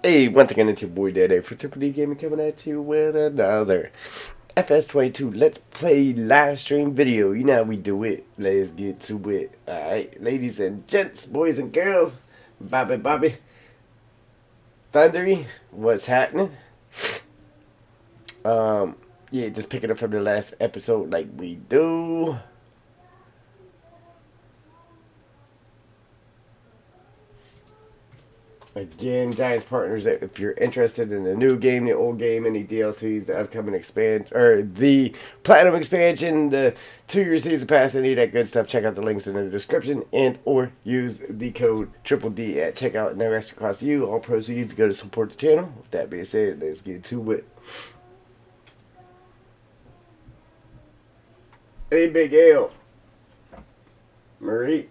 Hey, once again, it's your boy Daddy for Triple D Gaming coming at you with another FS22 Let's Play live stream video. You know how we do it. Let's get to it. Alright, ladies and gents, boys and girls, Bobby, Thundery, what's happening? Yeah, just picking up from the last episode like we do. Again, Giants partners, if you're interested in the new game, the old game, any DLCs, the upcoming expansion, or the Platinum expansion, the 2-year season pass, any of that good stuff, check out the links in the description and or use the code Triple D at checkout. No extra cost to you. All proceeds go to support the channel. With that being said, let's get to it. Hey, Big L. Marie.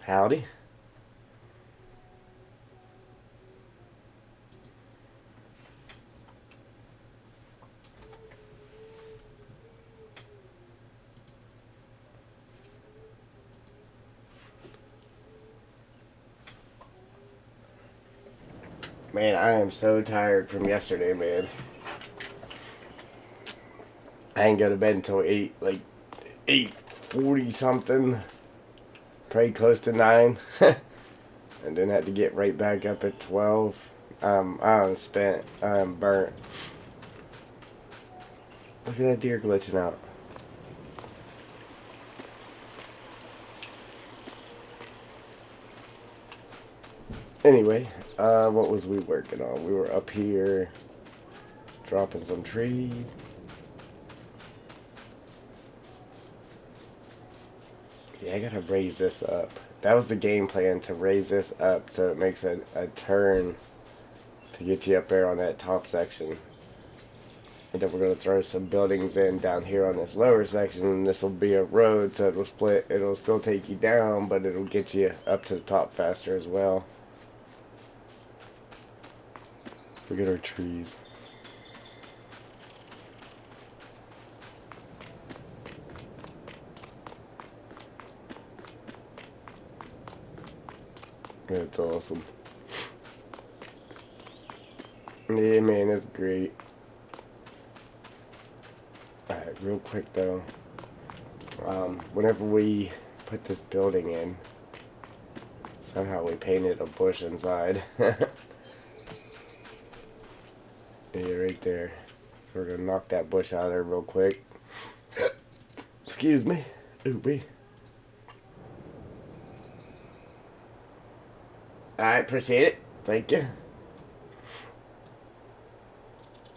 Howdy. Man, I am so tired from yesterday, man. I didn't go to bed until 8:40 something. Pretty close to 9. And then had to get right back up at 12. I'm spent. I'm burnt. Look at that deer glitching out. Anyway, what was we working on? We were up here dropping some trees. Yeah, I gotta raise this up. That was the game plan, to raise this up so it makes a turn to get you up there on that top section. And then we're going to throw some buildings in down here on this lower section, and this will be a road, so it'll split. It'll still take you down, but it'll get you up to the top faster as well. Look at our trees. That's awesome. Yeah, man, that's great. Alright, real quick though. Whenever we put this building in, somehow we painted a bush inside. Yeah, right there. So we're gonna knock that bush out of there real quick. Excuse me. Ooh, wee. I appreciate it. Thank you.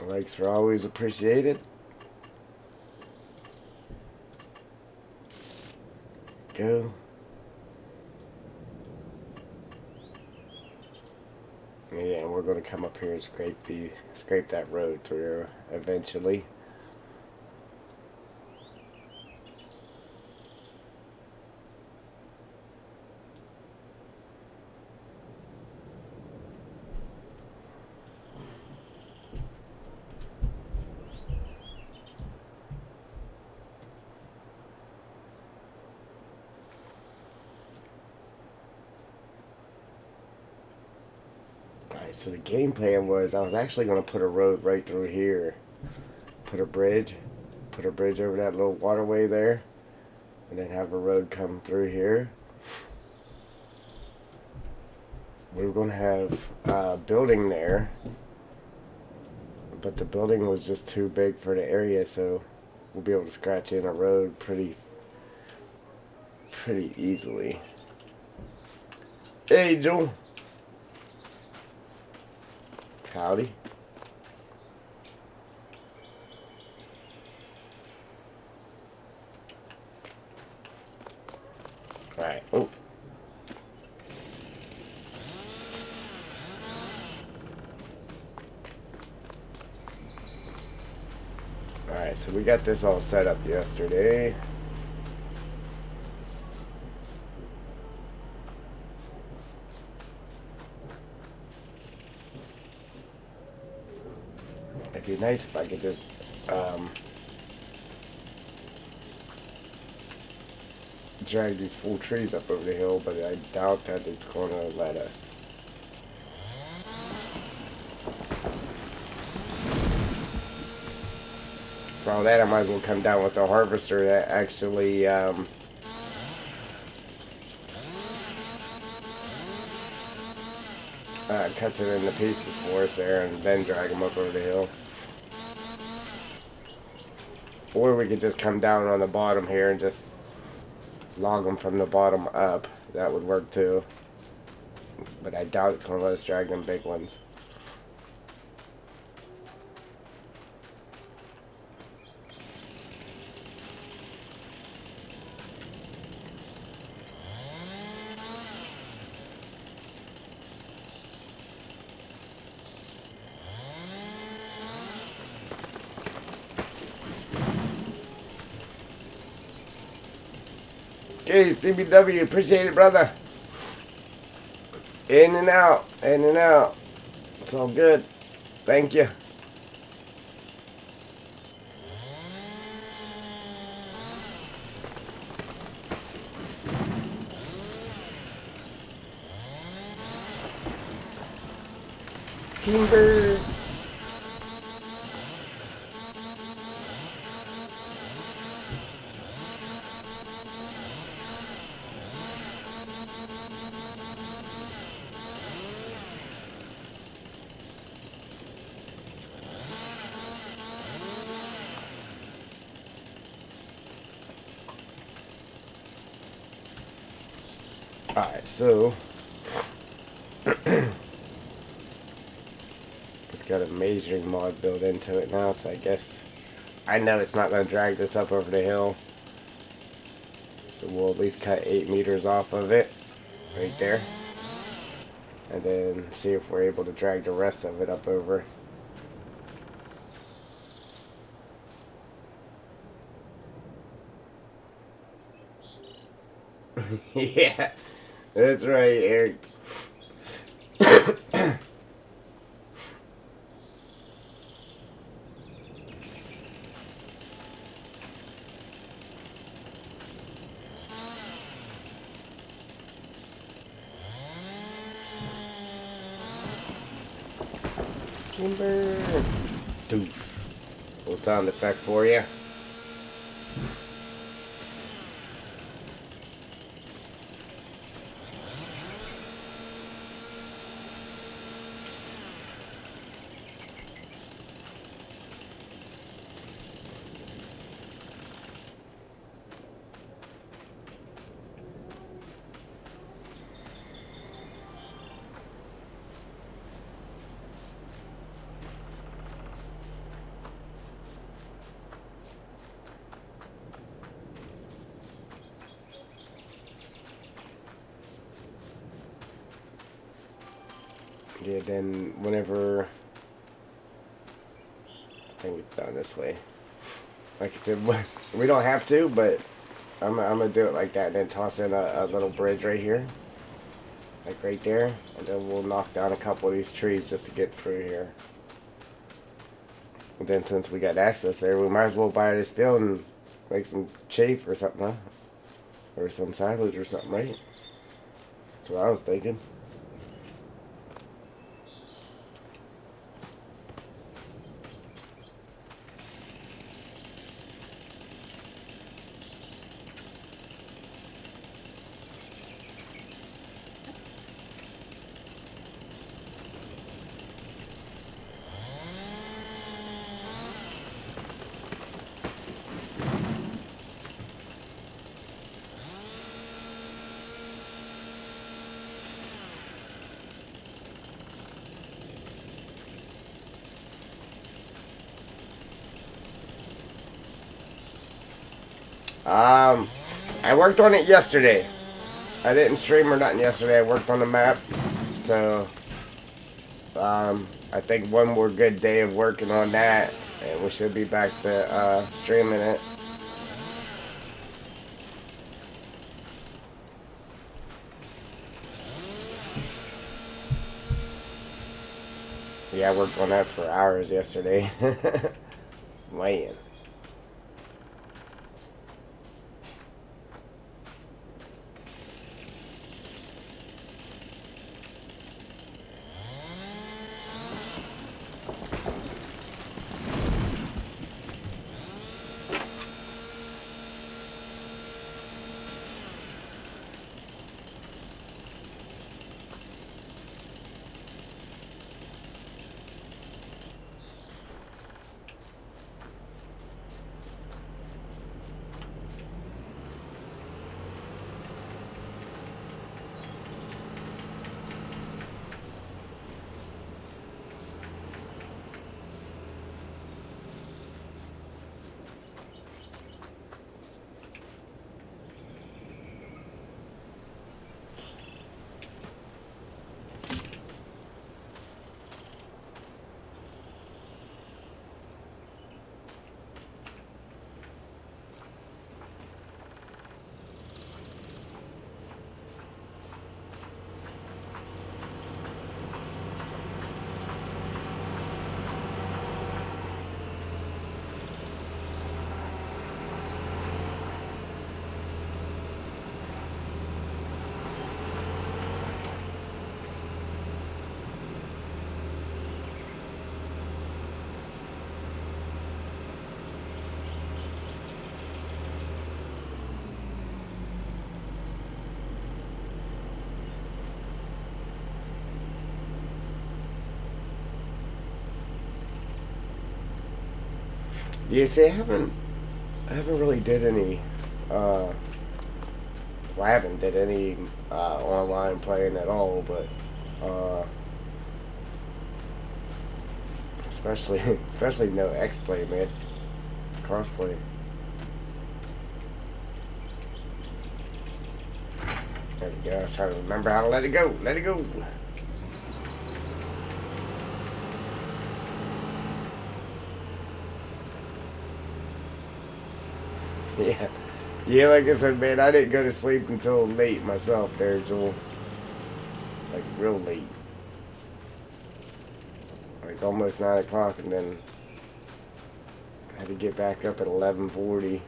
Likes are always appreciated. Go. Yeah, and we're gonna come up here and scrape that road through eventually. So the game plan was I was actually going to put a road right through here. Put a bridge over that little waterway there. And then have a road come through here. We were going to have a building there. But the building was just too big for the area, so we'll be able to scratch in a road pretty easily. Hey, Joe. Howdy. Alright. Oh. Alright, so we got this all set up yesterday. It'd be nice if I could just drag these full trees up over the hill, but I doubt that it's going to let us. For all that, I might as well come down with the harvester that actually cuts it into pieces for us there, and then drag them up over the hill. Or we could just come down on the bottom here and just log them from the bottom up. That would work too. But I doubt it's going to let us drag them big ones. Okay, CBW, appreciate it, brother. In and out, in and out. It's all good. Thank you. Kimber. Alright, so it's got a measuring mod built into it now, so I guess I know it's not going to drag this up over the hill. So we'll at least cut 8 meters off of it right there, and then see if we're able to drag the rest of it up over. Yeah, that's right, Eric. Timber. Doof. Little sound effect for you. Yeah, then whenever, I think it's down this way. Like I said, we don't have to, but I'm going to do it like that and then toss in a little bridge right here. Like right there. And then we'll knock down a couple of these trees just to get through here. And then since we got access there, we might as well buy this field and make some chaff or something, huh? Or some silage or something, right? That's what I was thinking. I worked on it yesterday. I didn't stream or nothing yesterday. I worked on the map. So, I think one more good day of working on that, and we should be back to streaming it. Yeah, I worked on that for hours yesterday. Man. Yeah, see, I haven't really did any, uh, well, I haven't did any, online playing at all, but, uh, especially, especially no X-Play, man. Crossplay. There we go. I was trying to remember how to let it go. Let it go. Yeah. Yeah, like I said, man, I didn't go to sleep until late myself there, Joel. Like, real late. Like, almost 9 o'clock, and then I had to get back up at 11:40.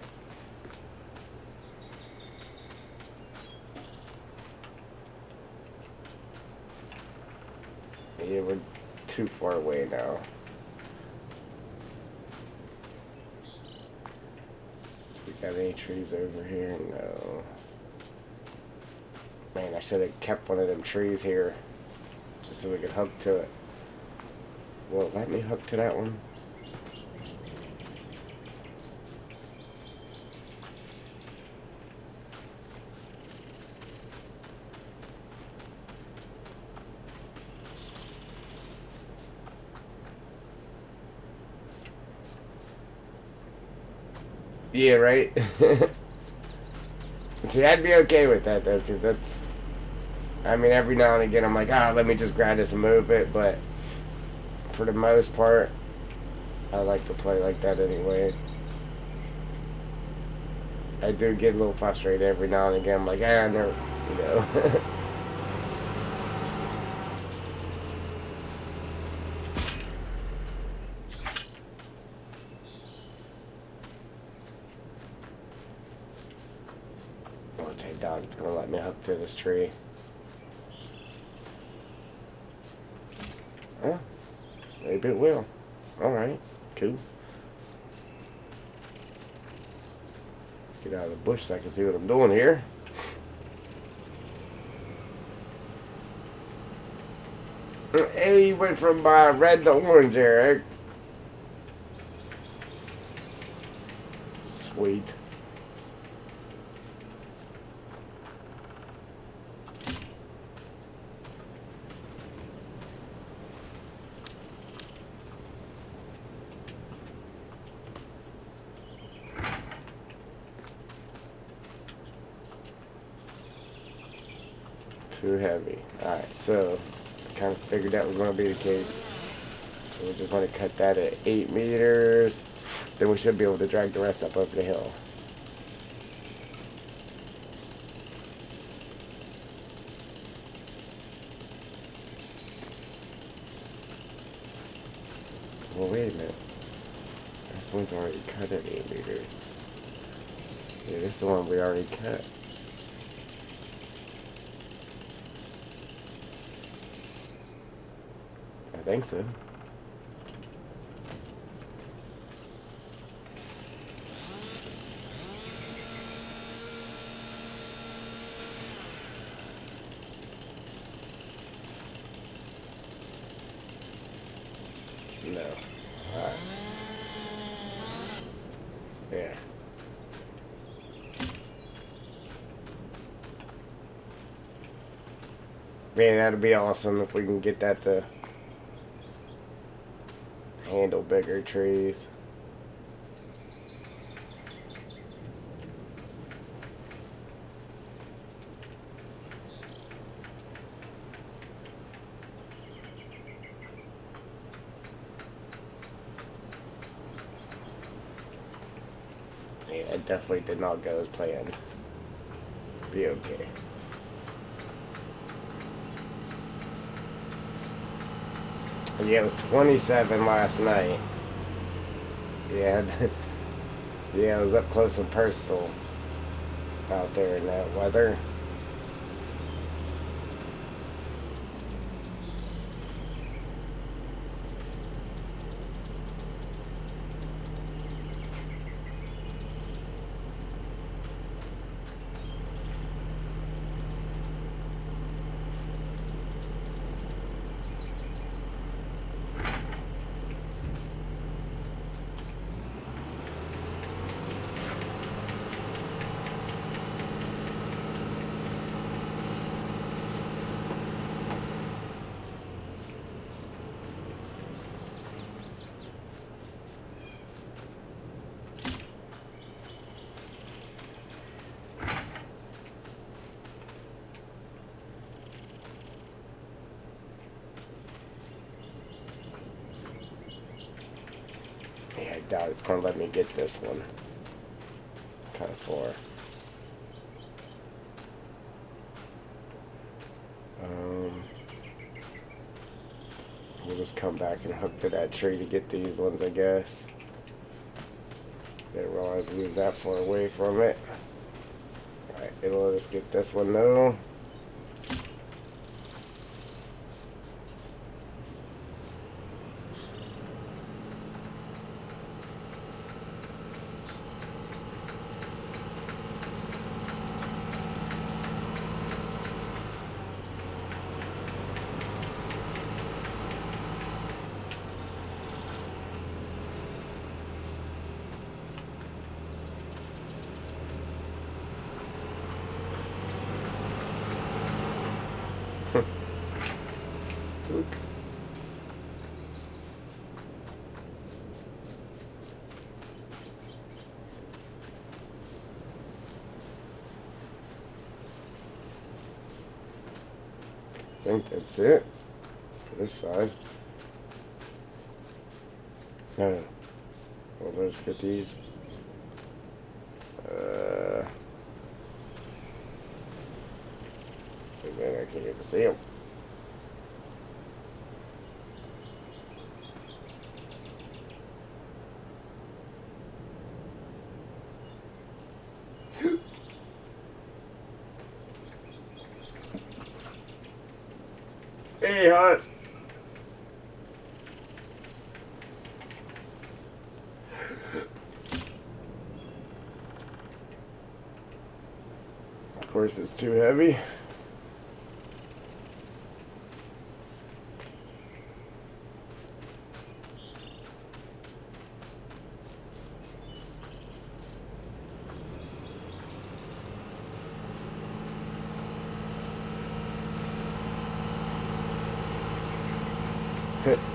Yeah, we're too far away now. We got any trees over here? No. Man, I should have kept one of them trees here just so we could hook to it. Will it let me hook to that one? Yeah, right? See, I'd be okay with that, though, because that's... I mean, every now and again, I'm like, let me just grab this and move it, but for the most part, I like to play like that anyway. I do get a little frustrated every now and again. I'm like, I never, you know. Oh, J-Dog, it's going to let me hook to this tree. Huh? Maybe it will. Alright, cool. Get out of the bush so I can see what I'm doing here. Hey, you went from red to orange, Eric. Sweet. Too heavy. Alright, so I kind of figured that was going to be the case. So we're just going to cut that at 8 meters. Then we should be able to drag the rest up over the hill. Well, wait a minute. This one's already cut at 8 meters. Yeah, this is the one we already cut. I think so. No. Alright. Yeah. Man, that'd be awesome if we can get that to handle bigger trees. Yeah, it definitely did not go as planned. Be okay. Yeah, it was 27 last night. Yeah, yeah, it was up close and personal out there in that weather. doubt it's gonna let me get this one. Kind of far. We'll just come back and hook to that tree to get these ones, I guess. Didn't realize we was that far away from it. Alright, it'll let us get this one though. Look. I think that's it for this side. No. Well, let's get these. Man, I can't even see them. Hey, hot. Of course, it's too heavy.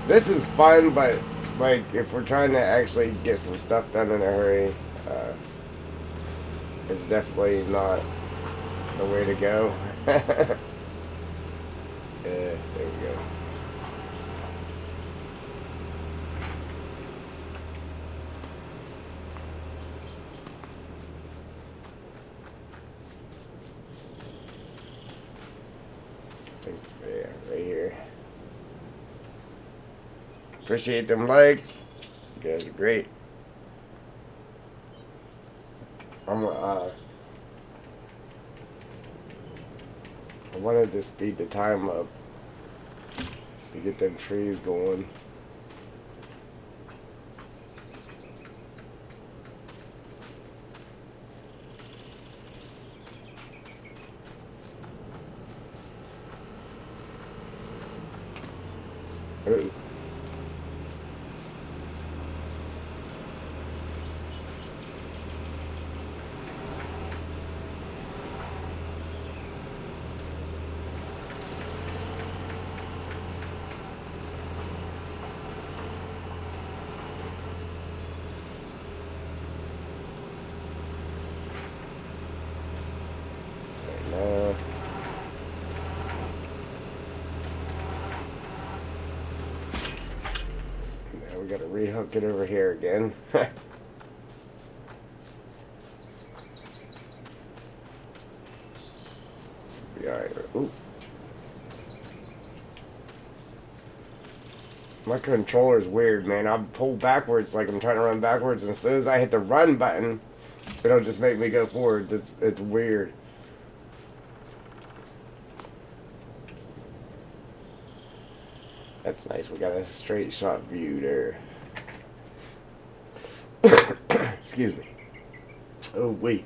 This is fun, but like if we're trying to actually get some stuff done in a hurry, it's definitely not the way to go. Yeah, there we go. Yeah, right here. Appreciate them likes. You guys are great. I wanted to speed the time up to get them trees going. Ooh. Now we gotta rehook it over here again. Be alright. Ooh. My controller's weird, man. I pull backwards like I'm trying to run backwards, and as soon as I hit the run button, it'll just make me go forward. It's weird. That's nice. We got a straight shot view there. Excuse me. Oh, wait.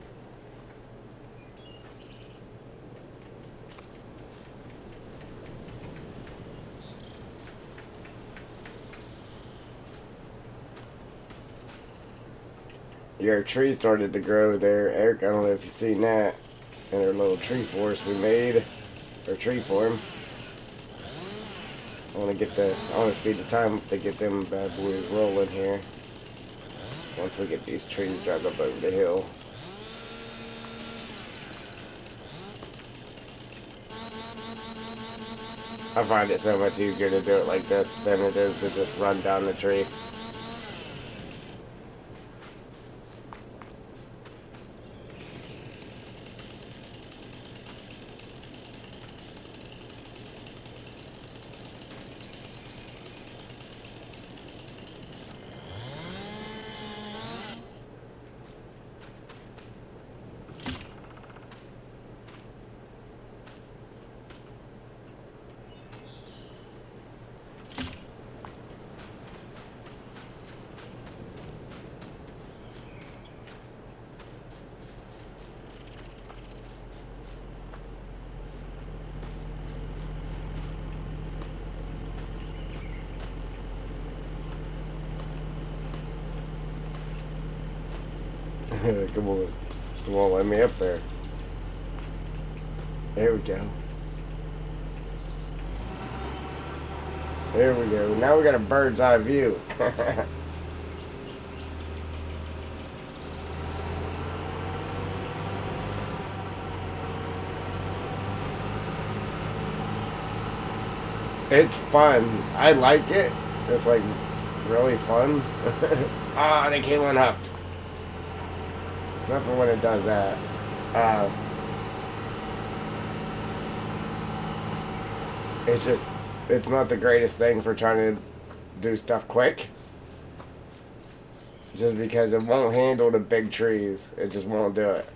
Your tree started to grow there, Eric. I don't know if you've seen that in our little tree forest we made, or tree form. I want to speed the time to get them bad boys rolling here. Once we get these trees dragged up over the hill. I find it so much easier to do it like this than it is to just run down the tree. Come on. Come on, let me up there. There we go. There we go. Now we got a bird's eye view. It's fun. I like it. It's like really fun. Ah, they came unhooked. Nothing when it does that. Uh, it's just, it's not the greatest thing for trying to do stuff quick. Just because it won't handle the big trees. It just won't do it.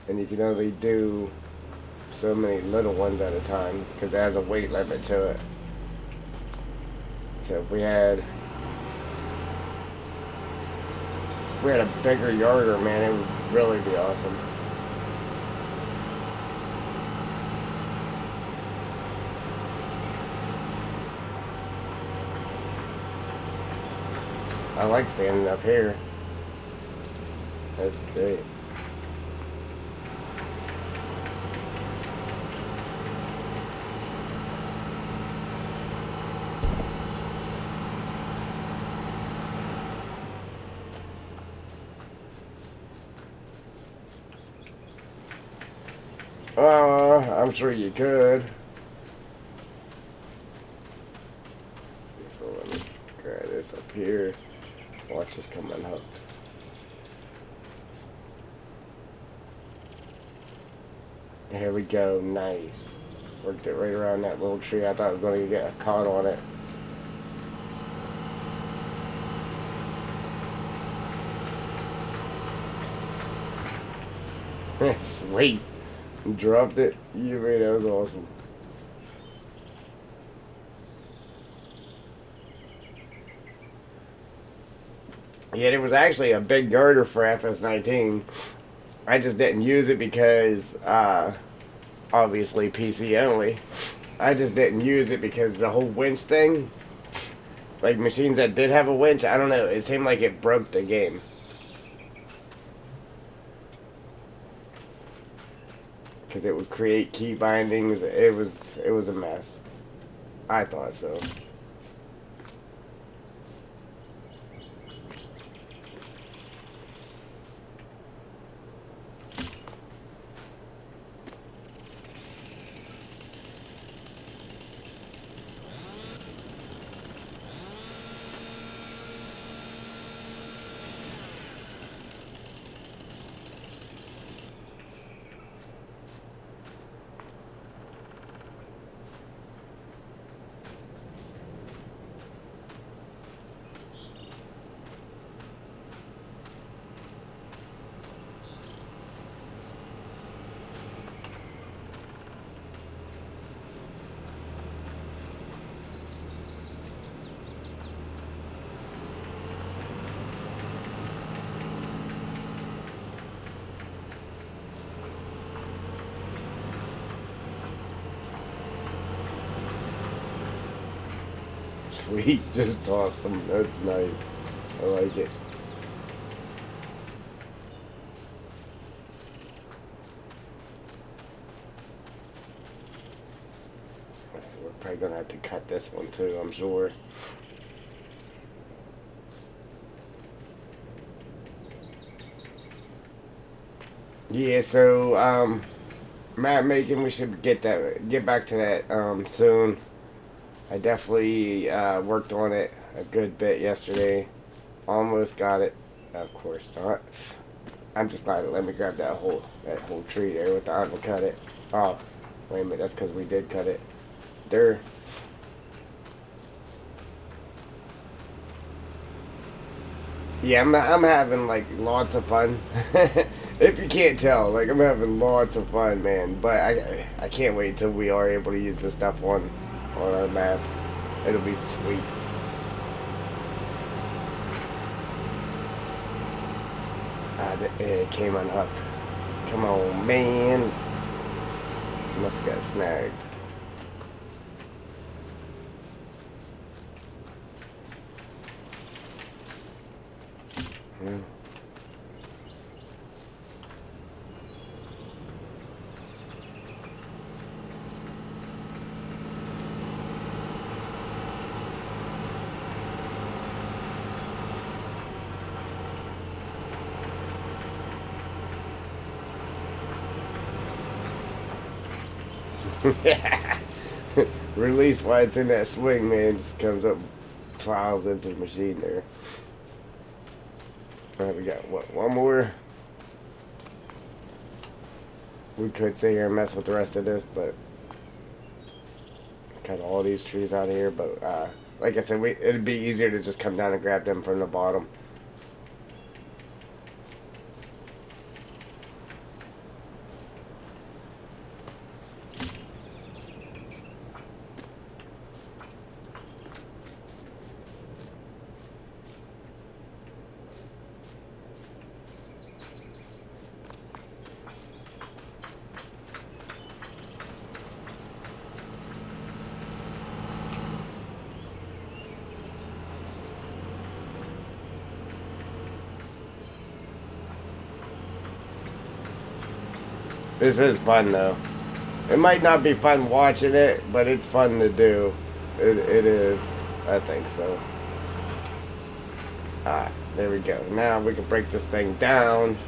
And you can only do so many little ones at a time because it has a weight limit to it. So if we had a bigger yarder, man, it would really be awesome. I like standing up here. That's great. I'm sure you could. See if we'll let me grab this up here. Watch this come unhooked. Here we go, nice. Worked it right around that little tree. I thought I was going to get caught on it. Sweet. Dropped it. You made that was awesome. Yeah, it was actually a big girder for FS19. I just didn't use it because, obviously PC only. I just didn't use it because the whole winch thing, like machines that did have a winch, I don't know, it seemed like it broke the game. Because it would create key bindings. It was a mess. I thought so. Sweet, just awesome. That's nice. I like it. We're probably gonna have to cut this one too, I'm sure. Yeah, so map making, we should get back to that soon. I definitely worked on it a good bit yesterday. Almost got it. Of course not. I'm just glad it let me grab that whole tree there without having to cut it. Oh, wait a minute. That's because we did cut it. There. Yeah, I'm having like lots of fun. If you can't tell, like I'm having lots of fun, man. But I can't wait till we are able to use this stuff on our map. It'll be sweet. It came unhooked. Come on, man. Must have got snagged. Yeah. Release while it's in that swing, man. Just comes up, plows into the machine there. Alright, we got what, one more? We could sit here and mess with the rest of this, but cut all these trees out of here. But like I said, it'd be easier to just come down and grab them from the bottom. This is fun though. It might not be fun watching it, but it's fun to do. It is. I think so. Alright, there we go. Now we can break this thing down.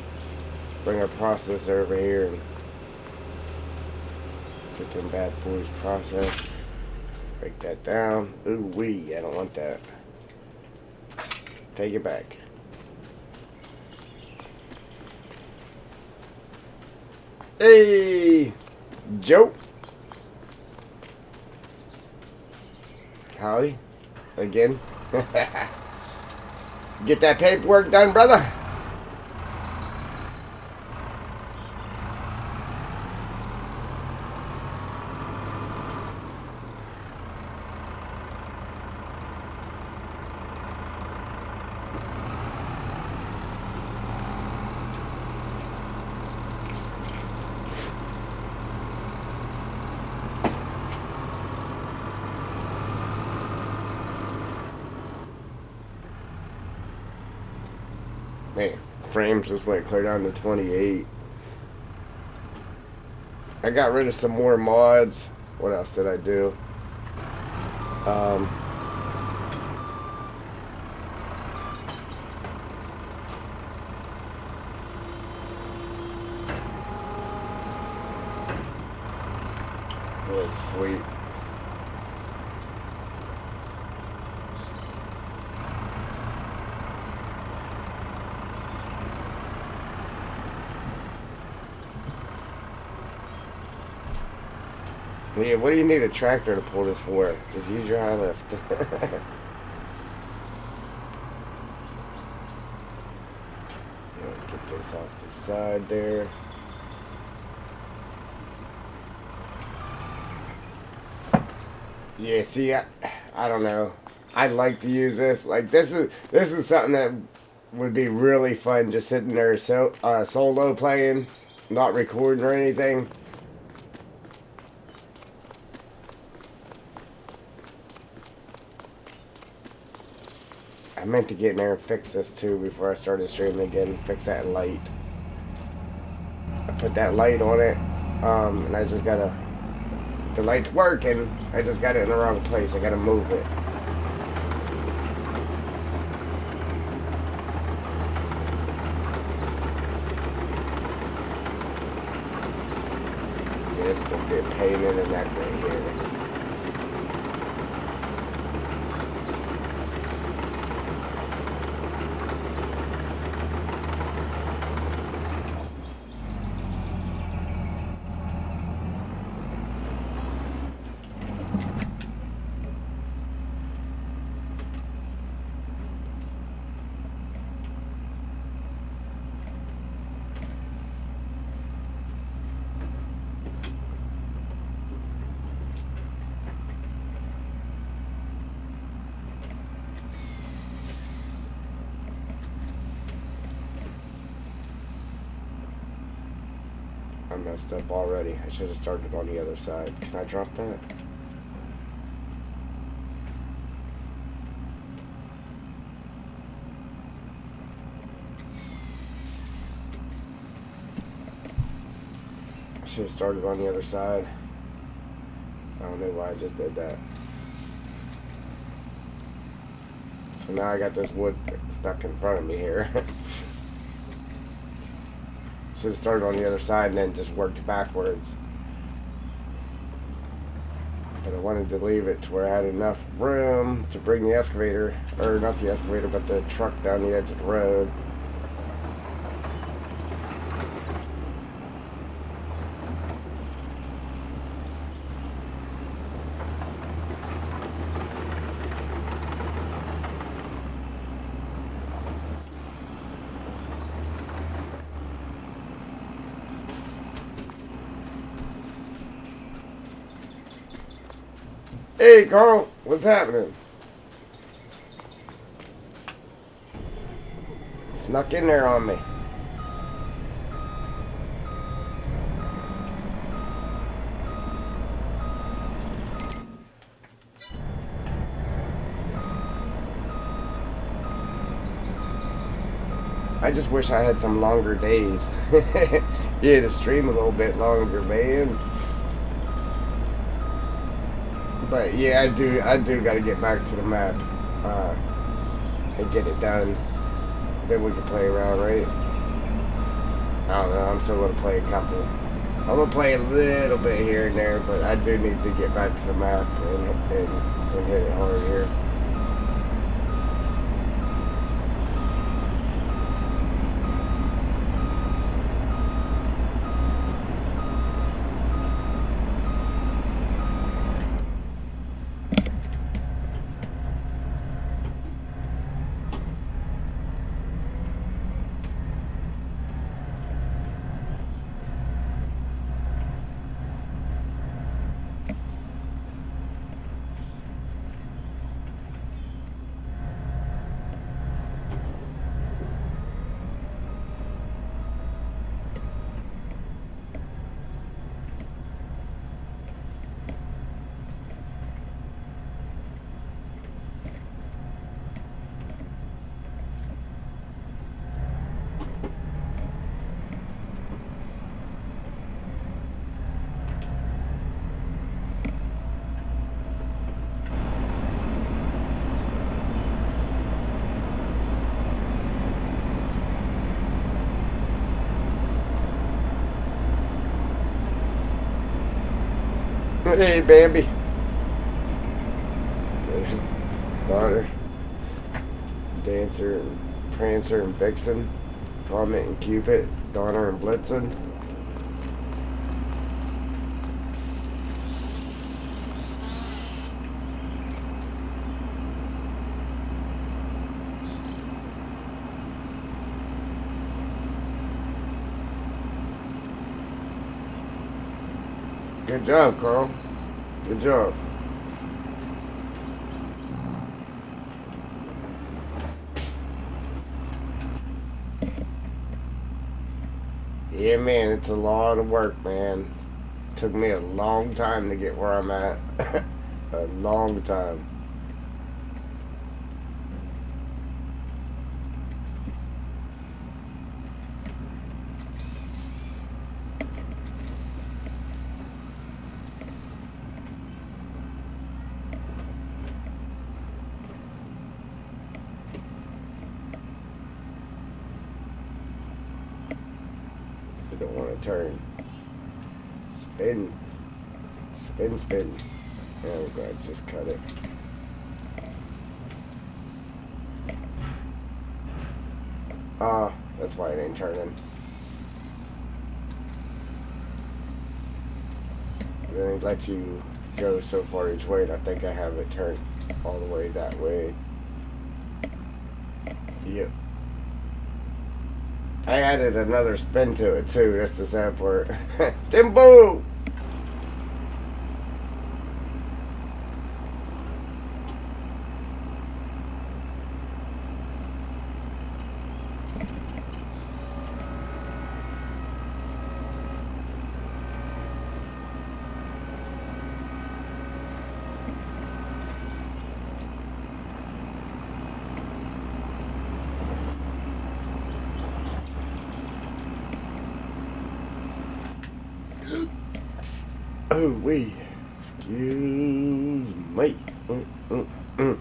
Bring our processor over here and get them bad boys processed. Break that down. Ooh wee, I don't want that. Take it back. Hey, Joe. Howdy. Again. Get that paperwork done, brother. Man, frames just went clear down to 28. I got rid of some more mods. What else did I do? Really sweet. Yeah, what do you need a tractor to pull this for? Just use your high lift. Yeah, get this off to the side there. Yeah, see, I don't know. I like to use this. Like this is something that would be really fun, just sitting there solo playing, not recording or anything. I meant to get in there and fix this too before I started streaming again. Fix that light. I put that light on it, and I just gotta. The light's working. I just got it in the wrong place. I gotta move it. Yeah, it's gonna be a pain in the neck right here. I messed up already. I should have started on the other side. Can I drop that? Should have started on the other side. I don't know why I just did that. So now I got this wood stuck in front of me here. Should have started on the other side and then just worked backwards. But I wanted to leave it to where I had enough room to bring the excavator, or not the excavator, but the truck down the edge of the road. Hey, Carl, what's happening? Snuck in there on me. I just wish I had some longer days. Yeah, to stream a little bit longer, man. But yeah, I do got to get back to the map and get it done. Then we can play around, right? I don't know. I'm still gonna play a couple. I'm gonna play a little bit here and there, but I do need to get back to the map and hit it hard here. Hey, Bambi. There's Daughter, Dancer, and Prancer, and Vixen, Comet and Cupid, Donner and Blitzen. Good job, Carl. Good job. Yeah, man, it's a lot of work, man. Took me a long time to get where I'm at. A long time. I don't want to turn. Spin. Spin, spin. Oh god, just cut it. That's why it ain't turning. Then it lets you go so far each way, and I think I have it turned all the way that way. Yep. I added another spin to it too, that's the sad part. Timbo! Oh, wait. Excuse me. Mm.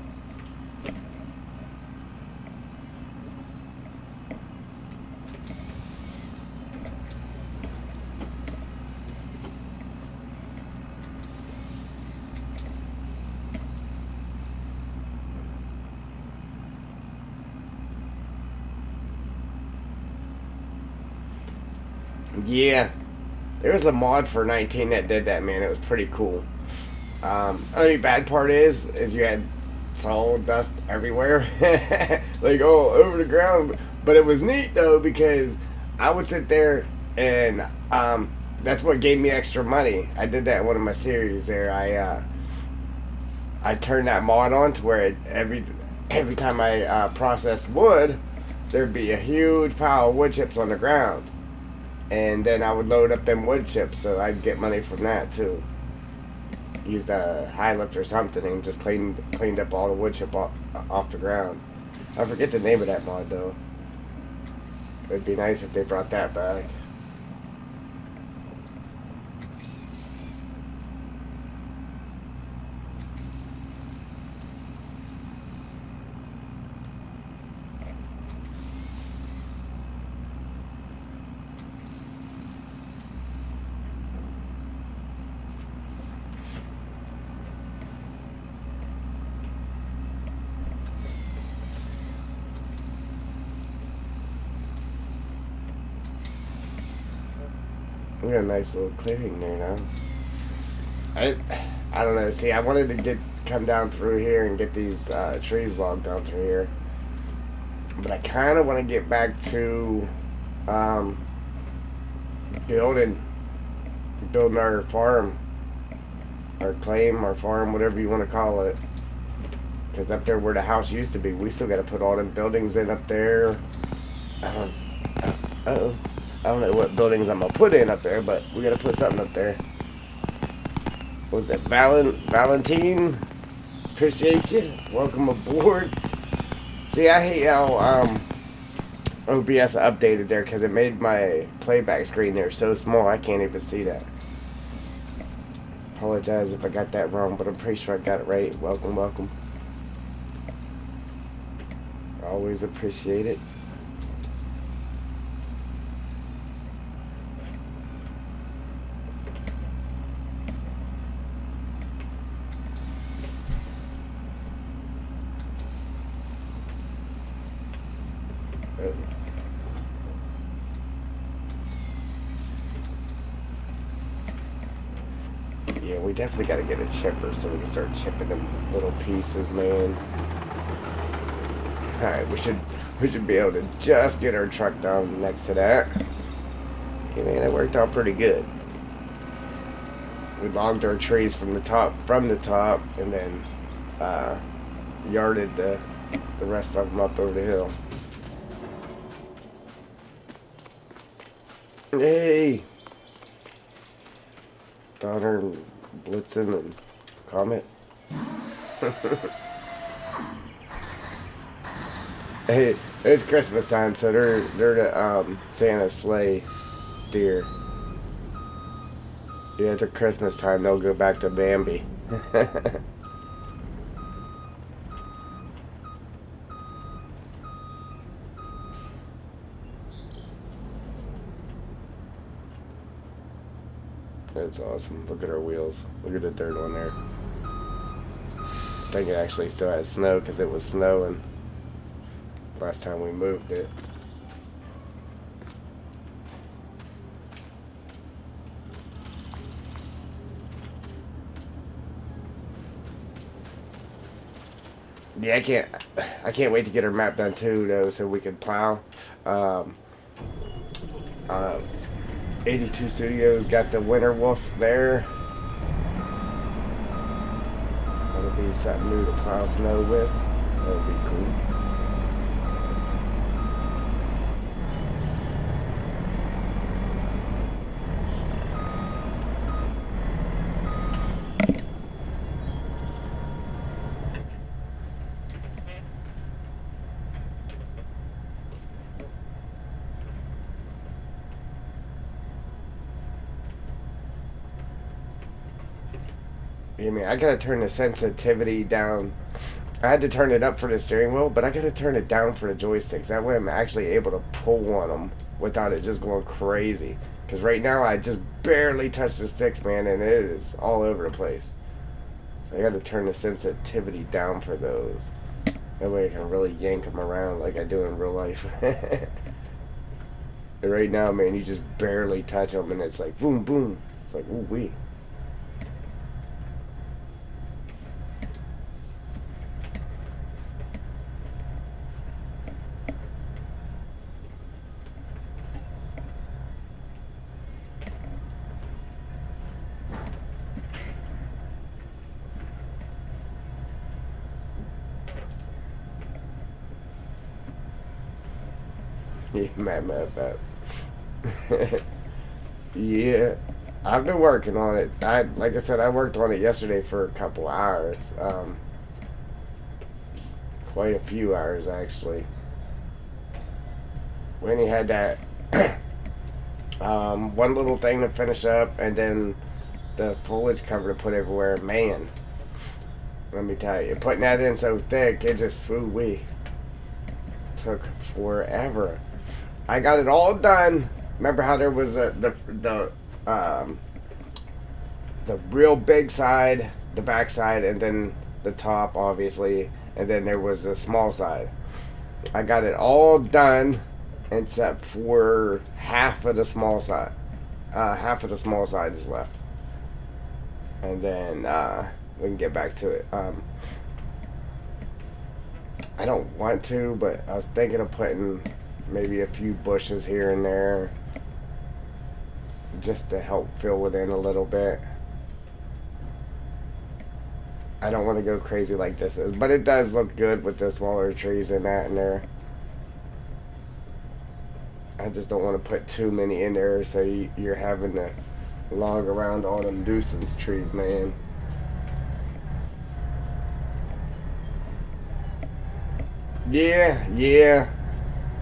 Yeah, there was a mod for 19 that did that, man. It was pretty cool. Only bad part is you had solid dust everywhere, like all over the ground. But it was neat though because I would sit there and that's what gave me extra money. I did that in one of my series there. I turned that mod on to where every time I processed wood, there'd be a huge pile of wood chips on the ground, and then I would load up them wood chips, so I'd get money from that too. Used a high lift or something and just cleaned up all the wood chip off the ground. I forget the name of that mod though. It'd be nice if they brought that back. We got a nice little clearing there now. I don't know. See, I wanted to come down through here and get these trees logged down through here, but I kind of want to get back to building our farm, our claim, our farm, whatever you want to call it. Because up there where the house used to be, we still got to put all them buildings in up there. I don't know what buildings I'm gonna put in up there, but we gotta put something up there. What was it, Valentine? Appreciate you. Welcome aboard. See, I hate how OBS updated there because it made my playback screen there so small I can't even see that. Apologize if I got that wrong, but I'm pretty sure I got it right. Welcome. Always appreciate it. Yeah, we definitely got to get a chipper so we can start chipping them little pieces, man. Alright, we should be able to just get our truck down next to that. Okay, man, that worked out pretty good. We logged our trees from the top, and then yarded the rest of them up over the hill. Hey! Donner and Blitzen and Comet. Hey, it's Christmas time, so they're the Santa's sleigh deer. Yeah, it's Christmas time. They'll go back to Bambi. That's awesome. Look at our wheels. Look at the dirt on there. I think it actually still has snow because it was snowing last time we moved it. Yeah, I can't wait to get our map done too, though, so we can plow. 82 Studios got the Winter Wolf there. That'll be something new to plow snow with. That'll be cool. I mean, I gotta turn the sensitivity down. I had to turn it up for the steering wheel, but I gotta turn it down for the joysticks. That way I'm actually able to pull on them without it just going crazy. Because right now I just barely touch the sticks, man, and it is all over the place. So I gotta turn the sensitivity down for those. That way I can really yank them around like I do in real life. And right now, man, you just barely touch them and it's like boom, boom. It's like, ooh wee. Yeah, mad. Yeah, I've been working on it. Like I said, I worked on it yesterday for a couple hours. Quite a few hours actually. When he had that one little thing to finish up, and then the foliage cover to put everywhere. Man, let me tell you, putting that in so thick, it just wee took forever. I got it all done. Remember how there was the real big side, the back side, and then the top, obviously, and then there was the small side. I got it all done except for half of the small side. Half of the small side is left, and then we can get back to it. I don't want to, but I was thinking of putting maybe a few bushes here and there just to help fill it in a little bit. I don't want to go crazy like this is, but it does look good with the smaller trees and that in there. I just don't want to put too many in there, so you're having to log around all them nuisance trees, man. Yeah,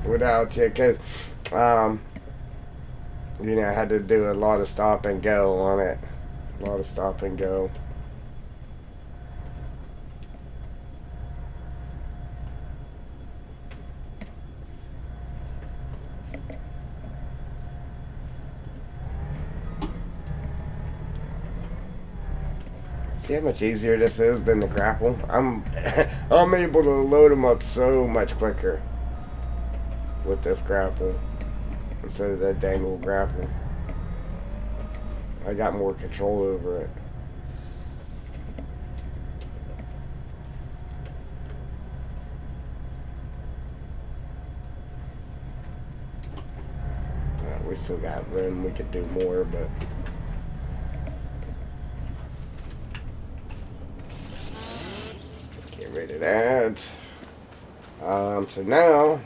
without you, because, I had to do a lot of stop and go on it. A lot of stop and go. See how much easier this is than the grapple? I'm able to load them up so much quicker with this grapple instead of that dang old grapple. I got more control over it. We still got room. We could do more, but get rid of that. So now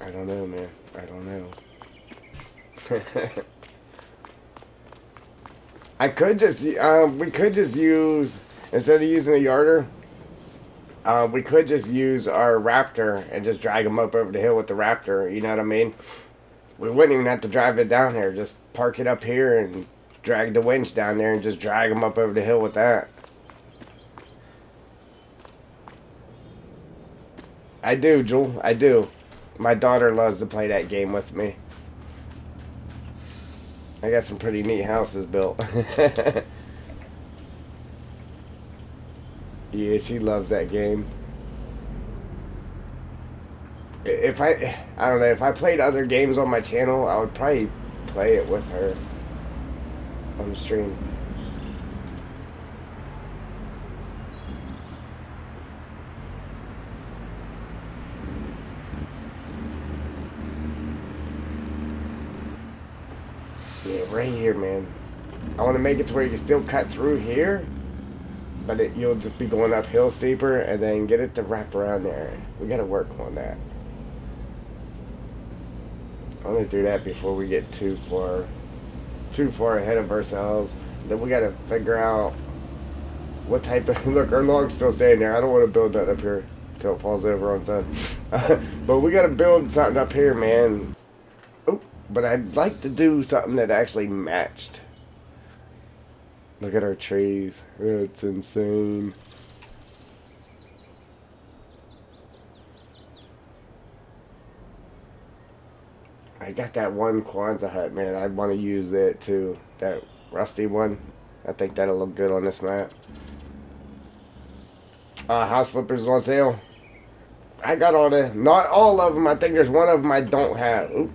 I don't know, man. I don't know. I could just we could just use, instead of using a yarder, we could just use our raptor and just drag him up over the hill with the raptor. You know what I mean? We wouldn't even have to drive it down here. Just park it up here and drag the winch down there and just drag him up over the hill with that. I do, Jewel. I do. My daughter loves to play that game with me. I got some pretty neat houses built. Yeah, she loves that game. If I don't know, if I played other games on my channel, I would probably play it with her on the stream. Yeah, right here, man. I want to make it to where you can still cut through here, but you'll just be going uphill steeper, and then get it to wrap around there. We got to work on that. I want to do that before we get too far ahead of ourselves. Then we got to figure out what type of look. Our log's still staying there. I don't want to build that up here until it falls over on sun. But we got to build something up here, man. But I'd like to do something that actually matched. Look at our trees. It's insane. I got that one Kwanzaa hut, man. I want to use it too. That rusty one. I think that'll look good on this map. House flippers on sale. I got not all of them. I think there's one of them I don't have.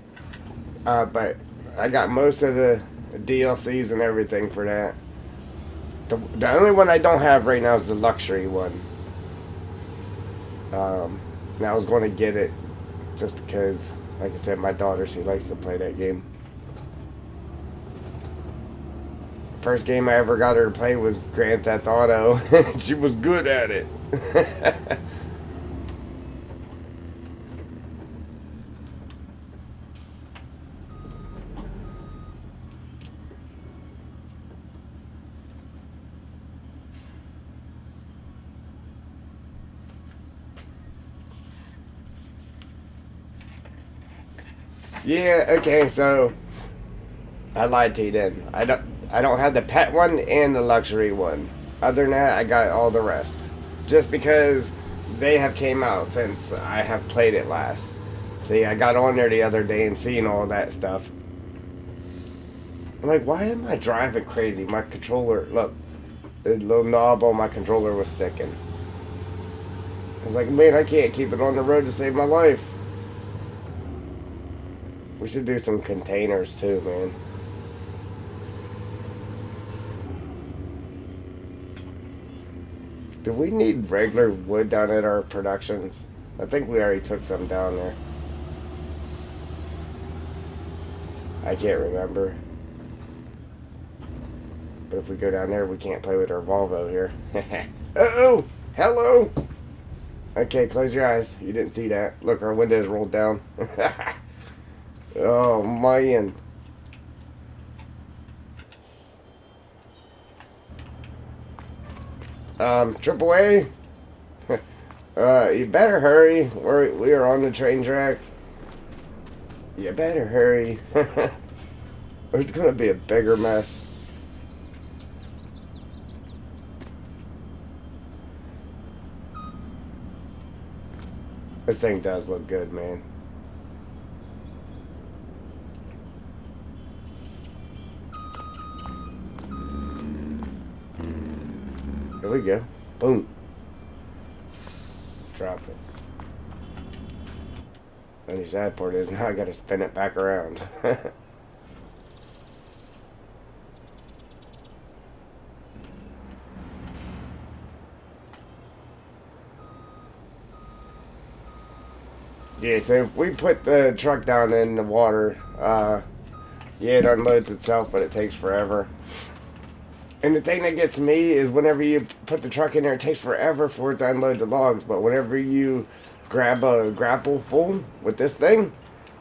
But I got most of the DLCs and everything for that. The only one I don't have right now is the luxury one. And I was going to get it just because, like I said, my daughter, she likes to play that game. First game I ever got her to play was Grand Theft Auto. She was good at it. Yeah, okay, so I lied to you then. I don't have the pet one and the luxury one. Other than that, I got all the rest. Just because they have came out since I have played it last. See, I got on there the other day and seen all that stuff. I'm like, why am I driving crazy? My controller, look, the little knob on my controller was sticking. I was like, man, I can't keep it on the road to save my life. We should do some containers too, man. Do we need regular wood down at our productions? I think we already took some down there. I can't remember. But if we go down there, we can't play with our Volvo here. Uh-oh! Hello! Okay, close your eyes. You didn't see that. Look, our windows rolled down. Oh, man. Triple A? You better hurry. We are on the train track. You better hurry. It's gonna be a bigger mess. This thing does look good, man. There we go. Boom. Dropped it. And the sad part is now I gotta spin it back around. Yeah, so if we put the truck down in the water, yeah, it unloads itself, but it takes forever. And the thing that gets me is whenever you put the truck in there, it takes forever for it to unload the logs. But whenever you grab a grapple full with this thing,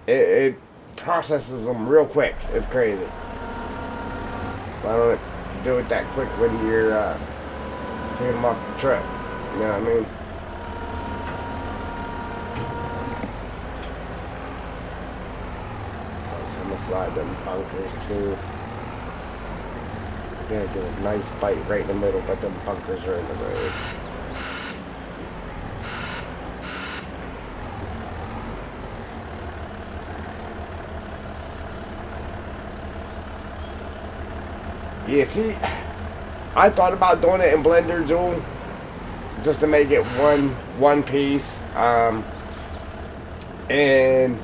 it processes them real quick. It's crazy. I don't do it that quick when you're taking them off the truck. You know what I mean? So I'm gonna slide them bunkers too. Yeah, get a nice bite right in the middle, but the bunkers are in the road. Yeah, see, I thought about doing it in Blender, Joel, just to make it one piece. And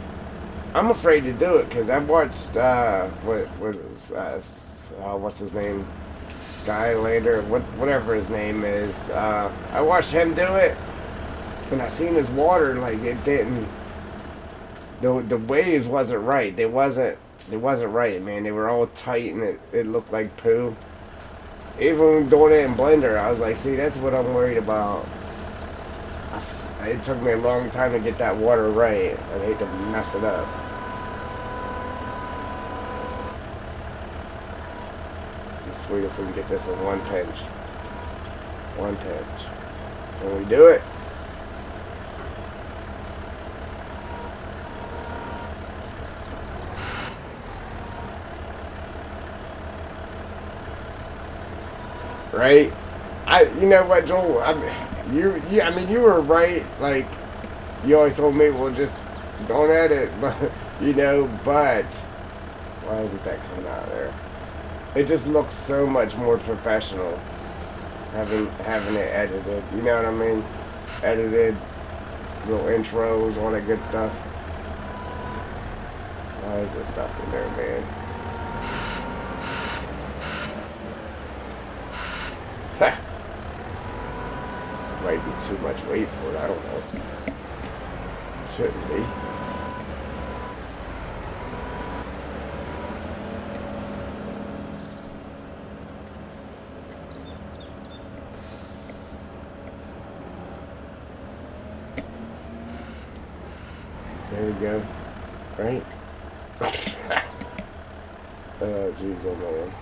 I'm afraid to do it because I've watched what's his name, Skylander, whatever his name is. I watched him do it, and I seen his water, like, it didn't. The waves wasn't right. It wasn't right, man. They were all tight, and it looked like poo. Even doing it in Blender, I was like, see, that's what I'm worried about. It took me a long time to get that water right. I'd hate to mess it up. Sweet if we can get this in one pinch. One pinch. Can we do it? right? You know what, Joel? I mean, you were right. Like, you always told me, well, just don't edit, but but why isn't that coming out of there? It just looks so much more professional having it edited. You know what I mean? Edited, little intros, all that good stuff. Why is this stuff in there, man? Ha! Might be too much weight for it. I don't know. Shouldn't be. There we go. Right? Oh, jeez, oh man.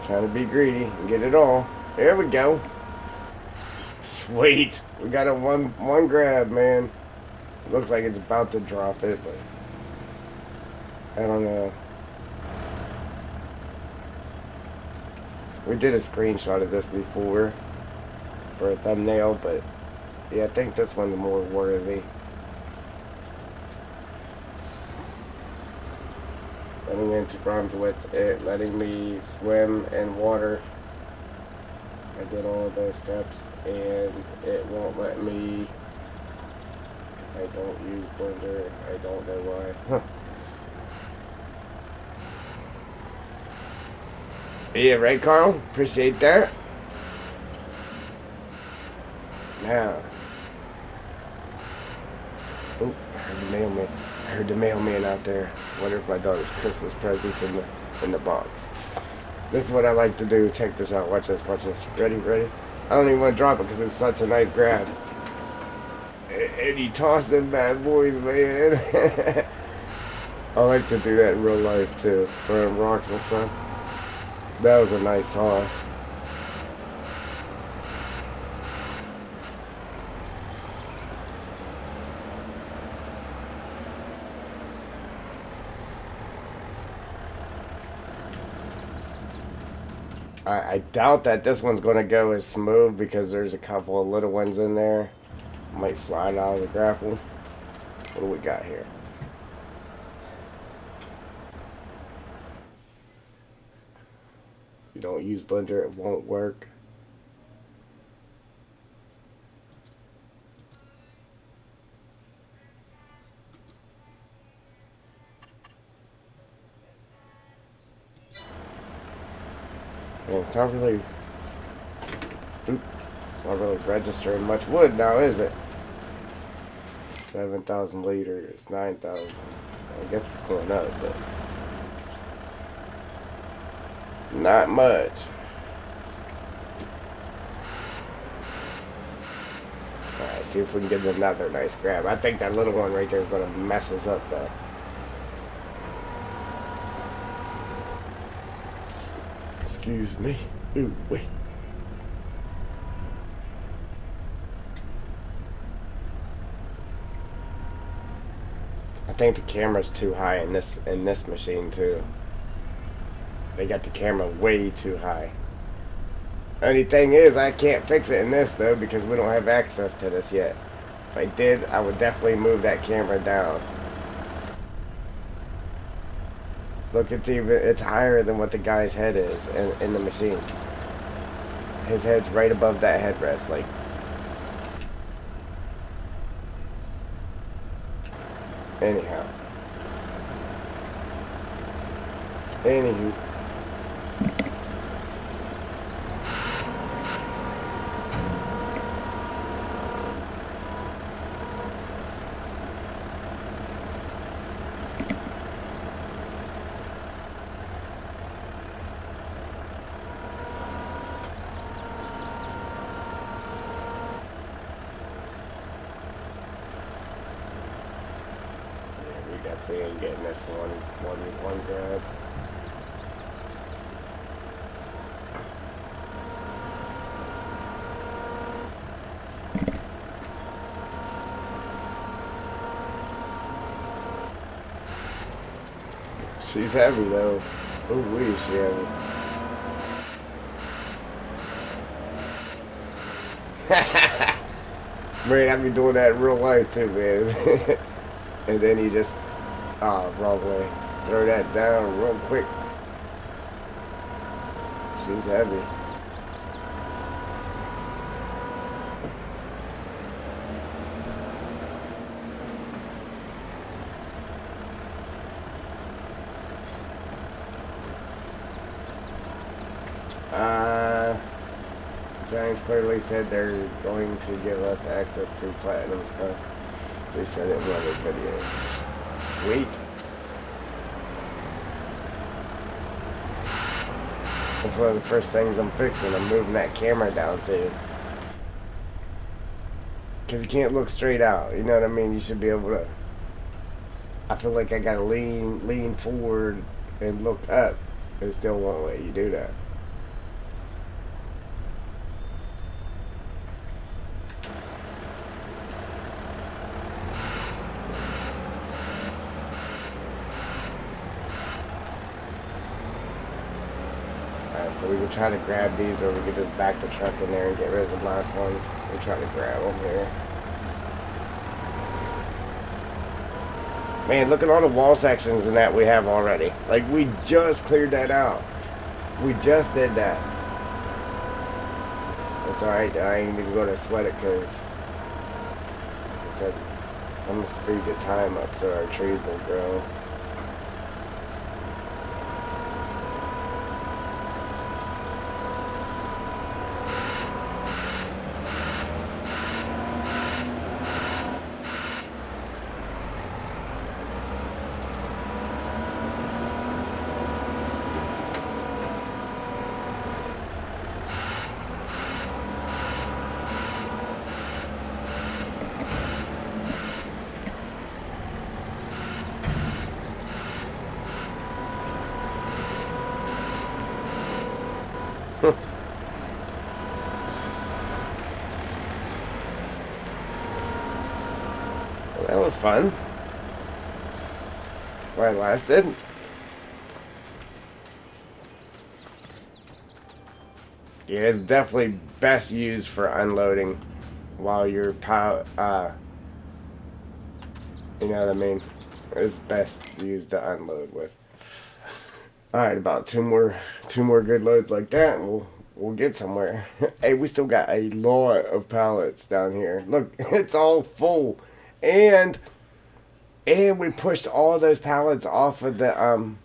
Trying to be greedy and get it all. There we go. Sweet. We got a one grab, man. Looks like it's about to drop it, but I don't know. We did a screenshot of this before for a thumbnail, but yeah, I think this one's more worthy. Running into problems with it letting me swim in water. I did all of those steps and it won't let me. If I don't use Blender, I don't know why. Huh. Yeah, right, Carl? Appreciate that. Now. Oh, I heard the mailman. I heard the mailman out there. Wonder if my daughter's Christmas presents in the box. This is what I like to do. Check this out. Watch this. Watch this. Ready? Ready? I don't even want to drop it because it's such a nice grab. And you toss them bad boys, man. I like to do that in real life too. Throwing rocks and stuff. That was a nice toss. I doubt that this one's going to go as smooth because there's a couple of little ones in there. Might slide out of the grapple. What do we got here? If you don't use Blender, it won't work. And it's not really, it's not really registering much wood now, is it? 7,000 liters, 9,000. I guess it's going up, but not much. Alright, see if we can get another nice grab. I think that little one right there is going to mess us up, though. Excuse me. Ooh, wait. I think the camera's too high in this machine too. They got the camera way too high. Only thing is, I can't fix it in this though because we don't have access to this yet. If I did, I would definitely move that camera down. Look, it's higher than what the guy's head is in the machine. His head's right above that headrest, like. Anyhow. Anywho. Definitely ain't getting this one grab. She's heavy though. Oh, wee, she heavy. Man, I be doing that in real life too, man. And then you just, wrong way. Throw that down real quick. She's heavy. Giants clearly said they're going to give us access to platinum stuff. They said it in other videos. Sweet. That's one of the first things I'm fixing. I'm moving that camera down soon. Because you can't look straight out. You know what I mean? You should be able to... I feel like I gotta lean forward and look up. It still won't let you do that. So we can try to grab these, or we could just back the truck in there and get rid of the last ones. We'll try to grab them here. Man, look at all the wall sections and that we have already. Like, we just cleared that out. We just did that. It's alright, I ain't even going to sweat it because, like I said, I'm going to speed the time up so our trees will grow. Well, that was fun. While it lasted. Yeah, it's definitely best used for unloading while you're you know what I mean? It's best used to unload with. Alright, about two more good loads like that and we'll get somewhere. Hey, we still got a lot of pallets down here. Look, it's all full. And we pushed all those pallets off of the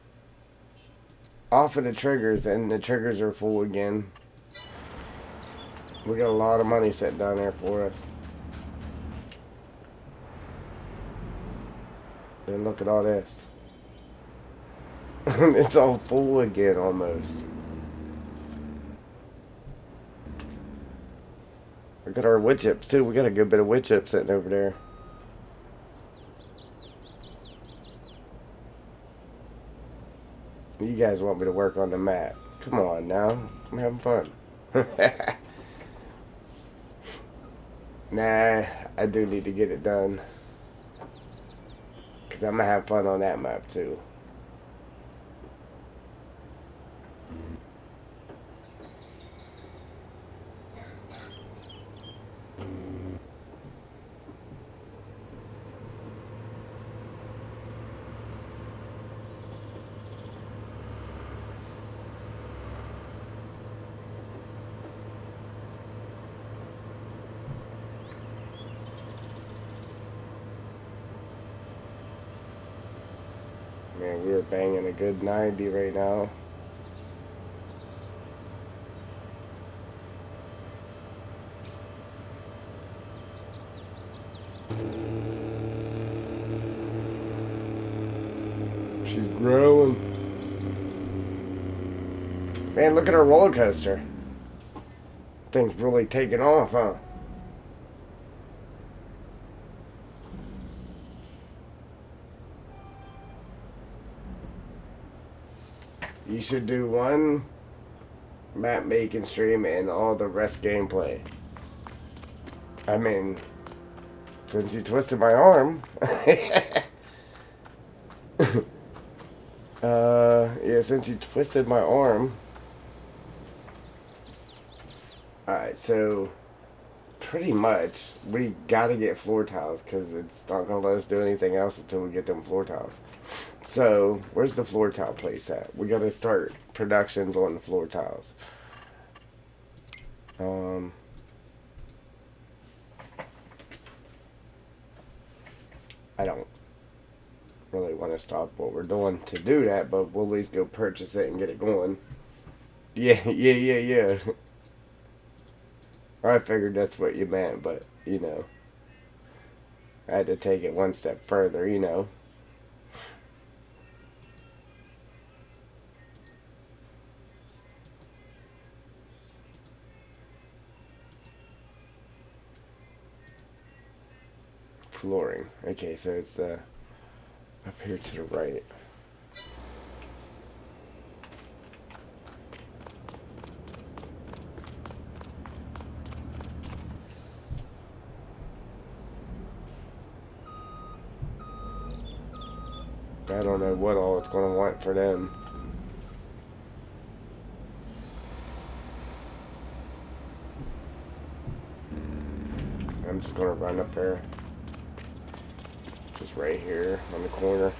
triggers, and the triggers are full again. We got a lot of money sitting down there for us. And look at all this. It's all full again almost. Look at our wood chips too. We got a good bit of wood chips sitting over there. You guys want me to work on the map. Come on now. I'm having fun. Nah, I do need to get it done. Because I'm going to have fun on that map too. Man, we are banging a good 90 right now. She's growing. Man, look at our roller coaster. Thing's really taking off, huh? You should do one map making stream and all the rest gameplay. I mean, since you twisted my arm. Yeah, since you twisted my arm. Alright, so pretty much we gotta get floor tiles because it's not gonna let us do anything else until we get them floor tiles. So, where's the floor tile place at? We gotta start productions on the floor tiles. Um, I don't really want to stop what we're doing to do that, but we'll at least go purchase it and get it going. Yeah, yeah. I figured that's what you meant, but, I had to take it one step further. Flooring. Okay, so it's up here to the right. I don't know what all it's going to want for them. I'm just going to run up there. Just right here on the corner.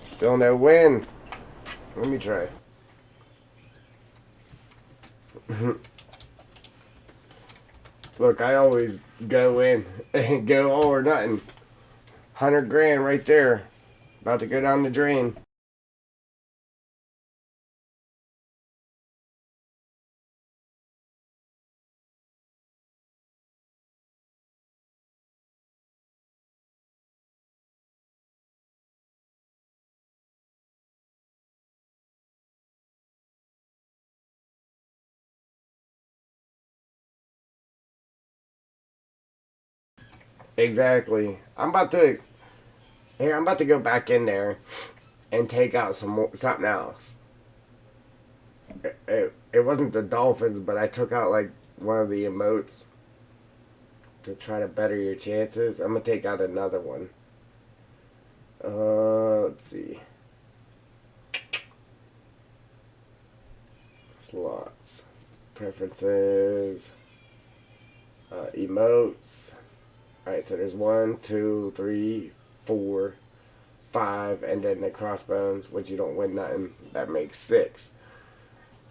Still no win. Let me try. Look, I always go in and go all or nothing. 100 grand right there. About to go down the drain. Exactly. I'm about to go back in there and take out something else. It wasn't the dolphins, but I took out like one of the emotes to try to better your chances. I'm gonna take out another one. Let's see. Slots, preferences, emotes. All right, so there's 1, 2, 3, 4, 5, and then the crossbones, which you don't win nothing. That makes 6.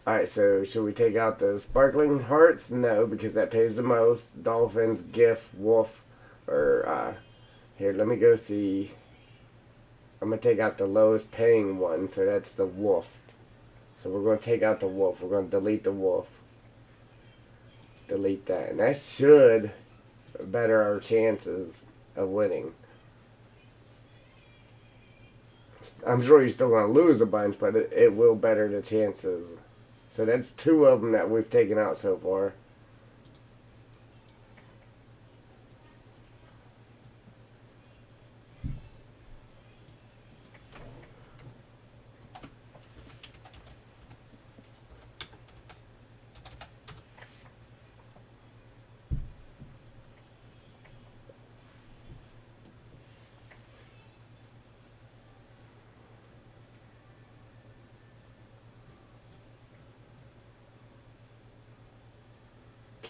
Alright, so should we take out the sparkling hearts? No, because that pays the most. Dolphins, GIF, wolf, or, here, let me go see. I'm going to take out the lowest paying one, so that's the wolf. So we're going to take out the wolf. We're going to delete the wolf. Delete that. And that should better our chances of winning. I'm sure you're still going to lose a bunch, but it will better the chances. So that's 2 of them that we've taken out so far.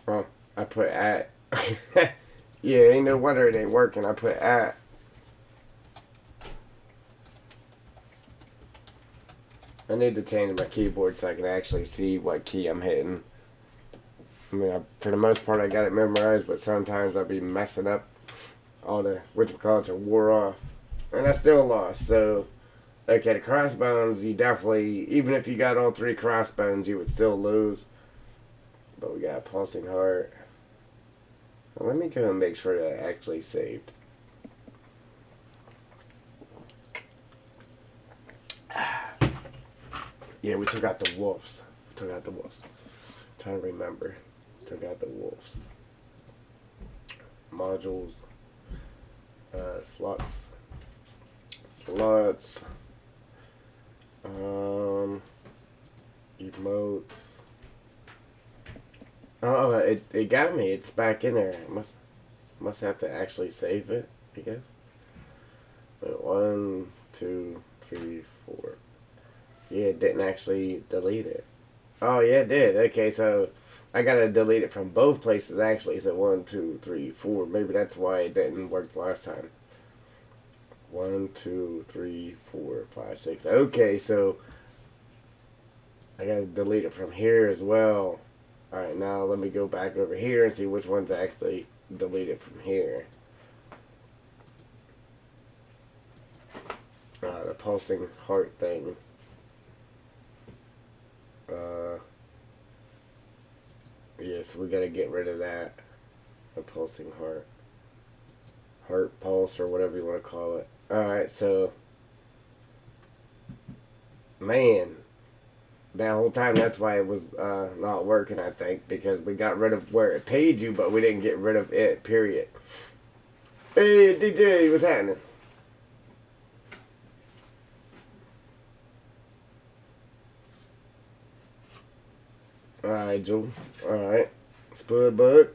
Oh, I put at. Yeah, ain't no wonder it ain't working. I put at. I need to change my keyboard so I can actually see what key I'm hitting. I mean, for the most part, I got it memorized, but sometimes I'll be messing up. All the whatchamacallits are wore off. And I still lost, so... Okay, the crossbones, you definitely... Even if you got all 3 crossbones, you would still lose. But we got a pulsing heart. Well, let me go and make sure that I actually saved. Yeah, we took out the wolves. I'm trying to remember. Took out the wolves. Modules. Slots. Emotes. Oh, it got me. It's back in there. I must have to actually save it, I guess. Wait, 1, 2, 3, 4. Yeah, it didn't actually delete it. Oh, yeah, it did. Okay, so I gotta delete it from both places actually. So 1, 2, 3, 4. Maybe that's why it didn't work last time. 1, 2, 3, 4, 5, 6. Okay, so I gotta delete it from here as well. Alright, now let me go back over here and see which ones actually deleted from here. The pulsing heart thing. Yes, we gotta get rid of that. The pulsing heart. Heart pulse or whatever you want to call it. Alright, so man, that whole time that's why it was not working, I think, because we got rid of where it paid you, but we didn't get rid of it, period. Hey DJ, what's happening? Alright, Joe. Alright. Spud bud.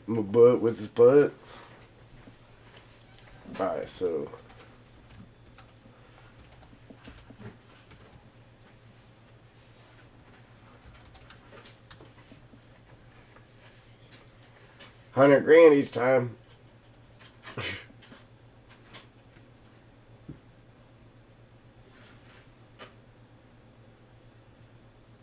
My bud with the spud. Alright, so 100 grand each time.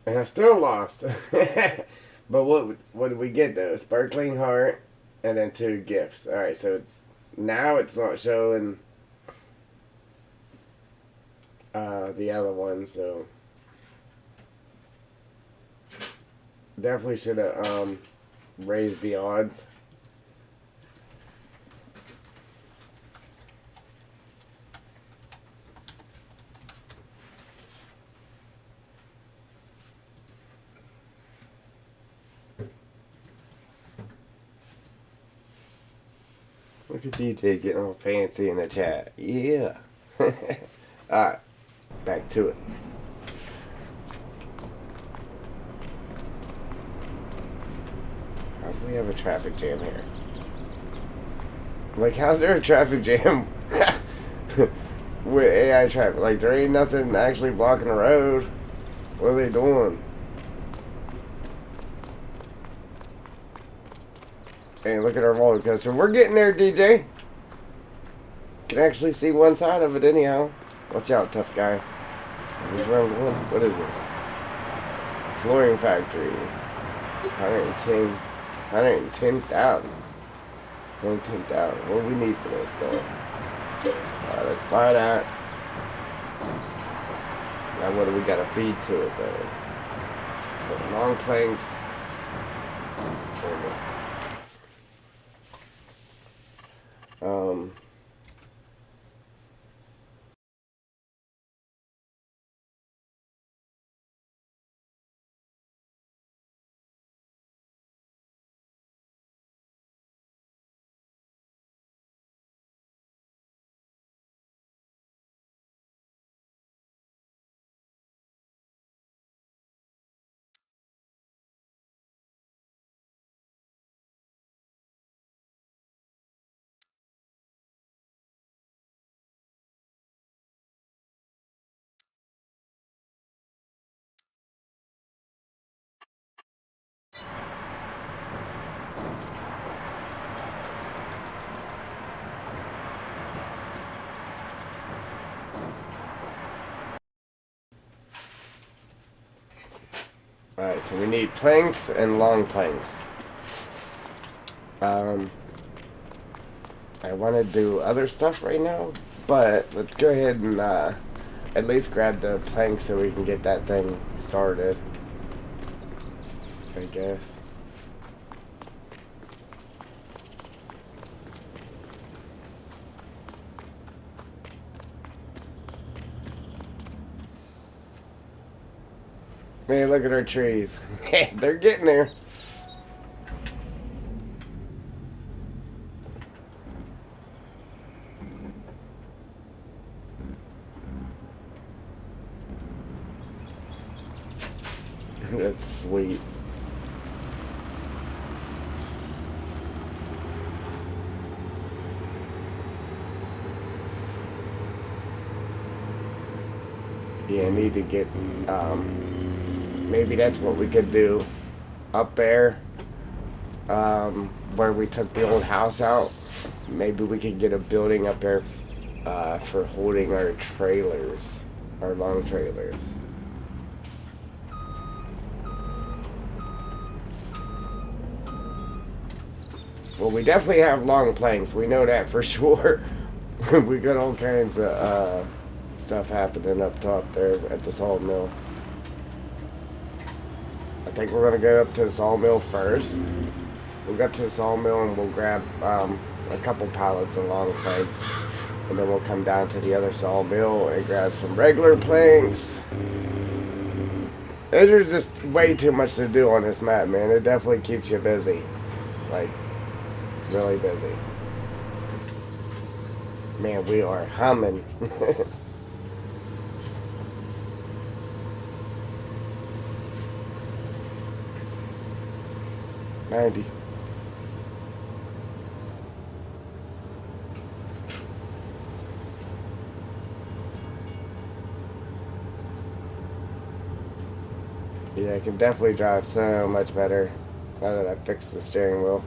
And I still lost. But what did we get though? Sparkling heart and then 2 gifts. Alright, so it's now it's not showing the other one, so definitely should have raised the odds. Look at DJ getting all fancy in the chat. Yeah. Alright, back to it. How do we have a traffic jam here? Like, how's there a traffic jam with AI traffic? Like, there ain't nothing actually blocking the road. What are they doing? And look at our roller coaster. We're getting there, DJ. Can actually see one side of it anyhow. Watch out, tough guy. Is this where I'm going? What is this? Flooring factory. 110,000. 110,000. What do we need for this though? Alright, let's buy that. Now what do we gotta feed to it though? So long planks. Alright, so we need planks and long planks. I want to do other stuff right now, but let's go ahead and at least grab the planks so we can get that thing started, I guess. Man, look at our trees. They're getting there. That's sweet. Yeah, need to get, maybe that's what we could do up there, where we took the old house out. Maybe we could get a building up there, for holding our trailers, our long trailers. Well, we definitely have long planks. We know that for sure. We got all kinds of stuff happening up top there at the sawmill. I think we're gonna go up to the sawmill first. We'll go up to the sawmill and we'll grab a couple pallets of long planks, and then we'll come down to the other sawmill and grab some regular planks. There's just way too much to do on this map, man. It definitely keeps you busy, like really busy. Man, we are humming. 90. Yeah, I can definitely drive so much better now that I fixed the steering wheel.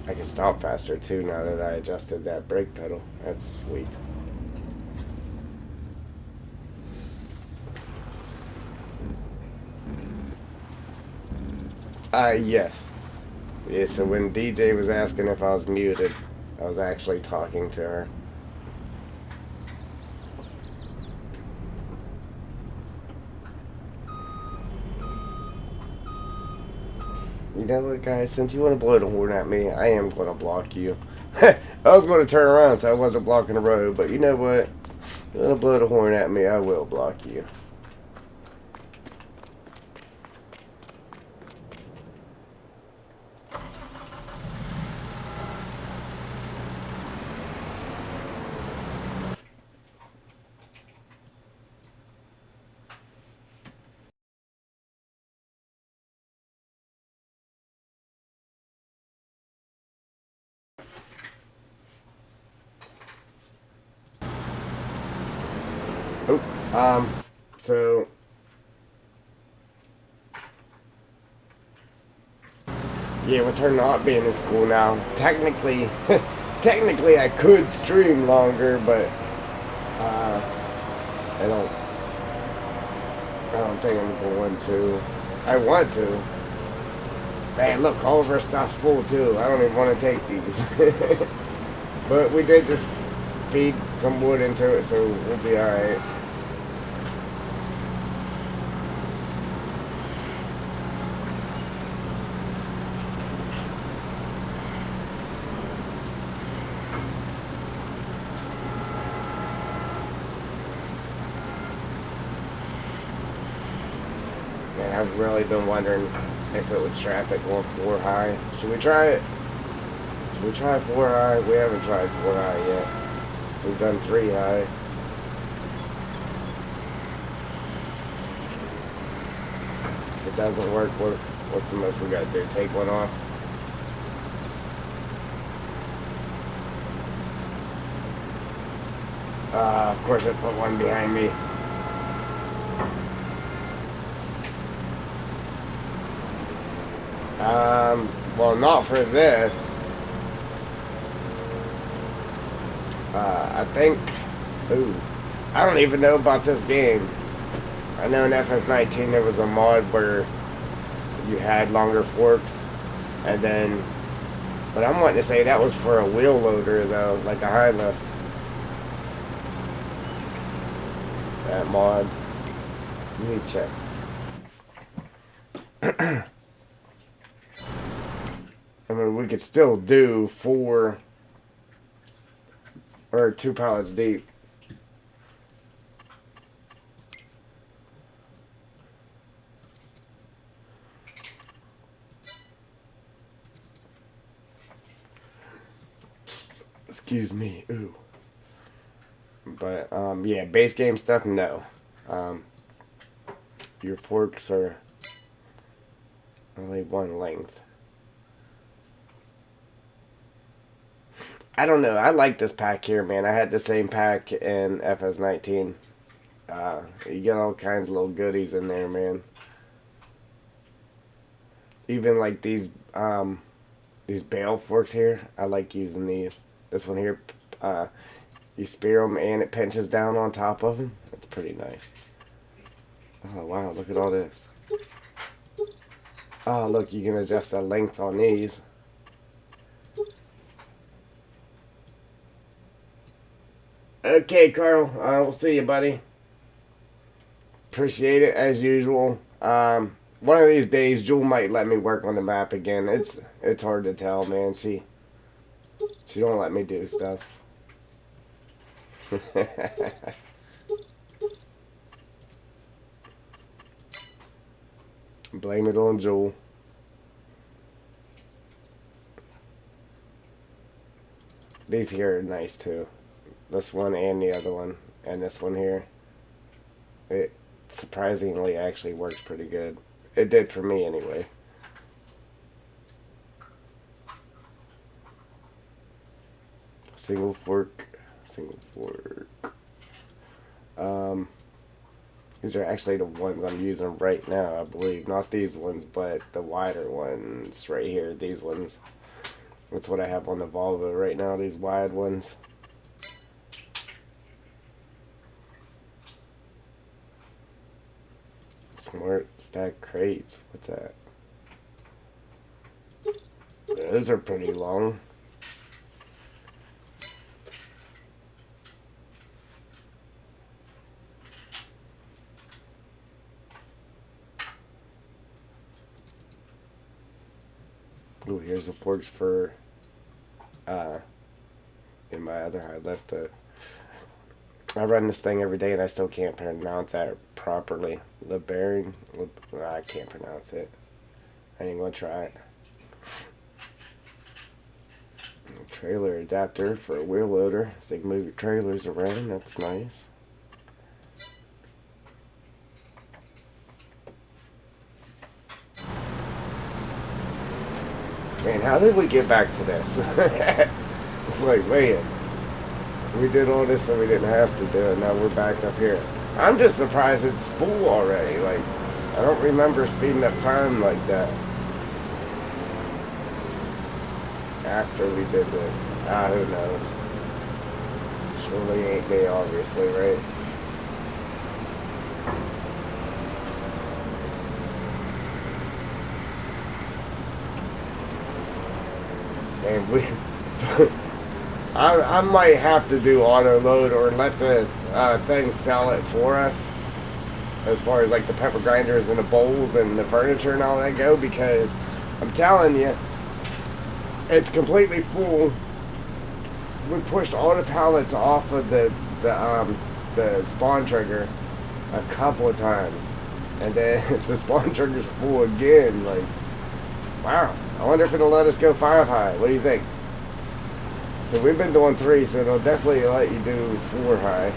I can stop faster too now that I adjusted that brake pedal. That's sweet. Yes. Yeah, so when DJ was asking if I was muted, I was actually talking to her. You know what, guys? Since you want to blow the horn at me, I am going to block you. I was going to turn around so I wasn't blocking the road, but you know what? You want to blow the horn at me, I will block you. Oh, so yeah, with her not being in school now, technically, technically I could stream longer, but I don't, I don't think I'm going to. I want to. Man, look, all of our stuff's full too. I don't even want to take these. But we did just feed some wood into it, so we'll be alright. Man, I've really been wondering if it would traffic going 4 high. Should we try it? Should we try 4 high? We haven't tried 4 high yet. We've done 3 high. If it doesn't work, what's the most we gotta do? Take one off? Of course I put one behind me. Well, not for this. I think, ooh, I don't even know about this game. I know in FS19 there was a mod where you had longer forks, and then, but I'm wanting to say that was for a wheel loader though, like a high lift. That mod, let me check. I mean, we could still do 4 or 2 pallets deep. Excuse me. Ooh. But yeah, base game stuff, no. Your forks are only one length. I don't know. I like this pack here, man. I had the same pack in FS19. You get all kinds of little goodies in there, man. Even like these bale forks here. I like using these. This one here, uh, you spear them and it pinches down on top of them. It's pretty nice. Oh wow, look at all this. Oh look, you can adjust the length on these. Okay, Carl. We'll see you, buddy. Appreciate it as usual. One of these days, Jewel might let me work on the map again. It's hard to tell, man. She don't let me do stuff. Blame it on Jewel. These here are nice too. This one and the other one, and this one here. It surprisingly actually works pretty good. It did for me anyway. Single fork. These are actually the ones I'm using right now, I believe. Not these ones, but the wider ones right here. These ones. That's what I have on the Volvo right now, these wide ones. Smart stack crates. What's that? Those are pretty long. Ooh, here's the forks for in my other eye. I run this thing every day and I still can't pronounce that properly. I can't pronounce it. I ain't gonna try it. Trailer adapter for a wheel loader, so you can move your trailers around. That's nice. Man, how did we get back to this? It's like, man, we did all this and we didn't have to do it. Now we're back up here. I'm just surprised it's full already. Like, I don't remember speeding up time like that after we did this. Who knows? Surely ain't me, obviously, right? And we... I might have to do auto load or let the thing sell it for us, as far as like the pepper grinders and the bowls and the furniture and all that go, because I'm telling you, it's completely full. We pushed all the pallets off of the spawn trigger a couple of times, and then the spawn trigger's full again. Like, wow, I wonder if it'll let us go 5 high. What do you think? So we've been doing 3, so it'll definitely let you do 4 high.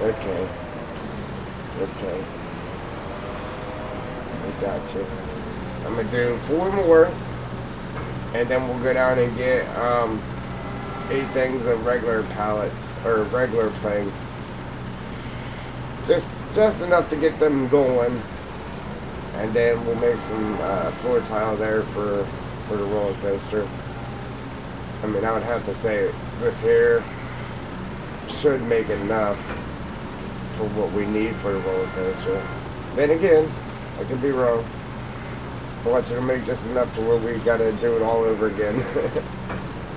Okay. I got you. I'm gonna do 4 more, and then we'll go down and get 8 things of regular pallets or regular planks. Just enough to get them going. And then we'll make some floor tile there for the roller coaster. I mean, I would have to say this here should make enough for what we need for the roller coaster. Then again, I could be wrong. I want you to make just enough to where we gotta do it all over again.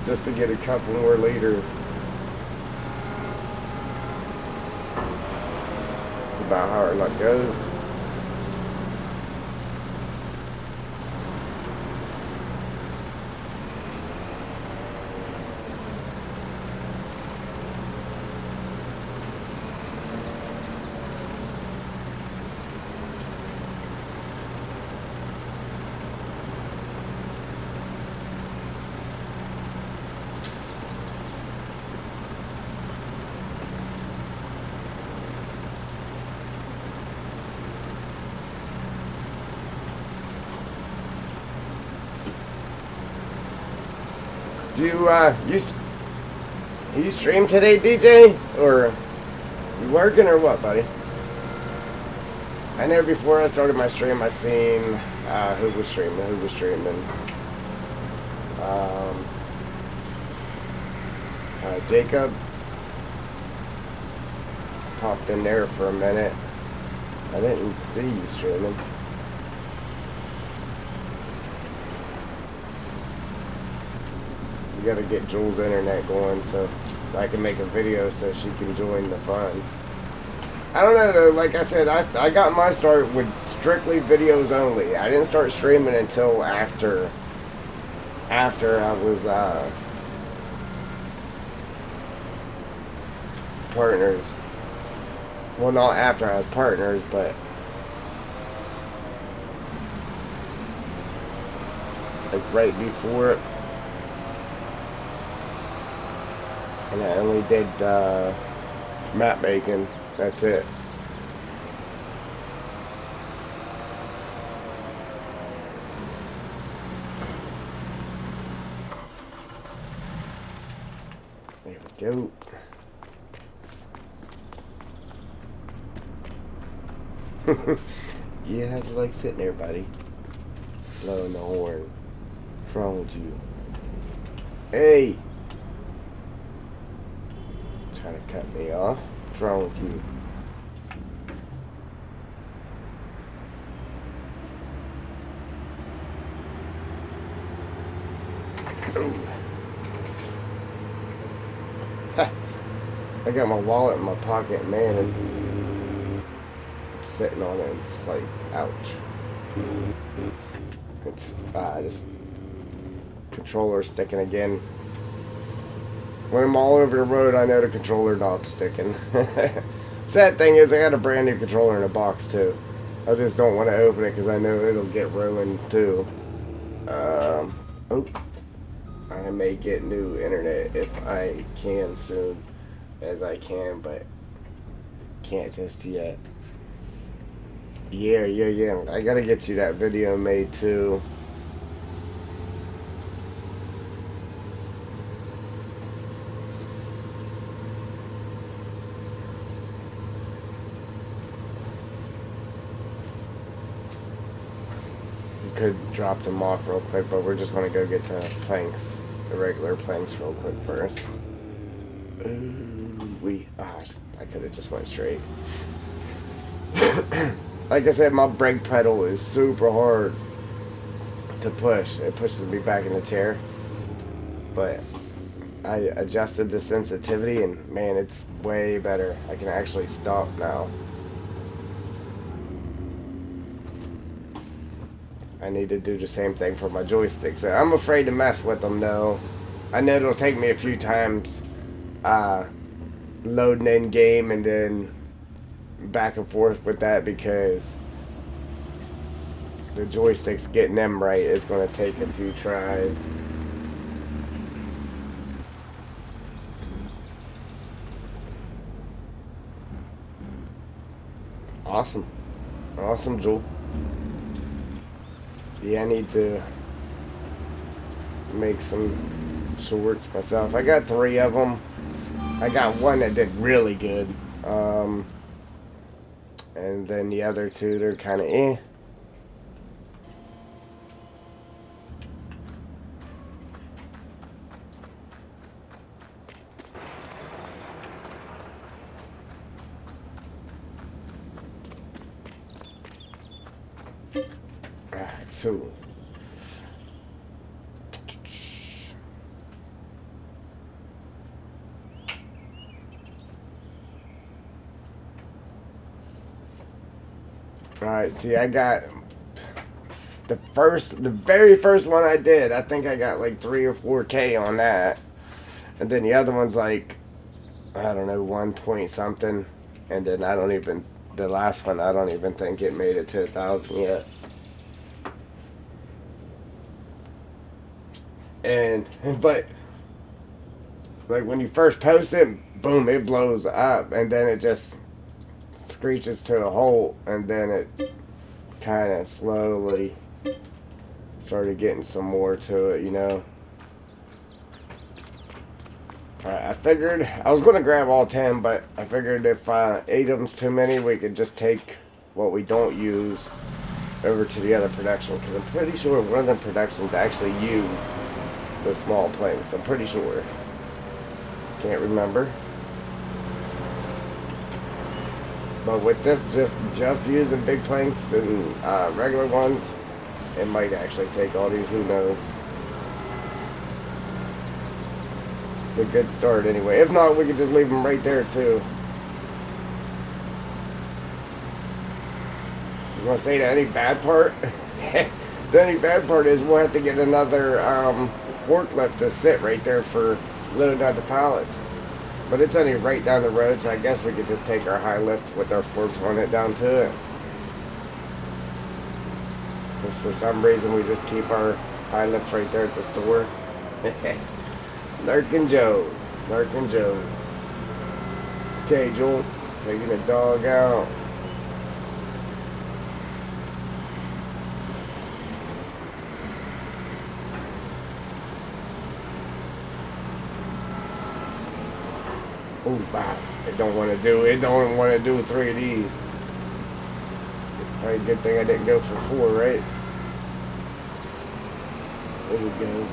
Just to get a couple more liters. That's about how our luck goes. You stream today, DJ, or you working or what, buddy? I know before I started my stream, I seen who was streaming. Jacob popped in there for a minute. I didn't see you streaming. You gotta get Jules' internet going so I can make a video so she can join the fun. I don't know though, like I said, I got my start with strictly videos only. I didn't start streaming until after I was partners. Well, not after I was partners, but like right before it. And I only did map making. That's it. There we go. Yeah, how'd you like sitting there, buddy? Blowing the horn. What's wrong with you? Hey! Trying to cut me off. What's wrong with you? I got my wallet in my pocket, man, and I'm sitting on it. It's like, ouch. It's just controller sticking again. When I'm all over the road, I know the controller not sticking. Sad thing is, I got a brand new controller in a box too. I just don't want to open it because I know it'll get ruined too. Oh, I may get new internet if I can soon as I can, but can't just yet. Yeah. I gotta get you that video made too. Could drop them off real quick, but we're just gonna go get the planks, the regular planks real quick first. I could have just went straight. Like I said, my brake pedal is super hard to push. It pushes me back in the chair, but I adjusted the sensitivity and man, it's way better. I can actually stop now. I need to do the same thing for my joysticks. I'm afraid to mess with them though. I know it'll take me a few times loading in game and then back and forth with that because the joysticks, getting them right is going to take a few tries. Awesome, Joel. Yeah, I need to make some shorts myself. I got 3 of them. I got one that did really good. And then the other 2, they're kind of eh. Alright, so alright, see, I got the very first one I did. I think I got like 3 or 4K on that, and then the other one's like, I don't know, 1 point something, and then the last one, I don't even think it made it to 1,000 yet. But like when you first post it, boom, it blows up, and then it just screeches to a halt, and then it kind of slowly started getting some more to it, you know. I figured I was going to grab all 10, but I figured if 8 of them's too many, we could just take what we don't use over to the other production. Because I'm pretty sure one of the productions actually used the small planks. I'm pretty sure. Can't remember. But with this just using big planks and regular ones, it might actually take all these. Who knows? It's a good start anyway. If not, we could just leave them right there too. You want to say that any bad part? The only bad part is we'll have to get another forklift to sit right there for loading out the pallets. But it's only right down the road, so I guess we could just take our high lift with our forks on it down to it. If for some reason we just keep our high lifts right there at the store. Lurkin' Joe. Lurkin' Joe. Okay, Joel. Taking the dog out. Oh, wow. It don't want to do 3 of these. Probably a good thing I didn't go for 4, right? There we go.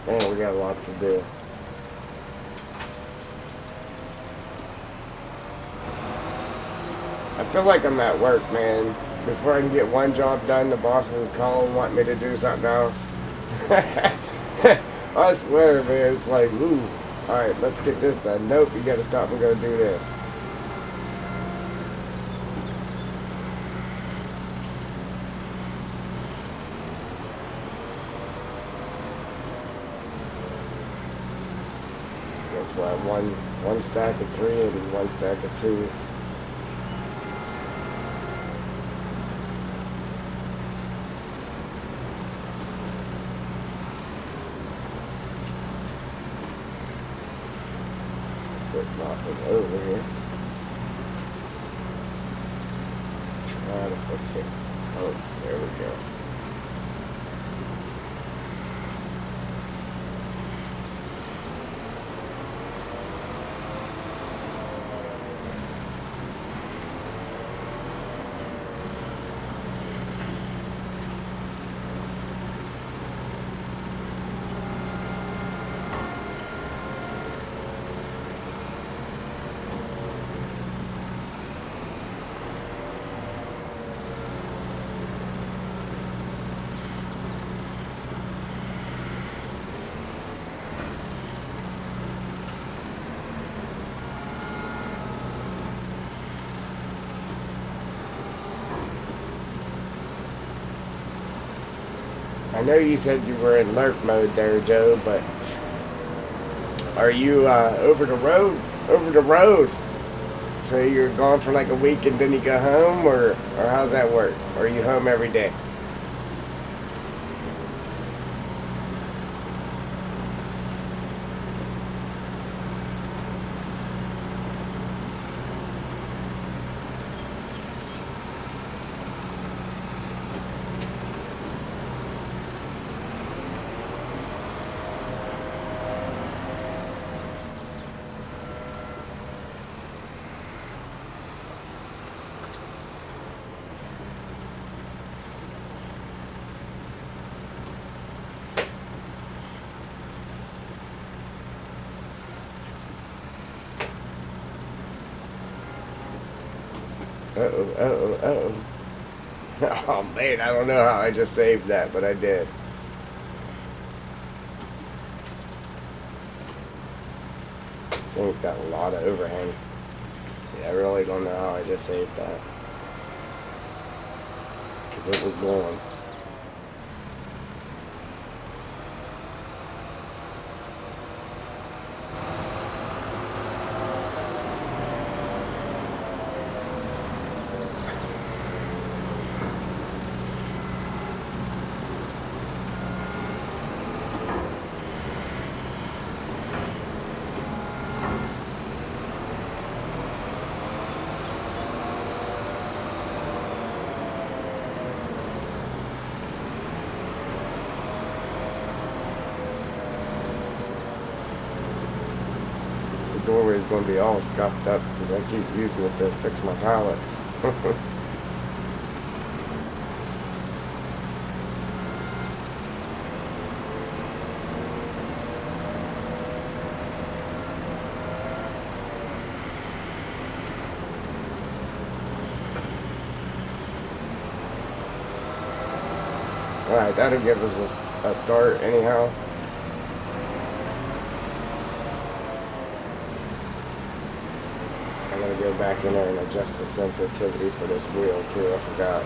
Man, we got a lot to do. I feel like I'm at work, man. Before I can get one job done, the boss is calling, wanting me to do something else. I swear, man, it's like, ooh, alright, let's get this done. Nope, you gotta stop and go do this. Guess what? One stack of 3 and one stack of 2. Nothing over here. Try to fix it. Oh, there we go. I know you said you were in lurk mode there, Joe, but are you over the road? Over the road. So you're gone for like a week and then you go home, or how's that work? Or are you home every day? Uh-oh, uh-oh, uh-oh. Oh man, I don't know how I just saved that, but I did. This thing's got a lot of overhang. Yeah, I really don't know how I just saved that. Because it was going. Doorway is going to be all scuffed up because I keep using it to fix my pallets. Alright, that'll give us a start anyhow. I'm going to go back in there and adjust the sensitivity for this wheel too, I forgot.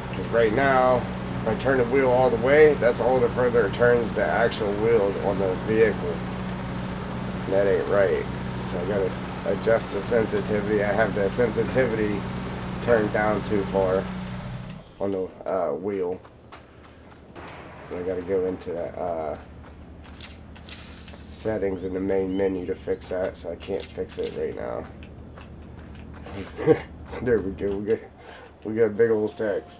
Because right now, if I turn the wheel all the way, that's all the further it turns the actual wheels on the vehicle. And that ain't right. So I got to adjust the sensitivity. I have the sensitivity turned down too far on the wheel. And I got to go into that settings in the main menu to fix that, so I can't fix it right now. There we go. We got big old stacks.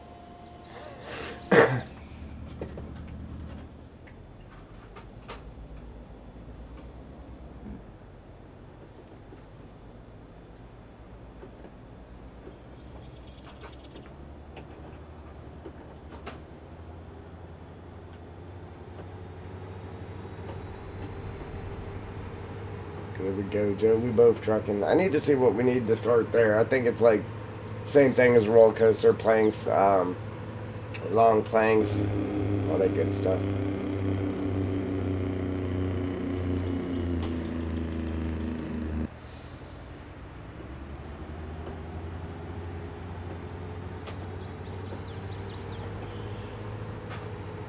There we go, Joe. We both trucking. I need to see what we need to start there. I think it's like same thing as roller coaster planks, long planks, all that good stuff.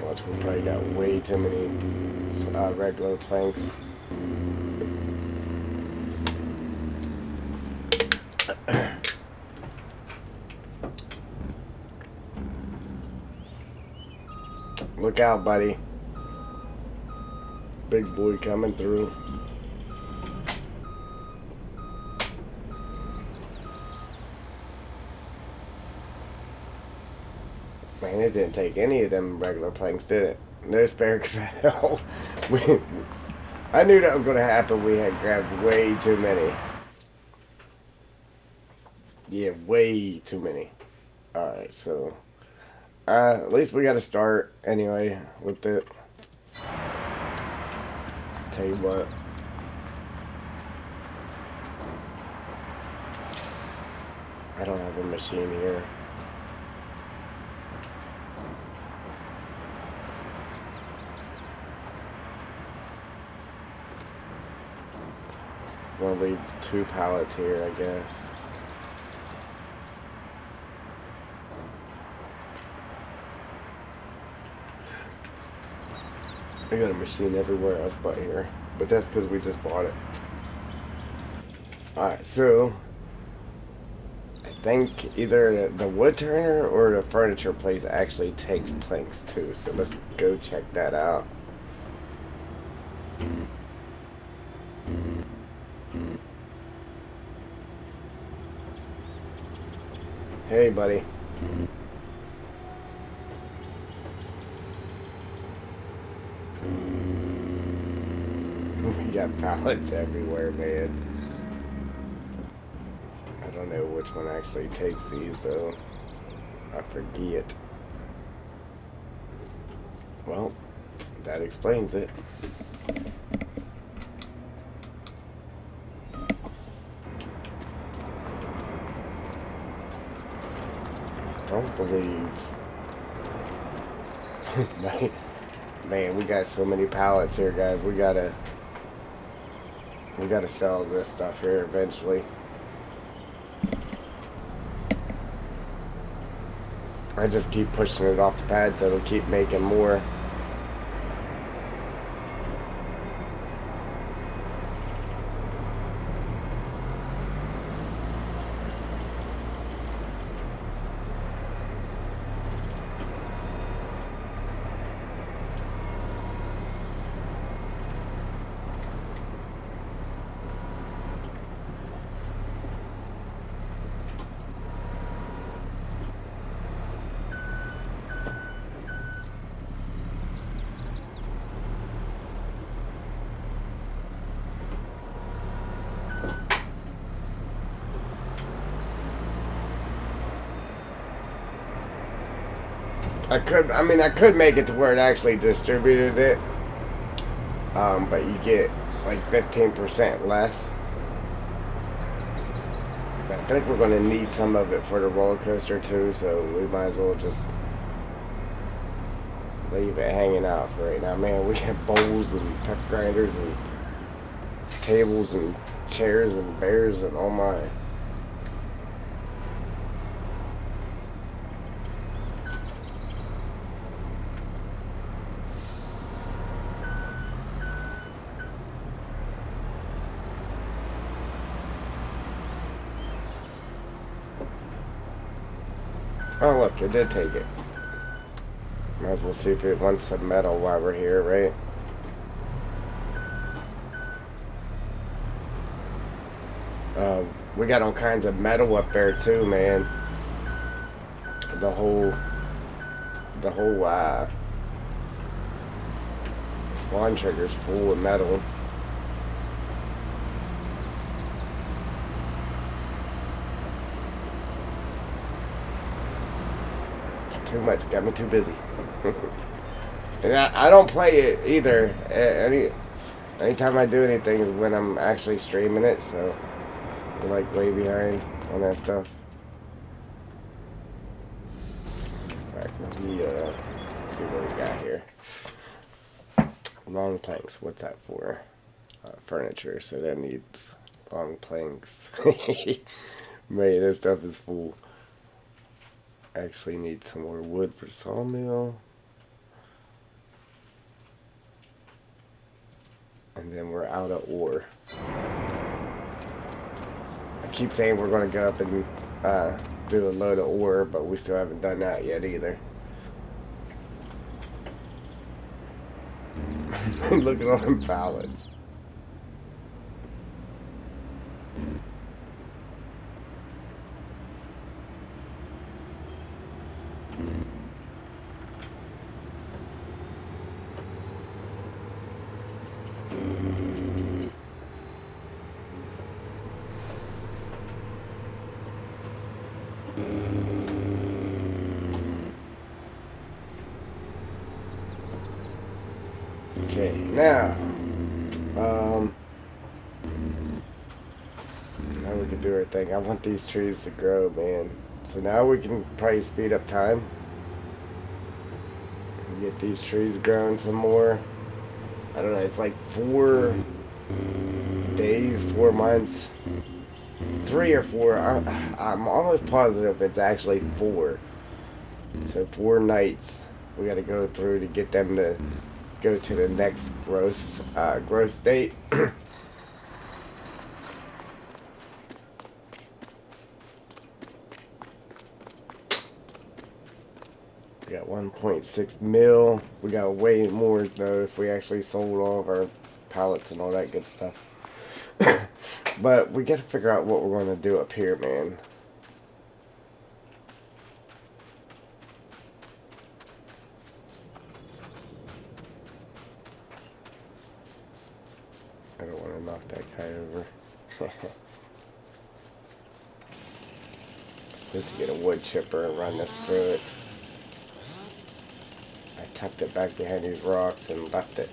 Watch, we probably got way too many regular planks. Look out, buddy. Big boy coming through. Man, it didn't take any of them regular planks, did it? No spare capacity. I knew that was going to happen. We had grabbed way too many. Yeah, way too many. Alright, so at least we got to start anyway with it. Tell you what. I don't have a machine here. I'm gonna leave 2 pallets here, I guess. I got a machine everywhere else but here. But that's because we just bought it. Alright, so I think either the wood turner or the furniture place actually takes planks too. So let's go check that out. Hey, buddy. We got pallets everywhere, man. I don't know which one actually takes these, though. I forget. Well, that explains it. don't believe. Man, we got so many pallets here, guys. We gotta sell this stuff here eventually. I just keep pushing it off the pad so it'll keep making more. I could make it to where it actually distributed it, but you get like 15% less. But I think we're going to need some of it for the roller coaster too, so we might as well just leave it hanging out for right now. Man, we have bowls and pep grinders and tables and chairs and bears and oh my. Oh look, it did take it. Might as well see if it wants some metal while we're here, right? We got all kinds of metal up there too, man. The whole spawn trigger's full of metal. Too much, got me too busy. And I don't play it either. Anytime I do anything is when I'm actually streaming it, so I'm like way behind on that stuff. Alright, let's see what we got here. Long planks, what's that for? Furniture, so that needs long planks. Man, this stuff is full. Actually need some more wood for sawmill. And then we're out of ore. I keep saying we're going to go up and do a load of ore, but we still haven't done that yet either. Look at all them pallets. Okay, now we can do our thing. I want these trees to grow, man. So now we can probably speed up time. Get these trees growing some more. I don't know, it's like 4 days, 4 months. 3 or 4. I'm almost positive it's actually 4. So 4 nights we got to go through to get them to go to the next growth state. We got 1.6 mil. We got way more though if we actually sold all of our pallets and all that good stuff. But we got to figure out what we're going to do up here, man. I don't want to knock that guy over. Supposed to get a wood chipper and run this through it. I tucked it back behind these rocks and left it.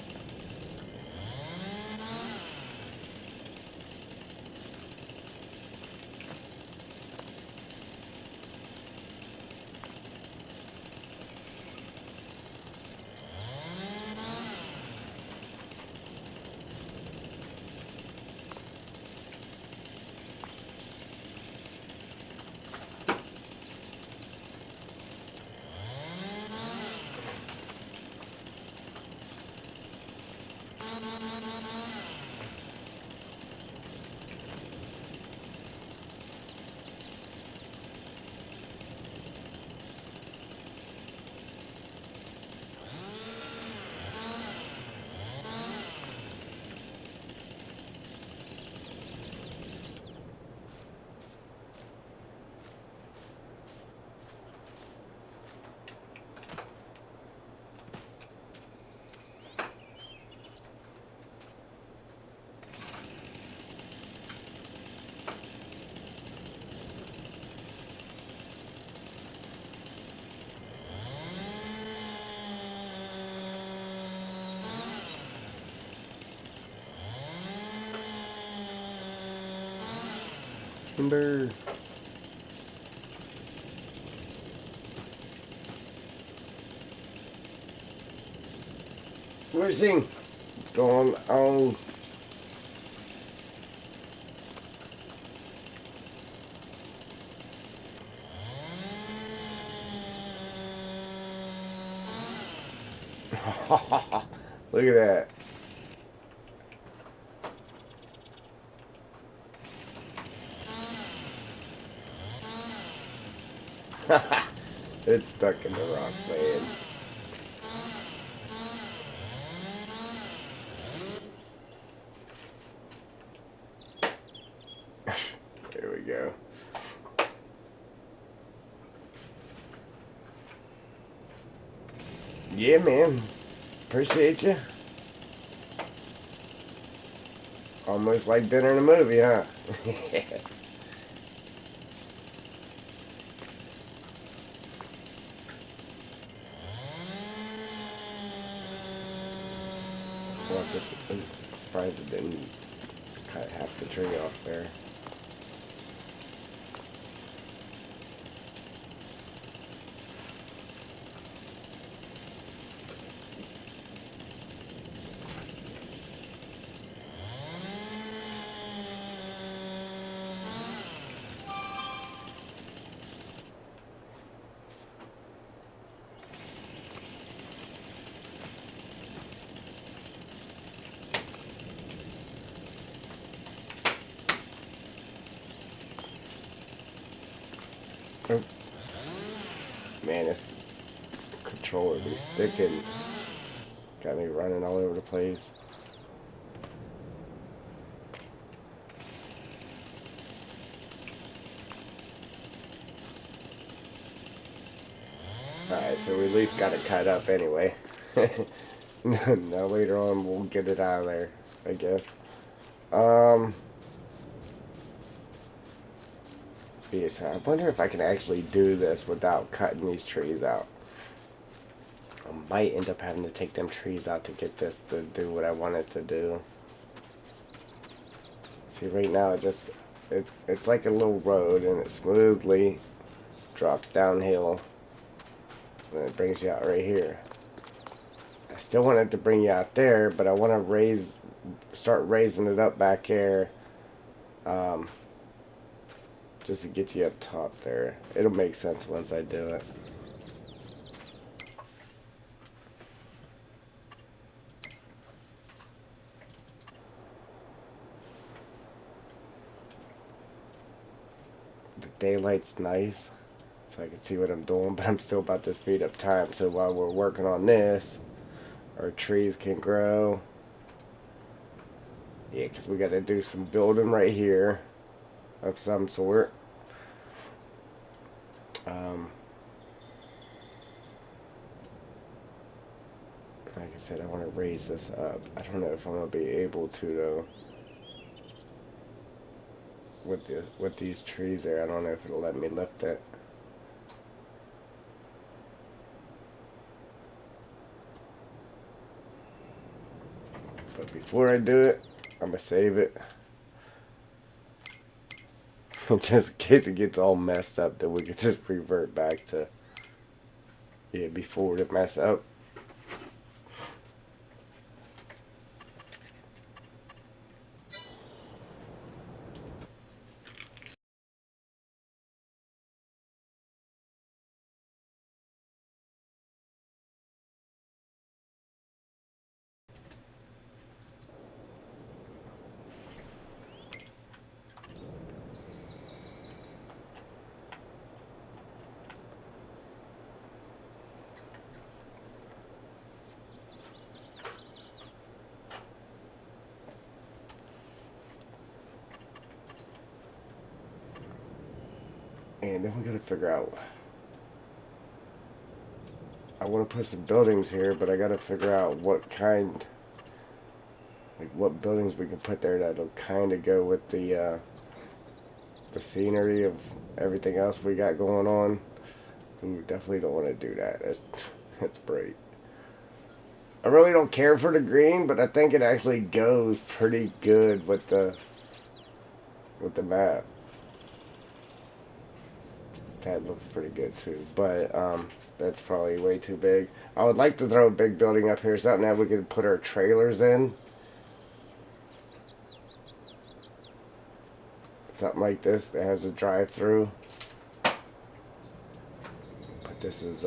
Timber. Wishing. What's going on? Look at that. It's stuck in the rock, man. There we go. Yeah, man. Appreciate you. Almost like dinner in a movie, huh? Well, I'm surprised it didn't cut half the tree off there. Oh. Man, this controller be sticking. Got me running all over the place. Alright, so we at least got it cut up anyway. Now later on we'll get it out of there, I guess. Yes, I wonder if I can actually do this without cutting these trees out. I might end up having to take them trees out to get this to do what I want it to do. See, right now it's like a little road and it smoothly drops downhill and it brings you out right here. I still want it to bring you out there, but I want to start raising it up back here. Just to get you up top there. It'll make sense once I do it. The daylight's nice, so I can see what I'm doing, but I'm still about to speed up time, so while we're working on this, our trees can grow. Yeah, because we got to do some building right here of some sort. Like I said, I want to raise this up. I don't know if I'm going to be able to, though. With these trees there, I don't know if it'll let me lift it. But before I do it, I'm going to save it. Just in case it gets all messed up, then we can just revert back to, yeah, before it mess up. And then we gotta figure out. I want to put some buildings here, but I gotta figure out what kind, like what buildings we can put there that'll kind of go with the scenery of everything else we got going on. Ooh, definitely don't want to do that. That's bright. I really don't care for the green, but I think it actually goes pretty good with the map. That looks pretty good too, but that's probably way too big. I would like to throw a big building up here, something that we could put our trailers in. Something like this that has a drive-through. But this is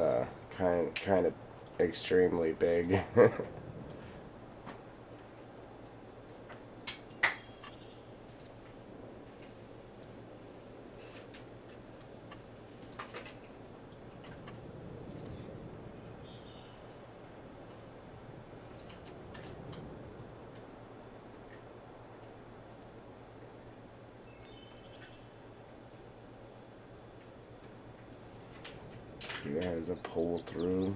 kind of extremely big. See, that has a pull through.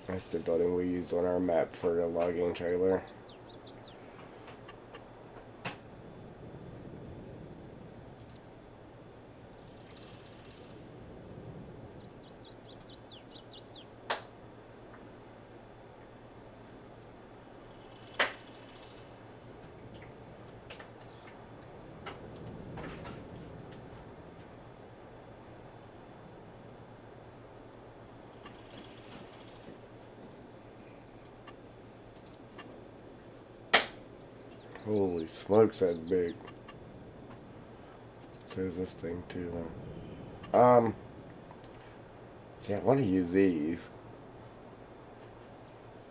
That's the building we used on our map for the logging trailer. Holy smokes, that's big. So there's this thing too, huh? See, I want to use these.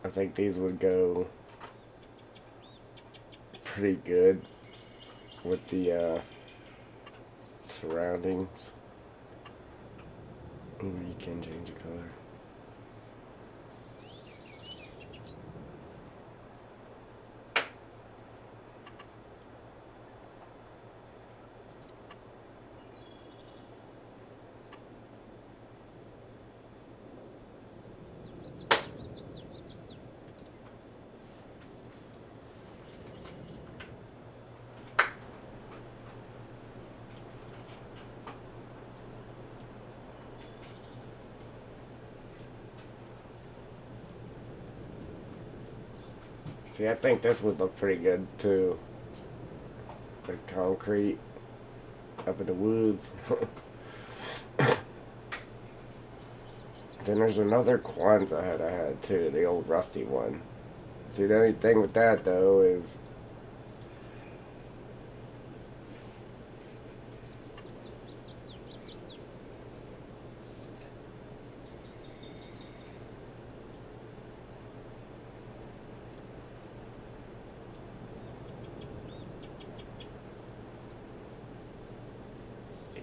I think these would go pretty good with the surroundings. Ooh, you can change the color. See, I think this would look pretty good too. The concrete up in the woods. Then there's another Kwanzaa hat I had too, the old rusty one. See, the only thing with that though is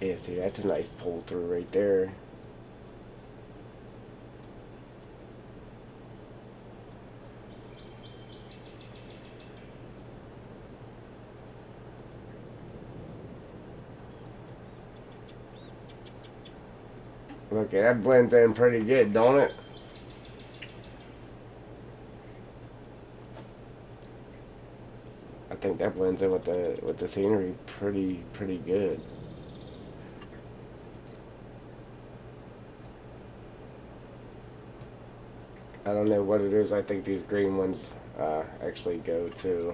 yeah, see, that's a nice pull through right there. Look, that blends in pretty good, don't it? I think that blends in with the scenery pretty good. I don't know what it is. I think these green ones actually go too.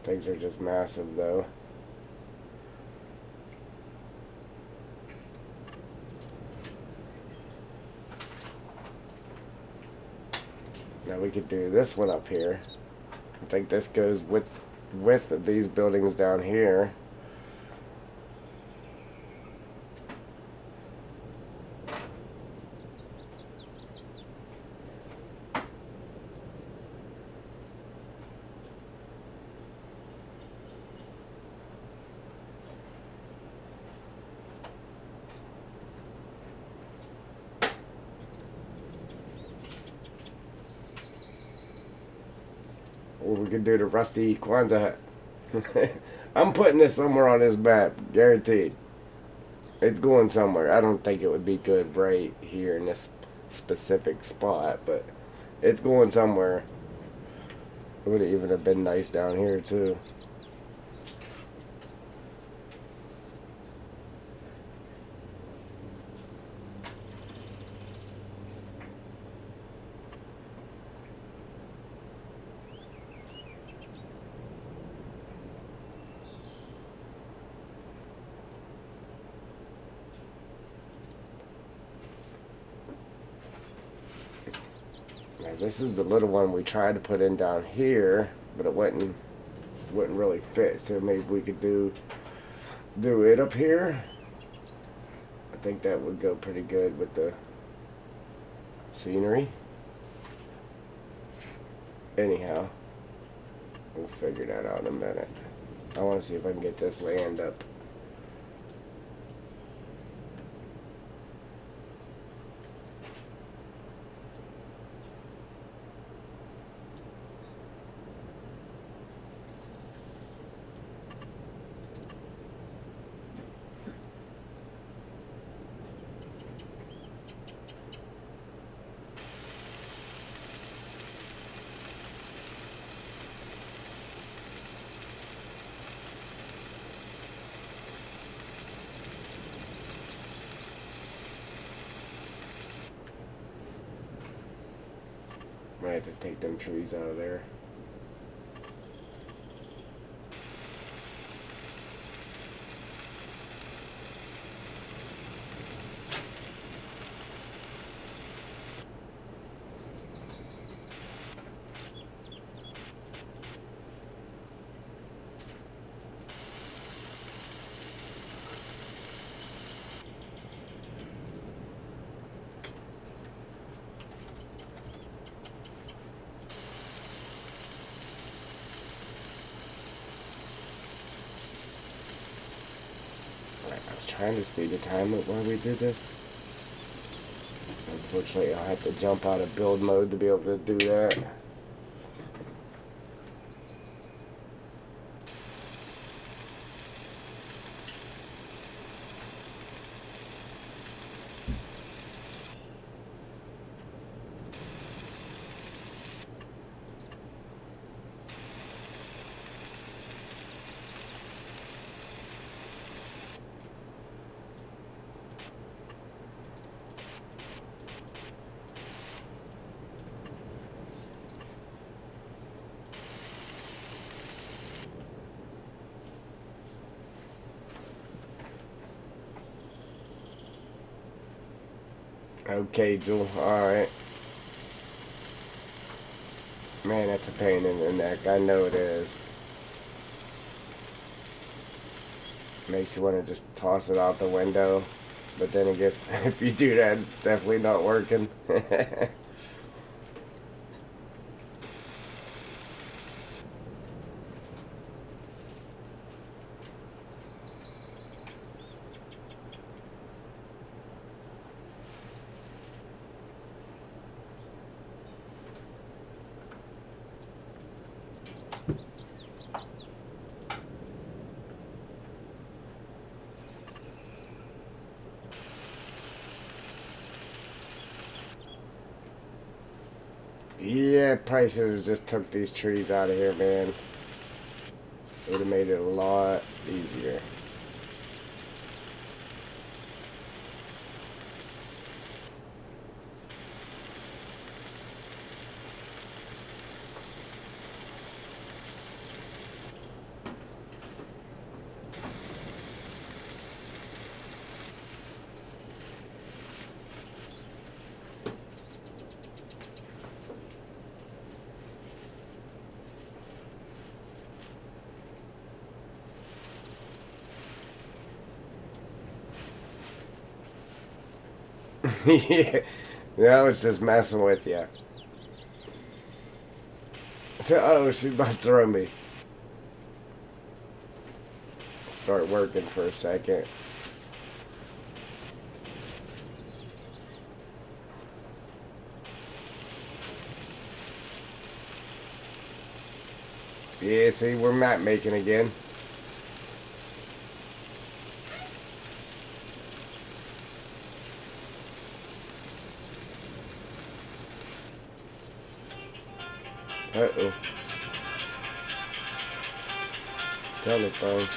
Things are just massive though. Now we could do this one up here. I think this goes with these buildings down here. Or we could do the rusty Kwanzaa hat. I'm putting this somewhere on this map, guaranteed. It's going somewhere. I don't think it would be good right here in this specific spot, but it's going somewhere. It would even have been nice down here too. Now this is the little one we tried to put in down here, but it wouldn't really fit. So maybe we could do it up here. I think that would go pretty good with the scenery. Anyhow, we'll figure that out in a minute. I want to see if I can get this land up. I had to take them trees out of there. I was trying to see the time when we did this. Unfortunately, I'll have to jump out of build mode to be able to do that. Okay, Jewel. Alright. Man, that's a pain in the neck. I know it is. Makes you want to just toss it out the window. But then again, if you do that, it's definitely not working. Yeah, probably should have just took these trees out of here, man. It would have made it a lot easier. Yeah, I was just messing with you. Oh, she's about to throw me. Start working for a second. Yeah, see, we're map making again. Uh-oh. Telephone.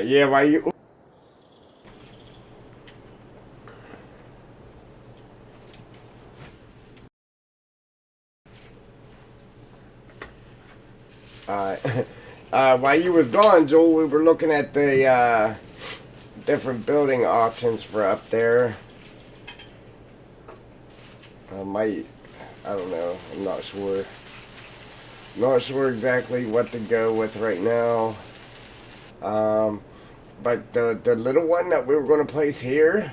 Yeah, why you... Uh, while you was gone, Joel, we were looking at the different building options for up there. Might, I don't know. I'm not sure. Not sure exactly what to go with right now. But the little one that we were going to place here,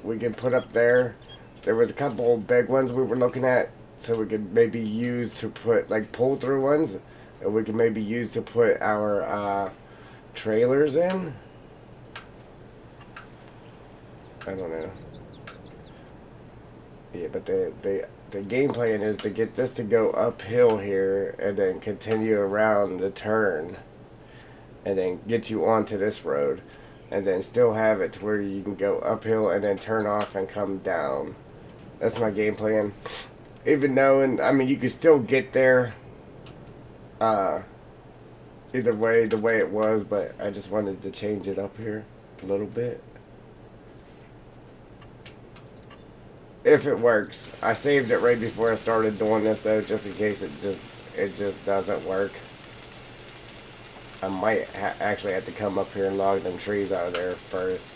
we can put up there. There was a couple big ones we were looking at, so we could maybe use to put like pull through ones, and we could maybe use to put our trailers in. I don't know. Yeah, but the game plan is to get this to go uphill here and then continue around the turn and then get you onto this road and then still have it to where you can go uphill and then turn off and come down. That's my game plan. Even though, and I mean, you can still get there either way, the way it was, but I just wanted to change it up here a little bit. If it works. I saved it right before I started doing this though, just in case it just doesn't work. I might actually have to come up here and log them trees out of there first.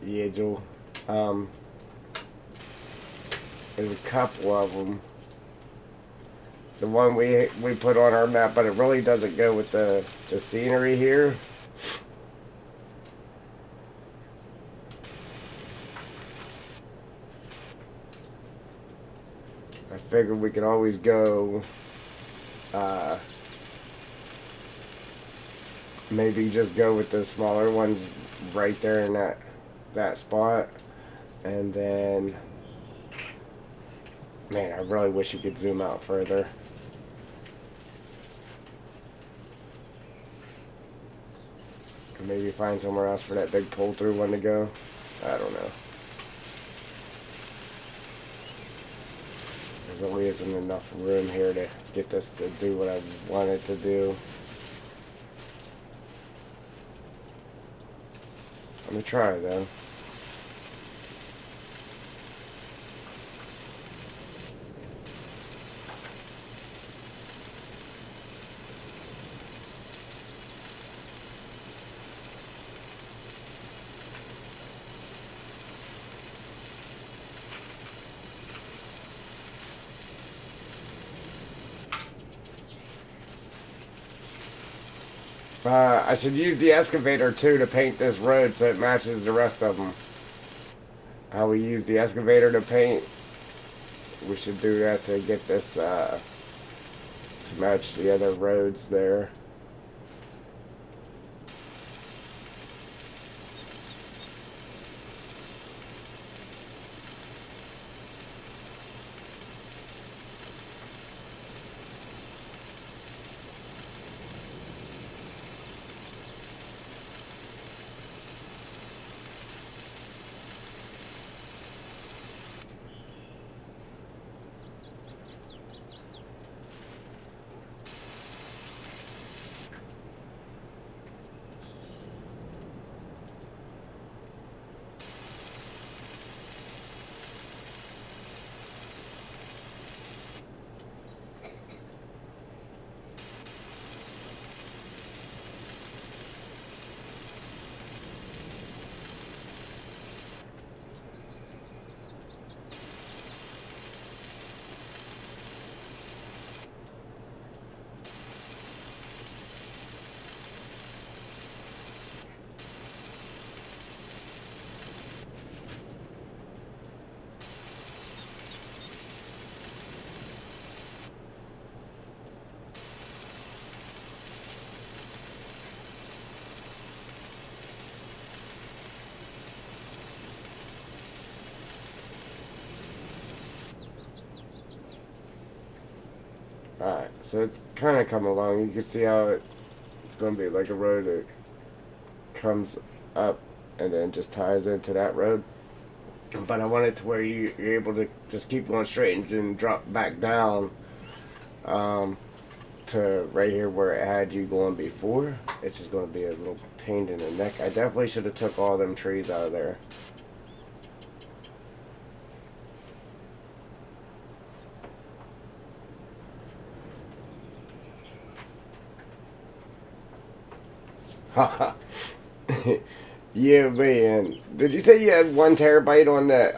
Yeah, Joel. There's a couple of them. The one we put on our map, but it really doesn't go with the scenery here. I figured we could always go, maybe just go with the smaller ones right there in that spot. And then, man, I really wish you could zoom out further. Maybe find somewhere else for that big pull-through one to go. I don't know. There really isn't enough room here to get this to do what I want it to do. I'm gonna try though. I should use the excavator too to paint this road so it matches the rest of them. How we use the excavator to paint, we should do that to get this to match the other roads there. Alright, so it's kind of come along. You can see how it's going to be like a road that comes up and then just ties into that road. But I want it to where you're able to just keep going straight and then drop back down to right here where it had you going before. It's just going to be a little pain in the neck. I definitely should have took all them trees out of there. Haha. Yeah, man. Did you say you had 1 terabyte on the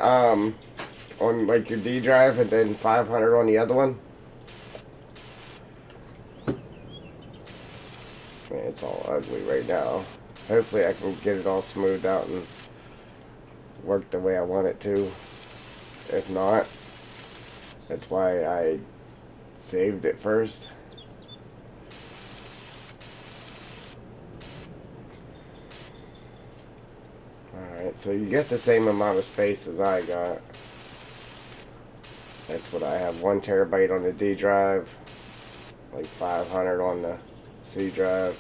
on like your D drive and then 500 on the other one? Man, it's all ugly right now. Hopefully I can get it all smoothed out and work the way I want it to. If not, that's why I saved it first. Alright, so you get the same amount of space as I got. That's what I have. 1 terabyte on the D drive, like 500 on the C drive.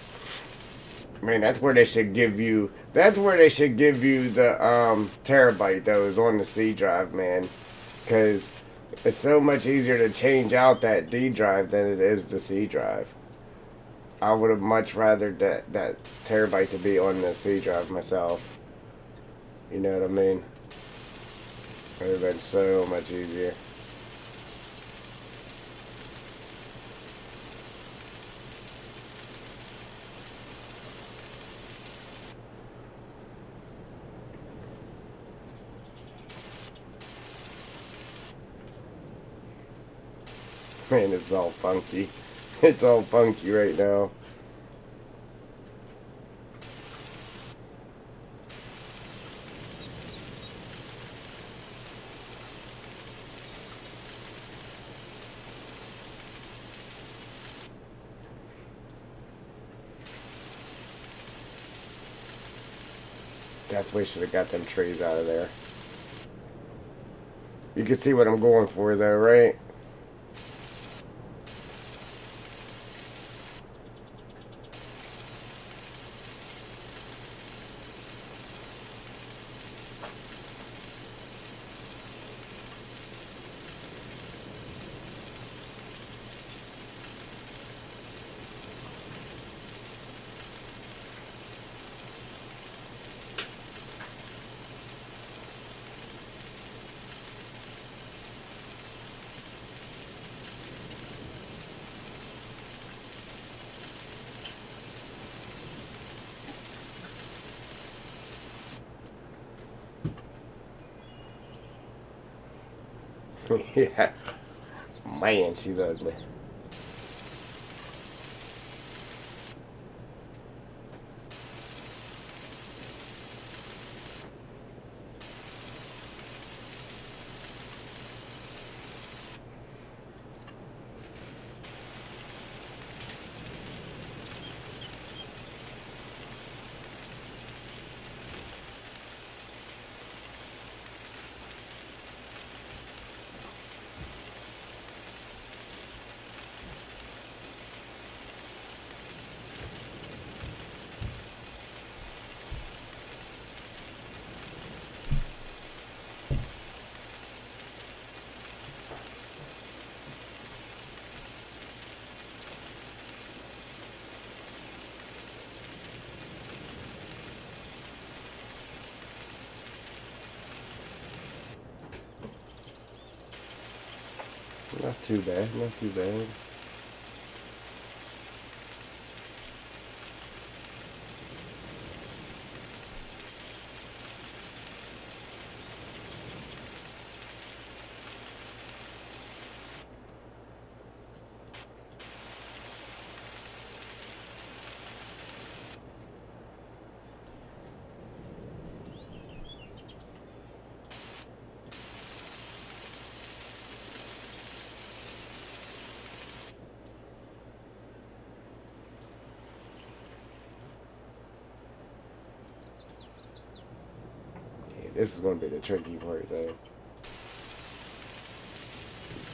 Man, that's where they should give you. That's where they should give you the terabyte though, is on the C drive, man, because it's so much easier to change out that D drive than it is the C drive. I would have much rather that terabyte to be on the C drive myself. You know what I mean? It would have been so much easier. Man, it's all funky. It's all funky right now. Definitely should have got them trees out of there. You can see what I'm going for though, right? Yeah. Man, she's ugly. Not too bad, not too bad. Yeah, this is going to be the tricky part though.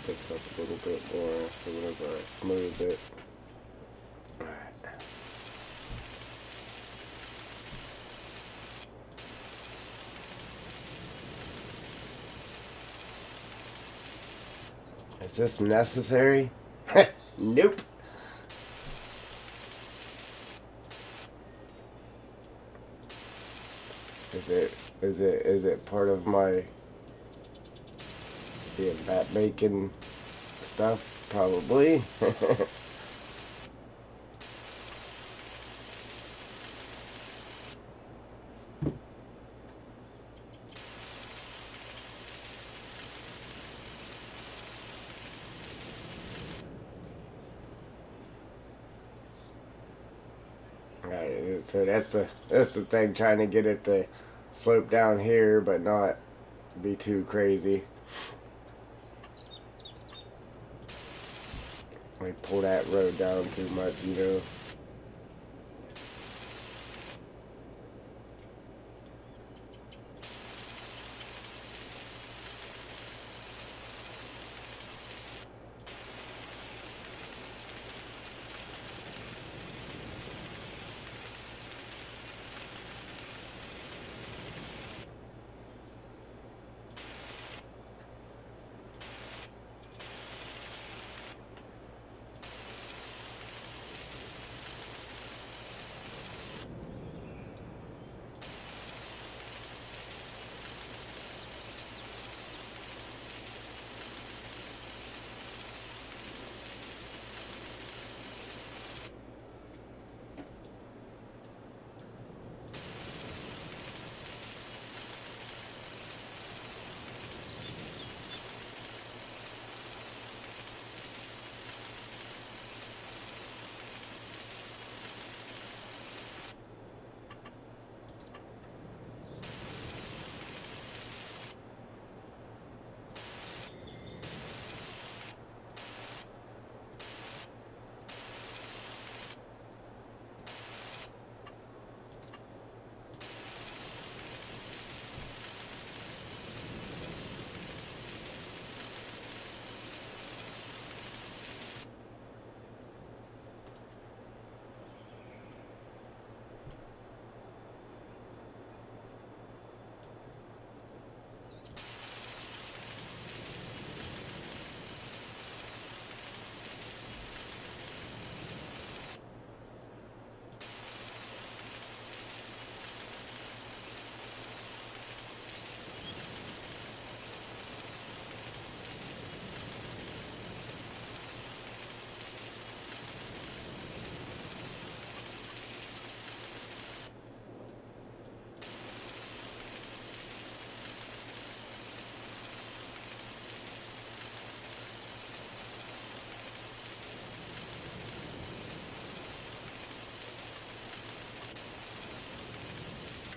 This up a little bit more so whenever I smooth it. Alright. Is this necessary? Nope. Is it part of my bat making stuff? Probably. Alright, so that's the thing, trying to get it to slope down here but not be too crazy. Like pull that road down too much, you know.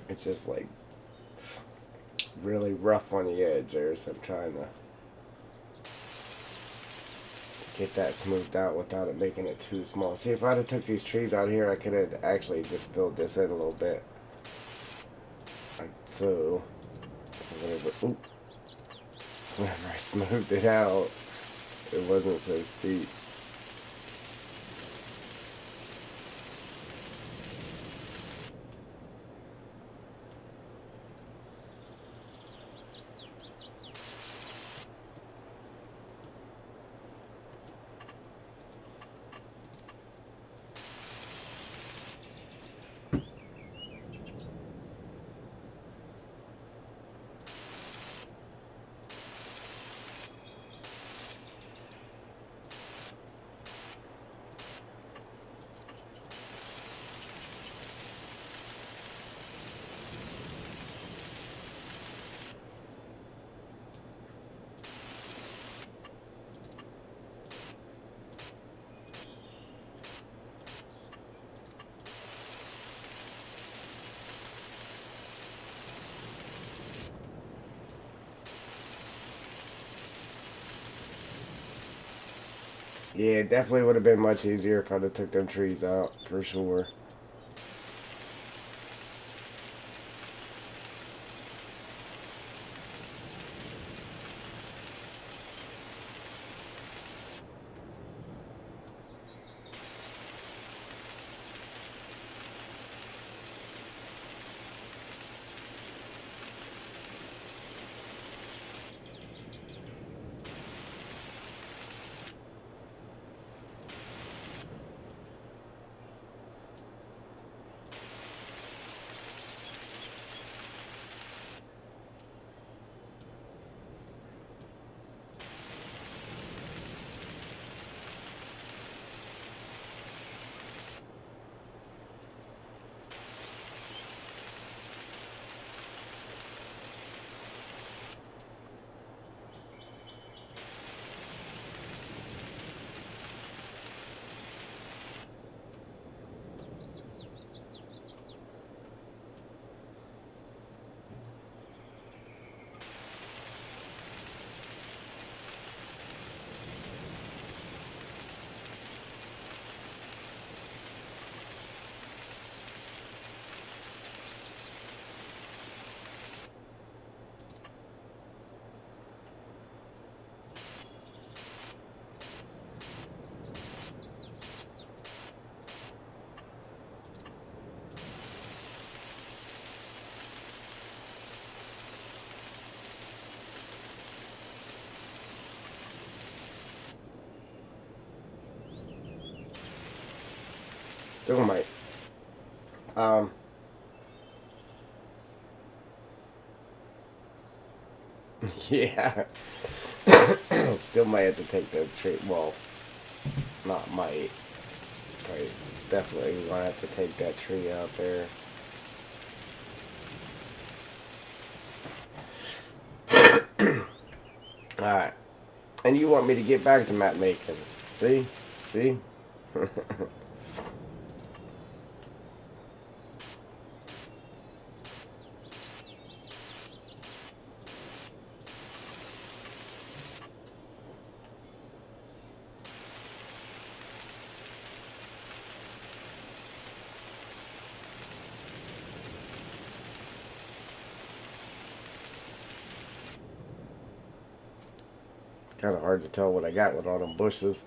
It's just like really rough on the edge there, so I'm trying to get that smoothed out without it making it too small. See, if I'd have took these trees out here, I could have actually just filled this in a little bit. Like so. Whenever I smoothed it out, it wasn't so steep. Yeah, it definitely would have been much easier if I'd have took them trees out, for sure. Still might. Um, yeah. Still might have to take the tree. Well, not might. Probably definitely gonna have to take that tree out there. Alright. And you want me to get back to map making. See? See? Kind of hard to tell what I got with all them bushes.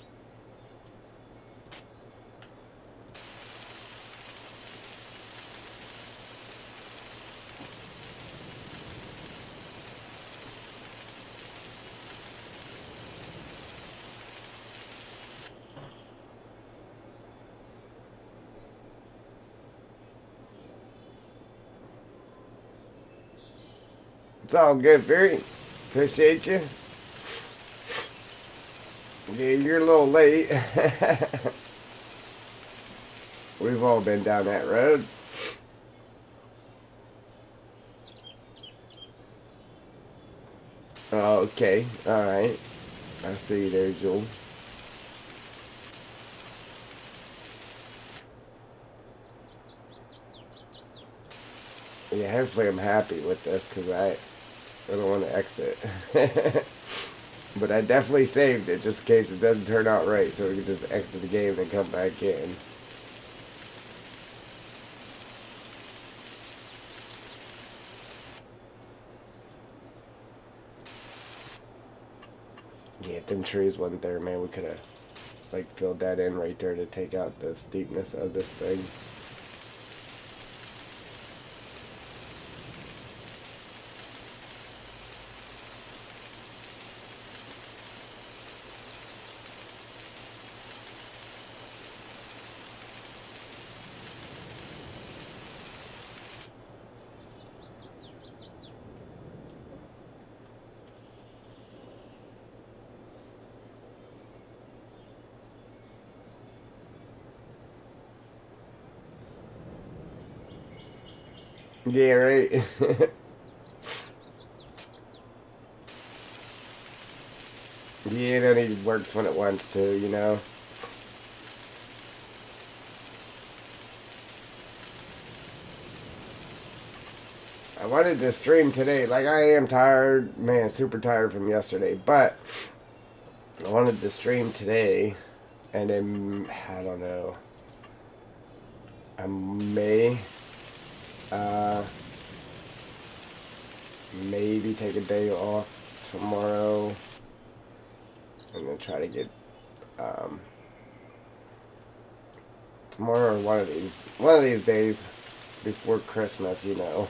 It's all good, Barry. Appreciate you. Yeah, you're a little late. We've all been down that road. Oh, okay. Alright. I see you there, Joel. Yeah, hopefully I'm happy with this because I don't want to exit. But I definitely saved it just in case it doesn't turn out right, so we can just exit the game and come back in. Yeah, if them trees wasn't there, man, we could have like filled that in right there to take out the steepness of this thing. Yeah, right. Yeah, it only works when it wants to, you know. I wanted to stream today. Like, I am tired, man, super tired from yesterday. But I wanted to stream today, and then I don't know. I may, uh, maybe take a day off tomorrow, and then try to get um, tomorrow or one of these days before Christmas, you know,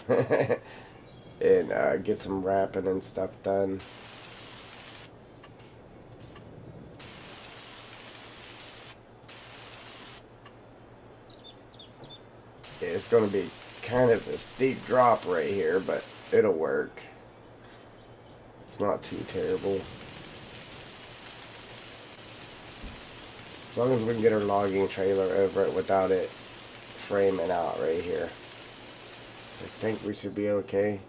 and get some wrapping and stuff done. Yeah, it's gonna be kind of a steep drop right here, but it'll work. It's not too terrible. As long as we can get our logging trailer over it without it framing out right here. I think we should be okay.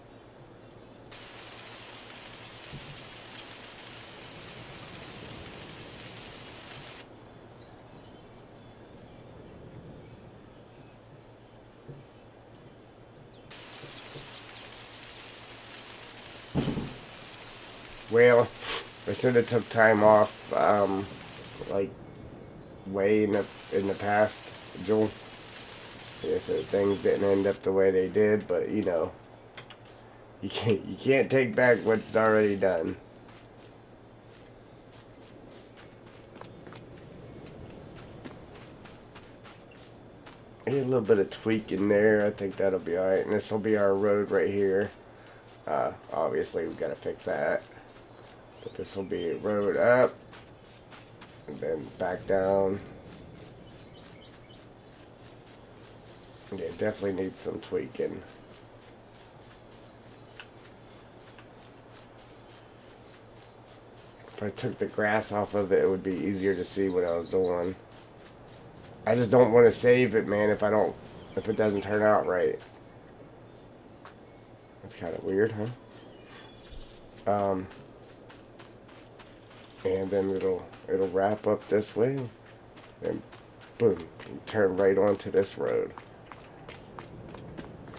Well, I should have took time off, like way in the past, Joel. Yeah, so things didn't end up the way they did, but you know, you can't take back what's already done. A little bit of tweaking there. I think that'll be alright. And this will be our road right here. Obviously, we've got to fix that. But this will be road up. And then back down. Yeah, definitely needs some tweaking. If I took the grass off of it, it would be easier to see what I was doing. I just don't want to save it, man, if it doesn't turn out right. That's kind of weird, huh? And then it'll wrap up this way, and boom, turn right onto this road.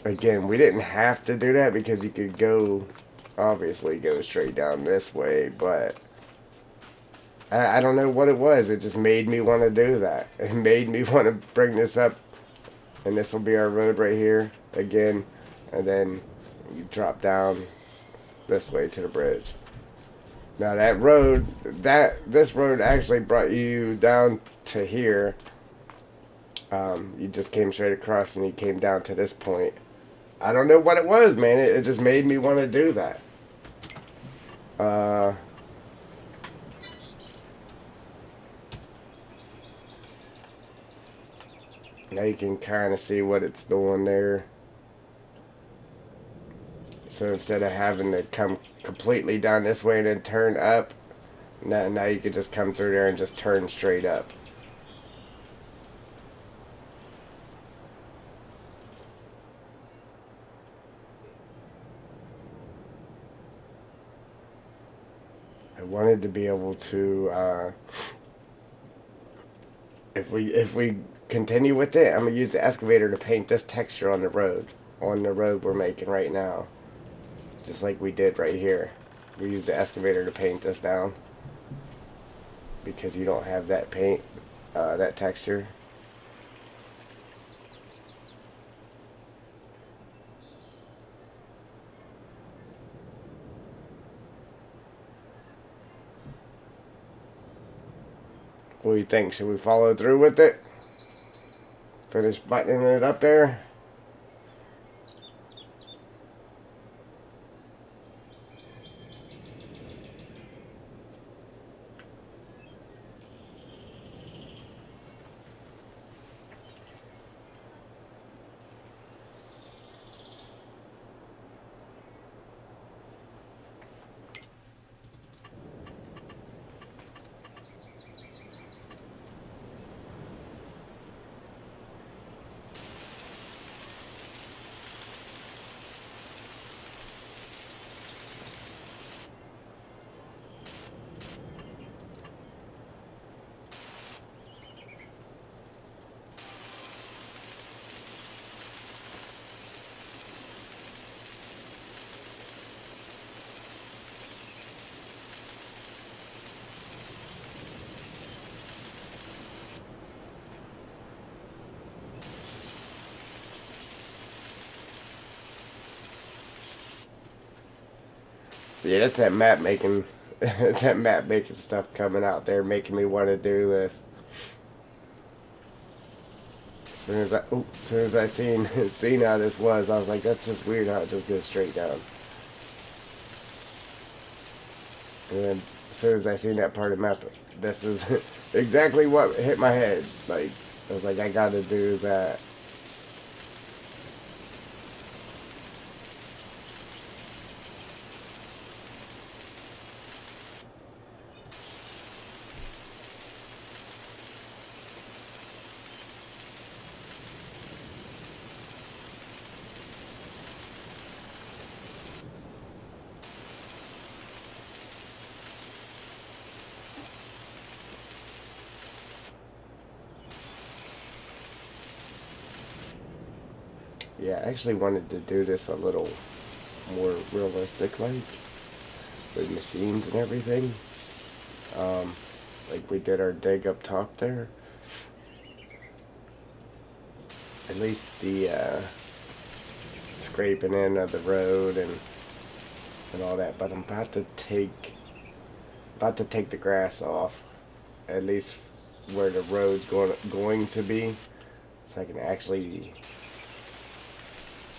Again, we didn't have to do that because you could obviously go straight down this way, but I don't know what it was. It just made me want to do that. It made me want to bring this up, and this will be our road right here again, and then you drop down this way to the bridge. Now this road actually brought you down to here. You just came straight across and you came down to this point. I don't know what it was, man. It just made me want to do that. Now you can kind of see what it's doing there. So instead of having to come completely down this way and then turn up, now you can just come through there and just turn straight up. I wanted to be able to, if we continue with it, I'm gonna use the excavator to paint this texture on the road. on the road we're making right now. Just like we did right here. We used the excavator to paint this down. Because you don't have that paint, that texture. What do you think? Should we follow through with it? Finish buttoning it up there? Yeah, that's that map making. It's that map making stuff coming out there, making me want to do this. As soon as I seen how this was, I was like, that's just weird how it just goes straight down. And then as soon as I seen that part of the map, this is exactly what hit my head. Like, I was like, I gotta do that. Yeah, I actually wanted to do this a little more realistic, like, with machines and everything. Um, like we did our dig up top there. At least the scraping in of the road and all that. But I'm about to take the grass off, at least where the road's going to be, so I can actually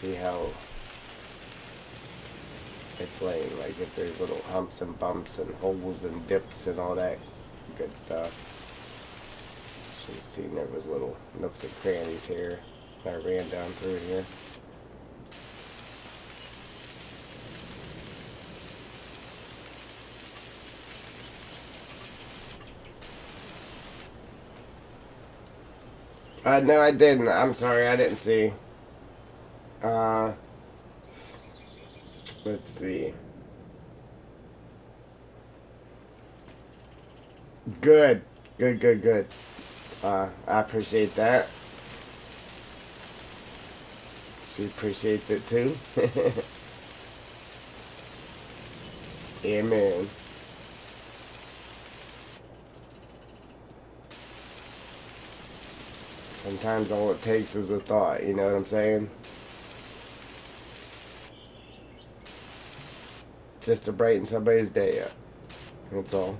see how it's laying. Like if there's little humps and bumps and holes and dips and all that good stuff. Should have seen there was little nooks and crannies here. I ran down through here. No, I didn't. I'm sorry, I didn't see. Uh, let's see. Good. Good, good, good. I appreciate that. She appreciates it too. Amen. Sometimes all it takes is a thought, you know what I'm saying? Just to brighten somebody's day up. That's all.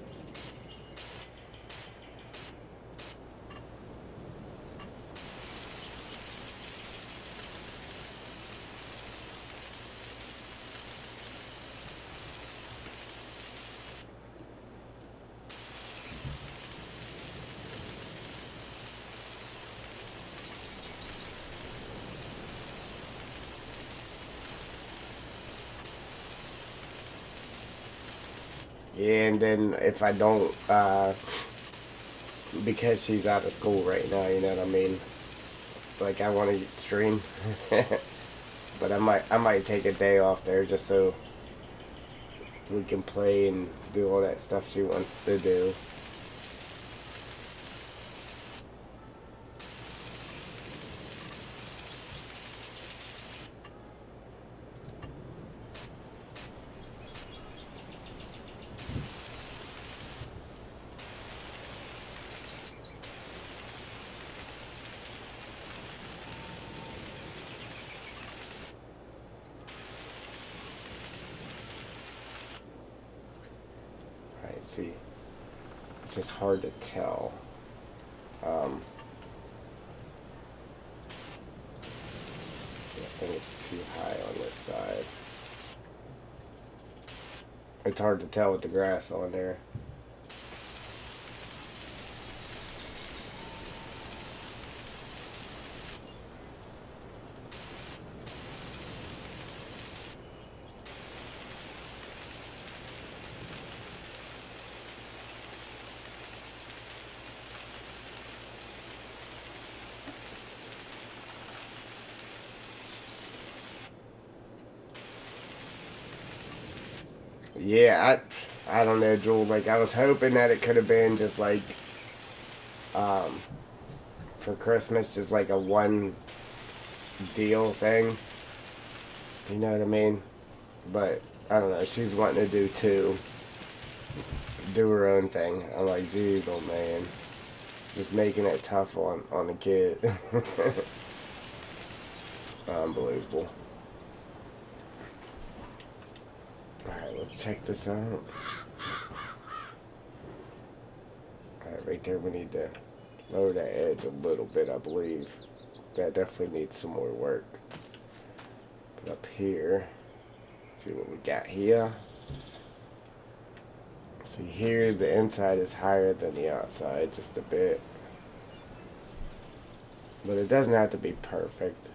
And then if I don't, because she's out of school right now, you know what I mean? Like I want to stream, but I might take a day off there just so we can play and do all that stuff she wants to do. See, it's just hard to tell. Um, I think it's too high on this side. It's hard to tell with the grass on there. Yeah, I don't know, Joel. Like, I was hoping that it could have been just like, um, for Christmas, just like a one deal thing. You know what I mean? But I don't know. She's wanting to do two, do her own thing. I'm like, geez, oh man, just making it tough on the kid. Unbelievable. All right, let's check this out. Alright, right there we need to lower that edge a little bit, I believe. That definitely needs some more work. But up here, see what we got here. See here, the inside is higher than the outside, just a bit. But it doesn't have to be perfect.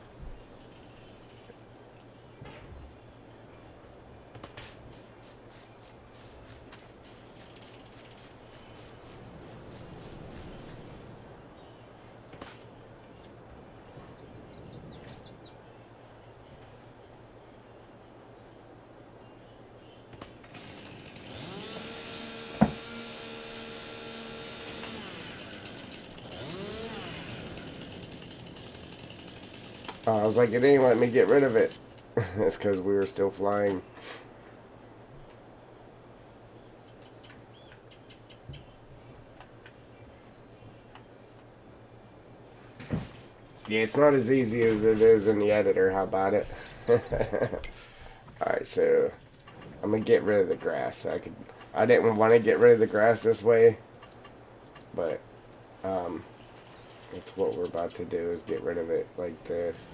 I was like, it ain't letting me get rid of it. It's because we were still flying. Yeah, it's not as easy as it is in the editor. How about it? Alright, so I'm gonna get rid of the grass. I didn't want to get rid of the grass this way, but that's what we're about to do, is get rid of it like this.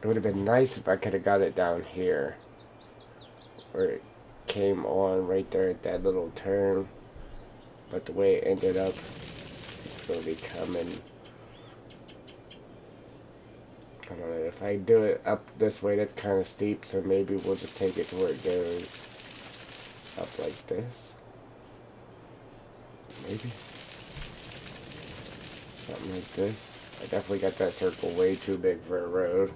It would have been nice if I could have got it down here, where it came on right there at that little turn. But the way it ended up, it's going to be coming. I don't know, if I do it up this way, that's kind of steep, so maybe we'll just take it to where it goes up like this. Maybe. Something like this. I definitely got that circle way too big for a road.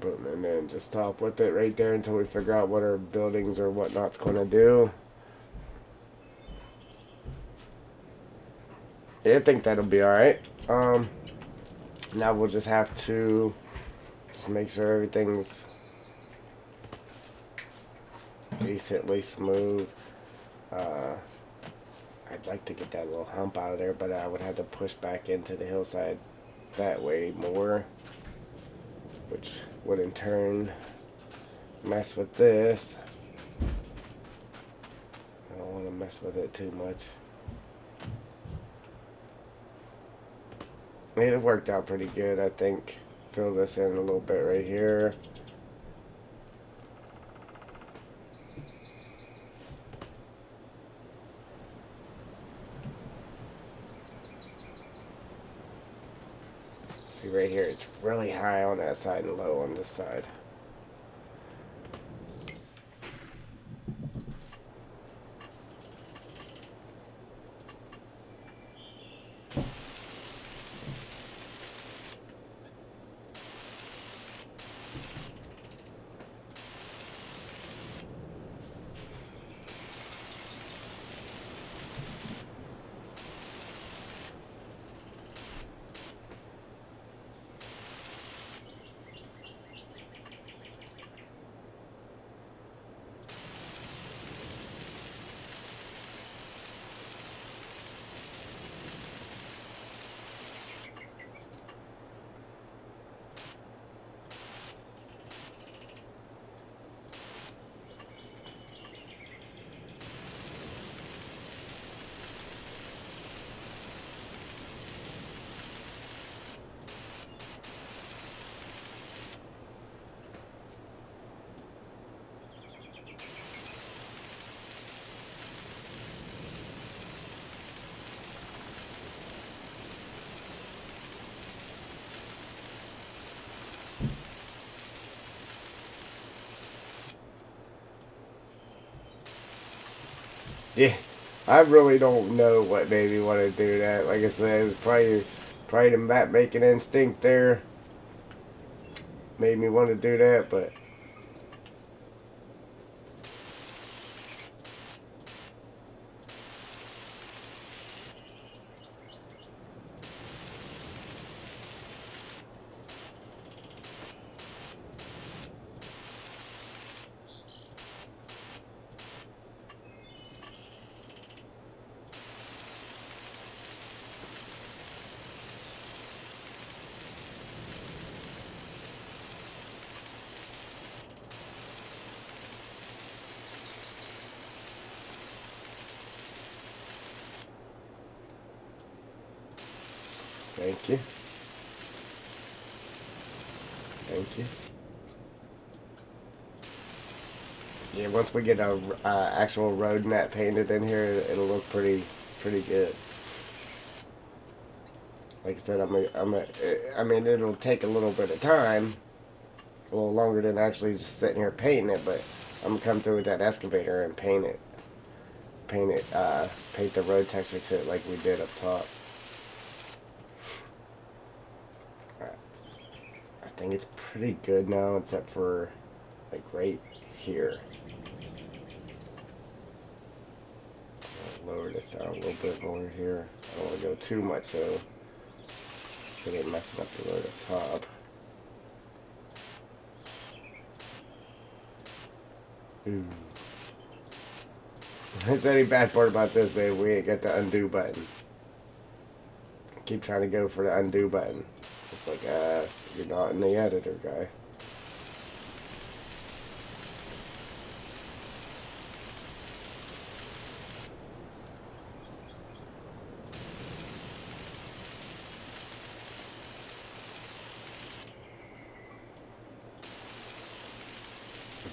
Boom, and then just stop with it right there until we figure out what our buildings or whatnot's going to do. Yeah, I think that'll be alright. Now we'll just have to just make sure everything's decently smooth. I'd like to get that little hump out of there, but I would have to push back into the hillside that way more, which would in turn mess with this. I don't want to mess with it too much. It worked out pretty good, I think. Fill this in a little bit right here. See right here, it's really high on that side and low on this side. Yeah, I really don't know what made me want to do that. Like I said, it's probably the map making instinct there made me want to do that, but thank you. Thank you. Yeah, once we get a actual road map painted in here, it'll look pretty good. Like I said, I mean, it'll take a little bit of time, a little longer than actually just sitting here painting it, but I'm gonna come through with that excavator and paint the road texture to it like we did up top. I think it's pretty good now, except for like right here. I'll lower this down a little bit more here. I don't want to go too much though. So they messing up the road up top. Ooh. That's the only bad part about this, man. We ain't got the undo button. I keep trying to go for the undo button. It's like, you're not in the editor, guy.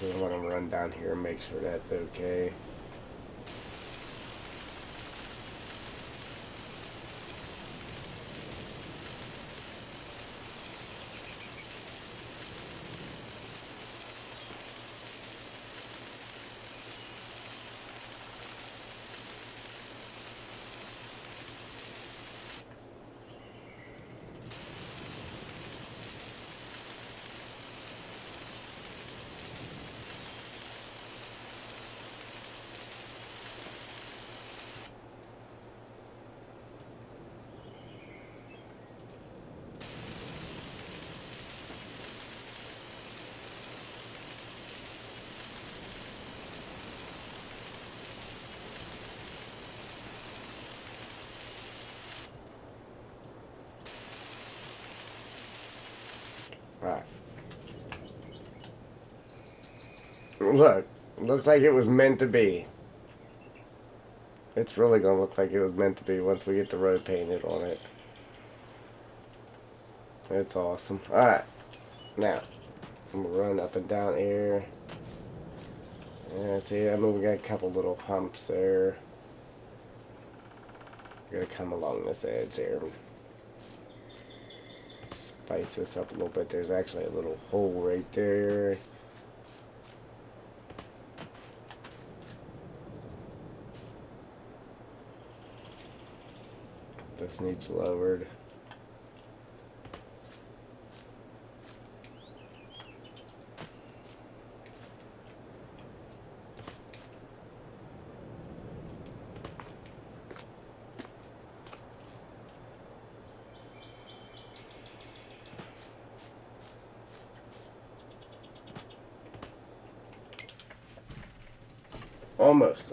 I want to run down here and make sure that's okay. Look, looks like it was meant to be. It's really gonna look like it was meant to be once we get the road painted on it. It's awesome. Alright, now, I'm gonna run up and down here. Yeah, see, I mean, we got a couple little humps there. We're gonna come along this edge here. Spice this up a little bit. There's actually a little hole right there. This needs lowered.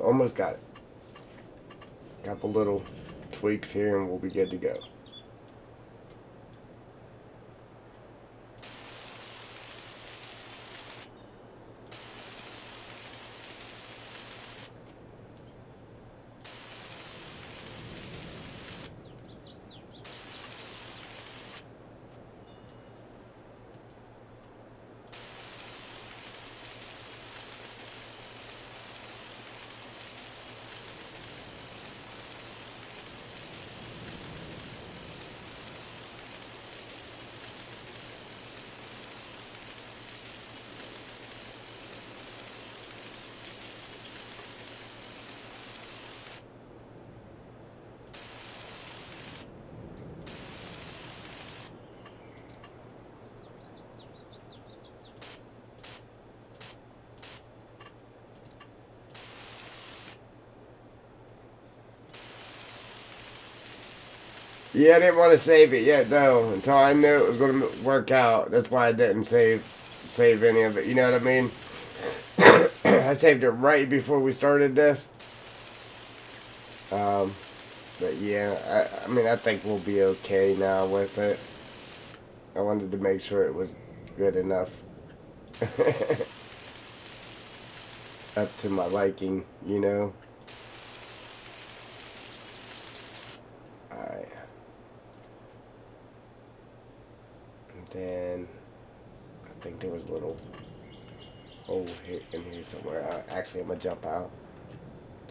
Almost got it. Couple little tweaks here and we'll be good to go. Yeah, I didn't want to save it yet though until I knew it was going to work out. That's why I didn't save any of it. You know what I mean? I saved it right before we started this. Um, but yeah, I mean, I think we'll be okay now with it. I wanted to make sure it was good enough. Up to my liking, you know? Alright. And then, I think there was a little hole here, in here somewhere. Actually, I'm going to jump out.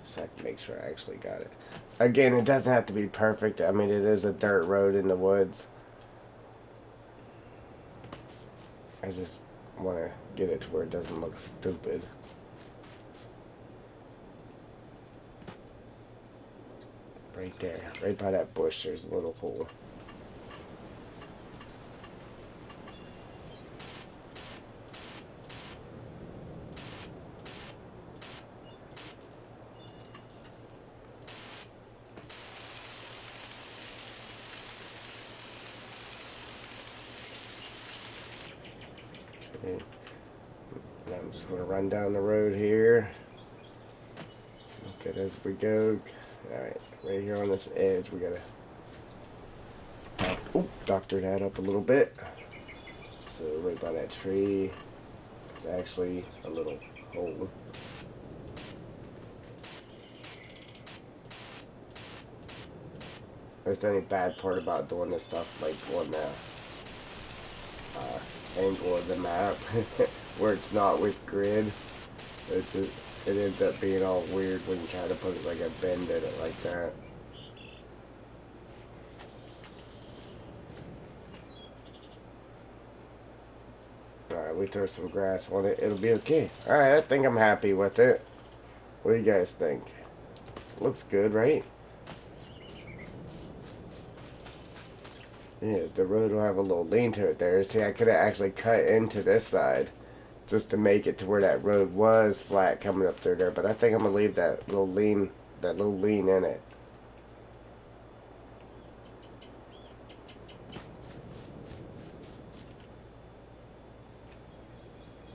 So I can make sure I actually got it. Again, it doesn't have to be perfect. I mean, it is a dirt road in the woods. I just want to get it to where it doesn't look stupid. Right there. Right by that bush, there's a little hole. Okay. Now I'm just going to run down the road here. Look at it as we go. Alright, right here on this edge, we gotta doctor that up a little bit. So right by that tree, it's actually a little hole. That's the only bad part about doing this stuff, like on the angle of the map, where it's not with grid. It's just, it ends up being all weird when you try to put like a bend in it like that. Alright, we throw some grass on it. It'll be okay. Alright, I think I'm happy with it. What do you guys think? Looks good, right? Yeah, the road will have a little lean to it there. See, I could have actually cut into this side just to make it to where that road was flat coming up through there. But I think I'm going to leave that little lean in it.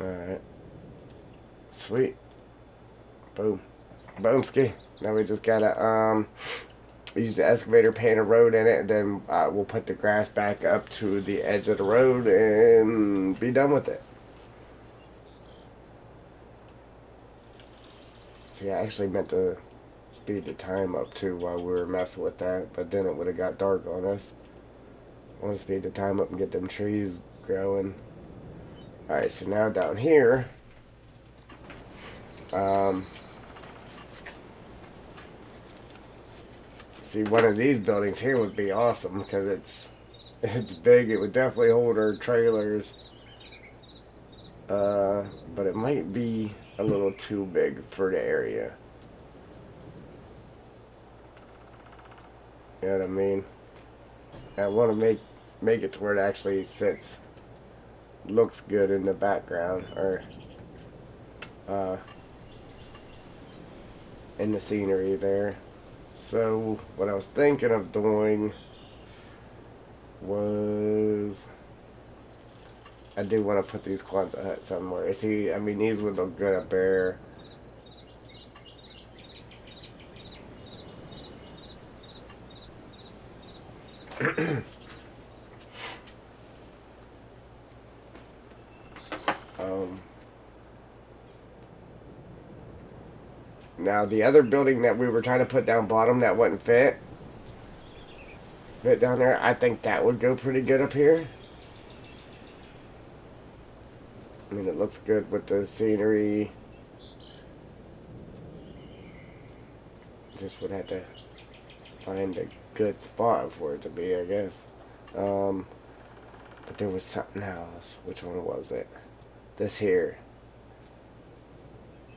Alright. Sweet. Boom. Boomski. Now we just gotta, use the excavator, paint a road in it, and then we'll put the grass back up to the edge of the road and be done with it. See, I actually meant to speed the time up too while we were messing with that, but then it would have got dark on us. I want to speed the time up and get them trees growing. Alright, so now down here, see, one of these buildings here would be awesome because it's big. It would definitely hold our trailers, but it might be a little too big for the area. You know what I mean? I want to make it to where it actually sits, looks good in the background, or in the scenery there. So what I was thinking of doing was, I do want to put these Quonset huts somewhere. See, I mean, these would look good up there. Now the other building that we were trying to put down bottom that wouldn't fit down there, I think that would go pretty good up here. I mean, it looks good with the scenery. Just would have to find a good spot for it to be, I guess. But there was something else. Which one was it? This here.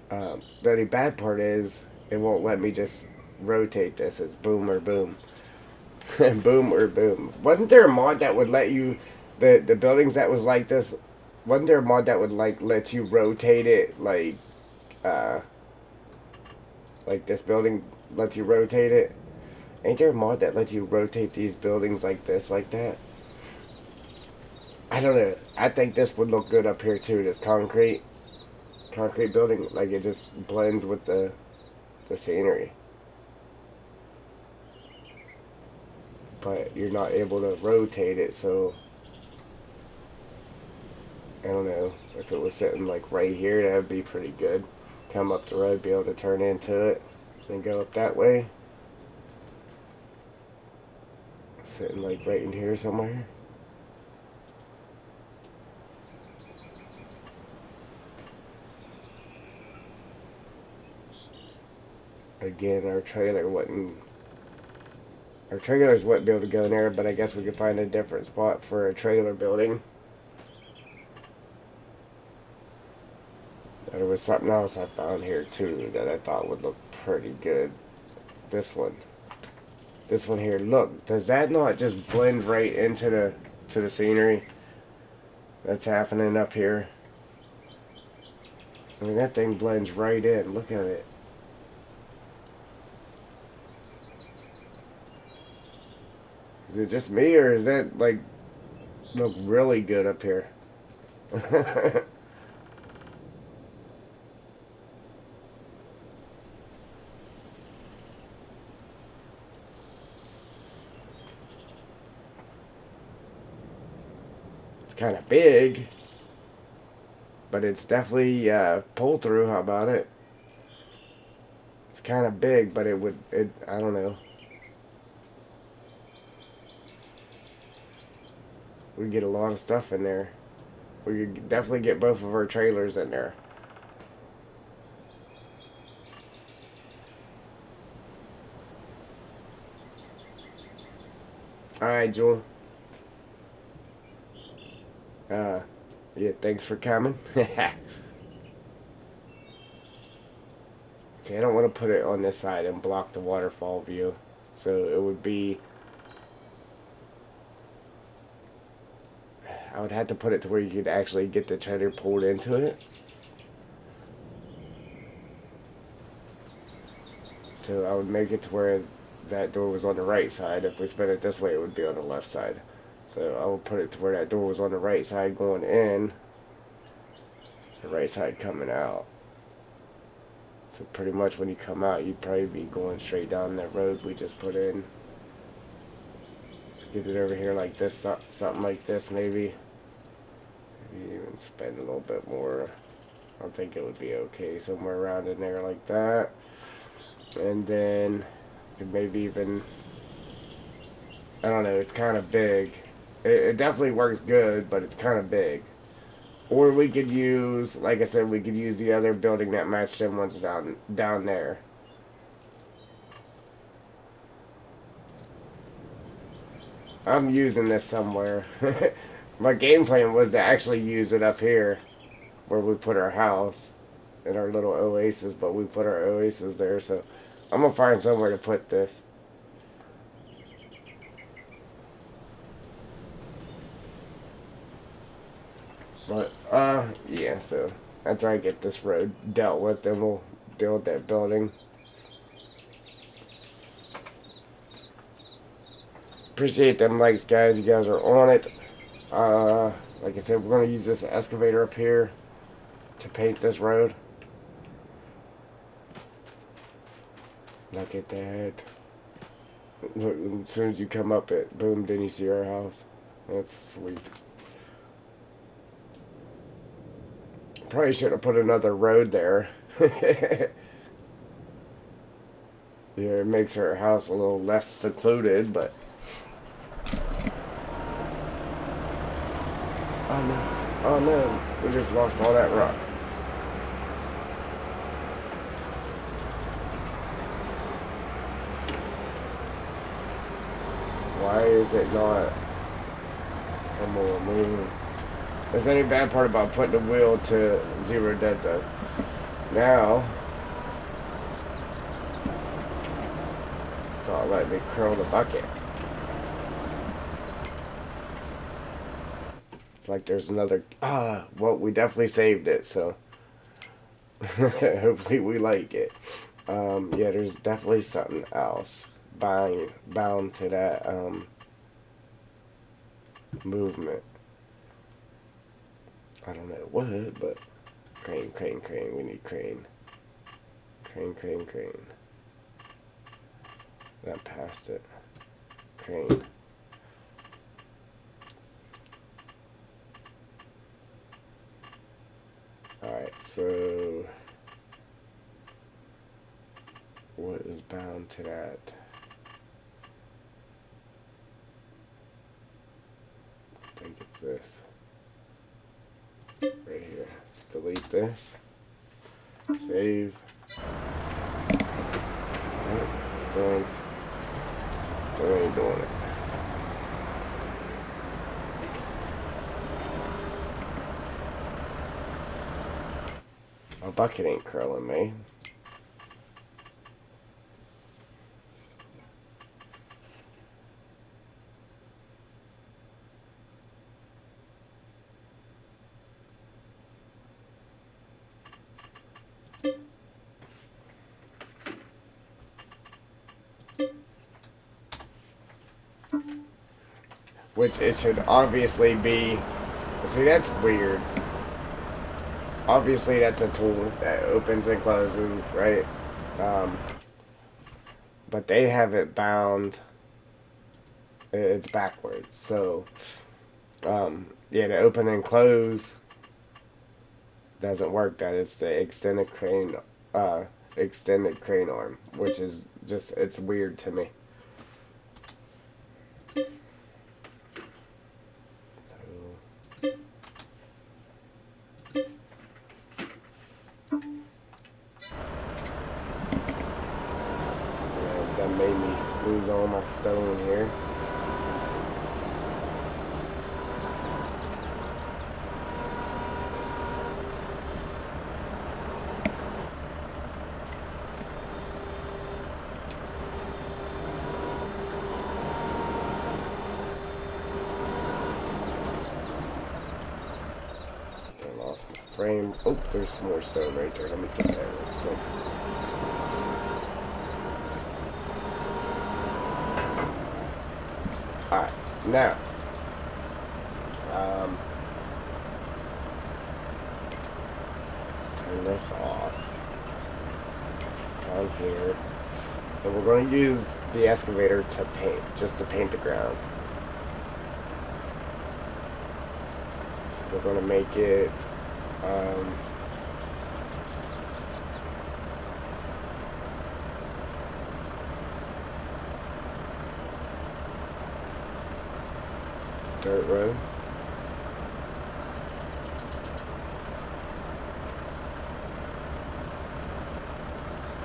The only bad part is it won't let me just rotate this. It's boom or boom. Boom or boom. Wasn't there a mod that would let you, the buildings that was like this, wasn't there a mod that would like let you rotate it like this building lets you rotate it? Ain't there a mod that lets you rotate these buildings like this, like that? I don't know. I think this would look good up here too, this concrete building. Like, it just blends with the scenery. But you're not able to rotate it, so I don't know. If it was sitting like right here, that would be pretty good. Come up the road, be able to turn into it, and go up that way. Sitting like right in here somewhere. Again, our trailers wouldn't be able to go in there, but I guess we could find a different spot for a trailer building. There was something else I found here too that I thought would look pretty good. This one here. Look, does that not just blend right into the scenery that's happening up here? I mean, that thing blends right in. Look at it. Is it just me, or is that like look really good up here? It's kind of big, but it's definitely pull through. How about it? It's kind of big, but it I don't know. We get a lot of stuff in there. We could definitely get both of our trailers in there. Alright, Jewel. Yeah, thanks for coming. See, I don't want to put it on this side and block the waterfall view. So it would be, I would have to put it to where you could actually get the trailer pulled into it. So I would make it to where that door was on the right side. If we spin it this way, it would be on the left side. So I will put it to where that door was on the right side going in, the right side coming out. So pretty much when you come out, you'd probably be going straight down that road we just put in. Let's get it over here like this, something like this maybe. Maybe even spend a little bit more. I think it would be okay somewhere around in there like that. And then maybe even, I don't know, it's kind of big. It definitely works good, but it's kind of big. Or we could use, like I said, we could use the other building that matched them ones down there. I'm using this somewhere. My game plan was to actually use it up here where we put our house in our little oasis, but we put our oasis there, so I'm gonna find somewhere to put this. But yeah, so after I get this road dealt with, then we'll deal with that building. Appreciate them likes, guys. You guys are on it. Like I said, we're gonna use this excavator up here to paint this road. Look at that. Look, as soon as you come up it, boom, then you see our house. That's sweet. Probably should have put another road there. Yeah, it makes our house a little less secluded, but... Oh no. Oh no. We just lost all that rock. Why is it not? Come on, man. That's the only bad part about putting the wheel to 0 dead zone. Now, it's not letting me curl the bucket. It's like there's another... well, we definitely saved it, so... hopefully we like it. Yeah, there's definitely something else bound to that, movement. I don't know what, but... Crane, crane, crane. We need crane. Crane, crane, crane. Not past it. Crane. Alright, so... What is bound to that? I think it's this. Right here. Delete this. Save. Right. Still ain't doing it. My bucket ain't curling me. Which it should obviously be. See, that's weird. Obviously, that's a tool that opens and closes, right? But they have it bound. It's backwards. So, yeah, the open and close doesn't work. That it's the extended crane arm, which is just, it's weird to me. That made me lose all my stone here. I lost my frame. Oh, there's some more stone right there. Let me get that real quick. Alright, now, let's turn this off, down here, and we're going to use the excavator to paint, just to paint the ground. So we're going to make it, Dirt road.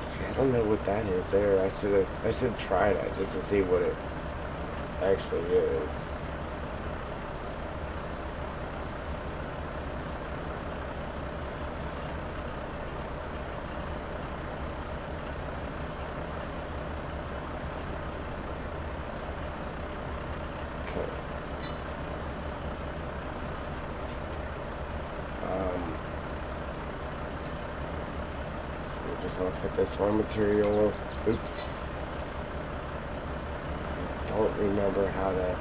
See, I don't know what that is there. I should try that just to see what it actually is. I'll put this one material. Oops. I don't remember how to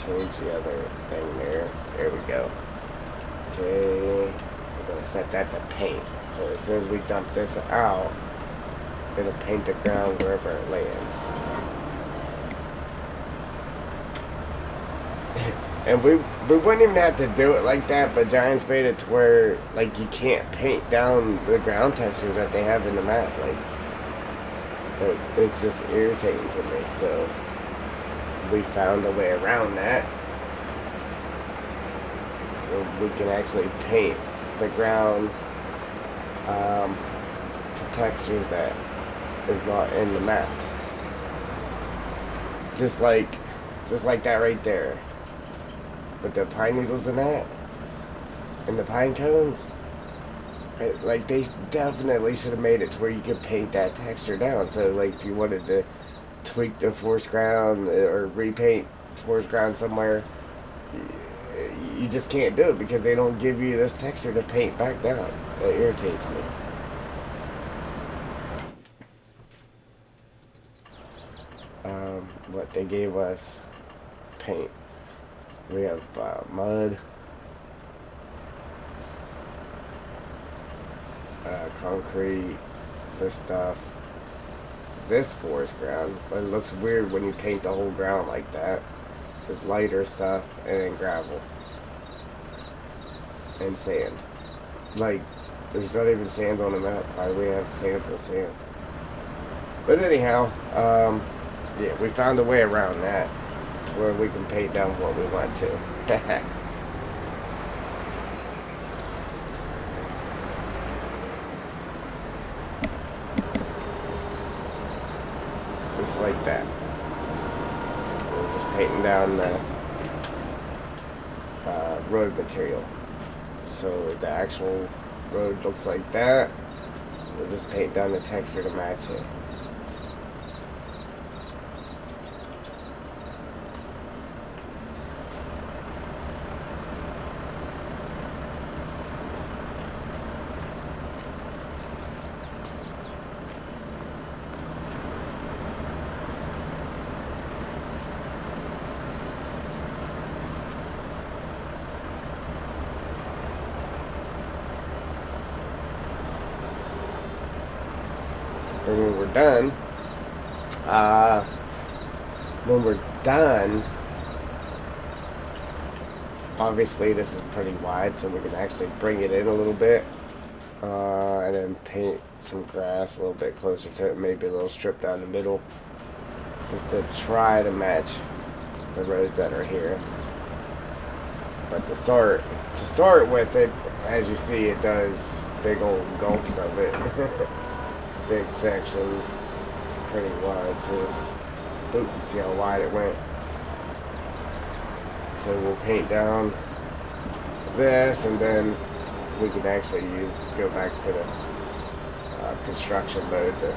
change the other thing there. There we go. Okay. We're going to set that to paint. So as soon as we dump this out, it'll paint the ground wherever it lands. And we wouldn't even have to do it like that, but Giants made it to where, like, you can't paint down the ground textures that they have in the map. Like, it's just irritating to me. So we found a way around that. We can actually paint the ground to textures that is not in the map. Just like that right there. With the pine needles in that, and the pine cones, like, they definitely should have made it to where you could paint that texture down. So, like, if you wanted to tweak the forest ground or repaint forest ground somewhere, you just can't do it because they don't give you this texture to paint back down. It irritates me. What they gave us, paint. We have mud, concrete, this stuff, this forest ground. But it looks weird when you paint the whole ground like that. This lighter stuff, and then gravel. And sand. Like, there's not even sand on the map. Why do we have paintable sand? But anyhow, yeah, we found a way around that. Where we can paint down what we want to. Just like that. So we're just painting down the road material. So the actual road looks like that. We'll just paint down the texture to match it. And when we're done, obviously this is pretty wide, so we can actually bring it in a little bit, and then paint some grass a little bit closer to it, maybe a little strip down the middle, just to try to match the roads that are here. But to start with it, as you see, it does big old gulps of it. Big sections, pretty wide too. Oop, you see how wide it went. So we'll paint down this, and then we can actually go back to the construction mode to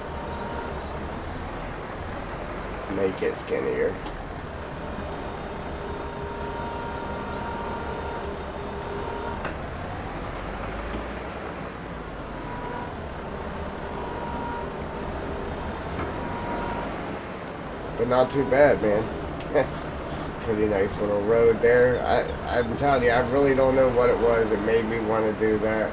make it skinnier. But not too bad, man. Pretty nice little road there. I'm telling you, I really don't know what it was that made me want to do that.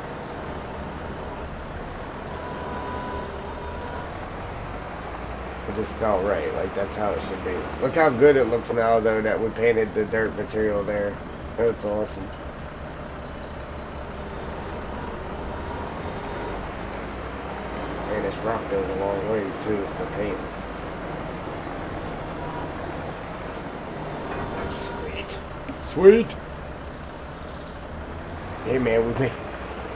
It just felt right. Like, that's how it should be. Look how good it looks now, though, that we painted the dirt material there. That's awesome. And this rock goes a long ways, too, for painting. Sweet. Hey man, we may.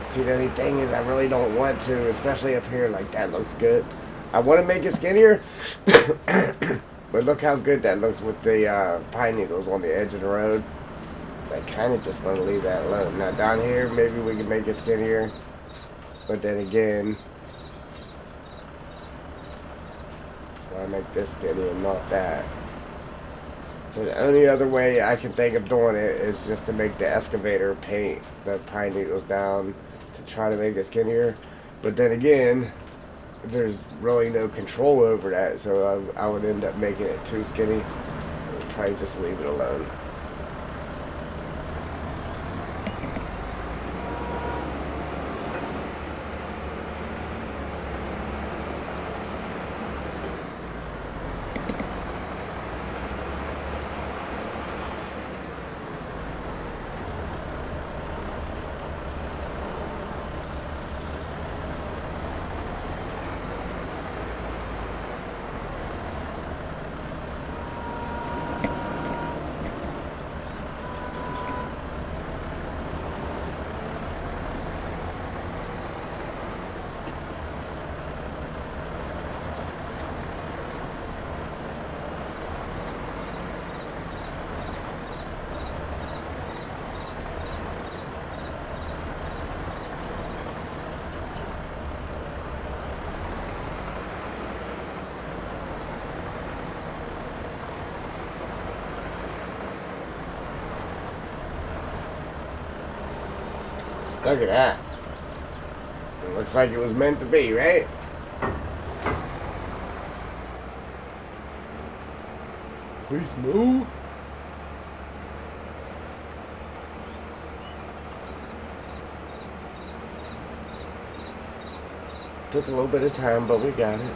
See, the only thing is I really don't want to, especially up here. Like, that looks good. I want to make it skinnier, but look how good that looks with the pine needles on the edge of the road. So I kind of just want to leave that alone. Now down here, maybe we can make it skinnier, but then again, I make this skinny and not that. So the only other way I can think of doing it is just to make the excavator paint the pine needles down to try to make it skinnier. But then again, there's really no control over that, so I would end up making it too skinny. So I'd probably just leave it alone. Look at that. It looks like it was meant to be, right? Please move. Took a little bit of time, but we got it.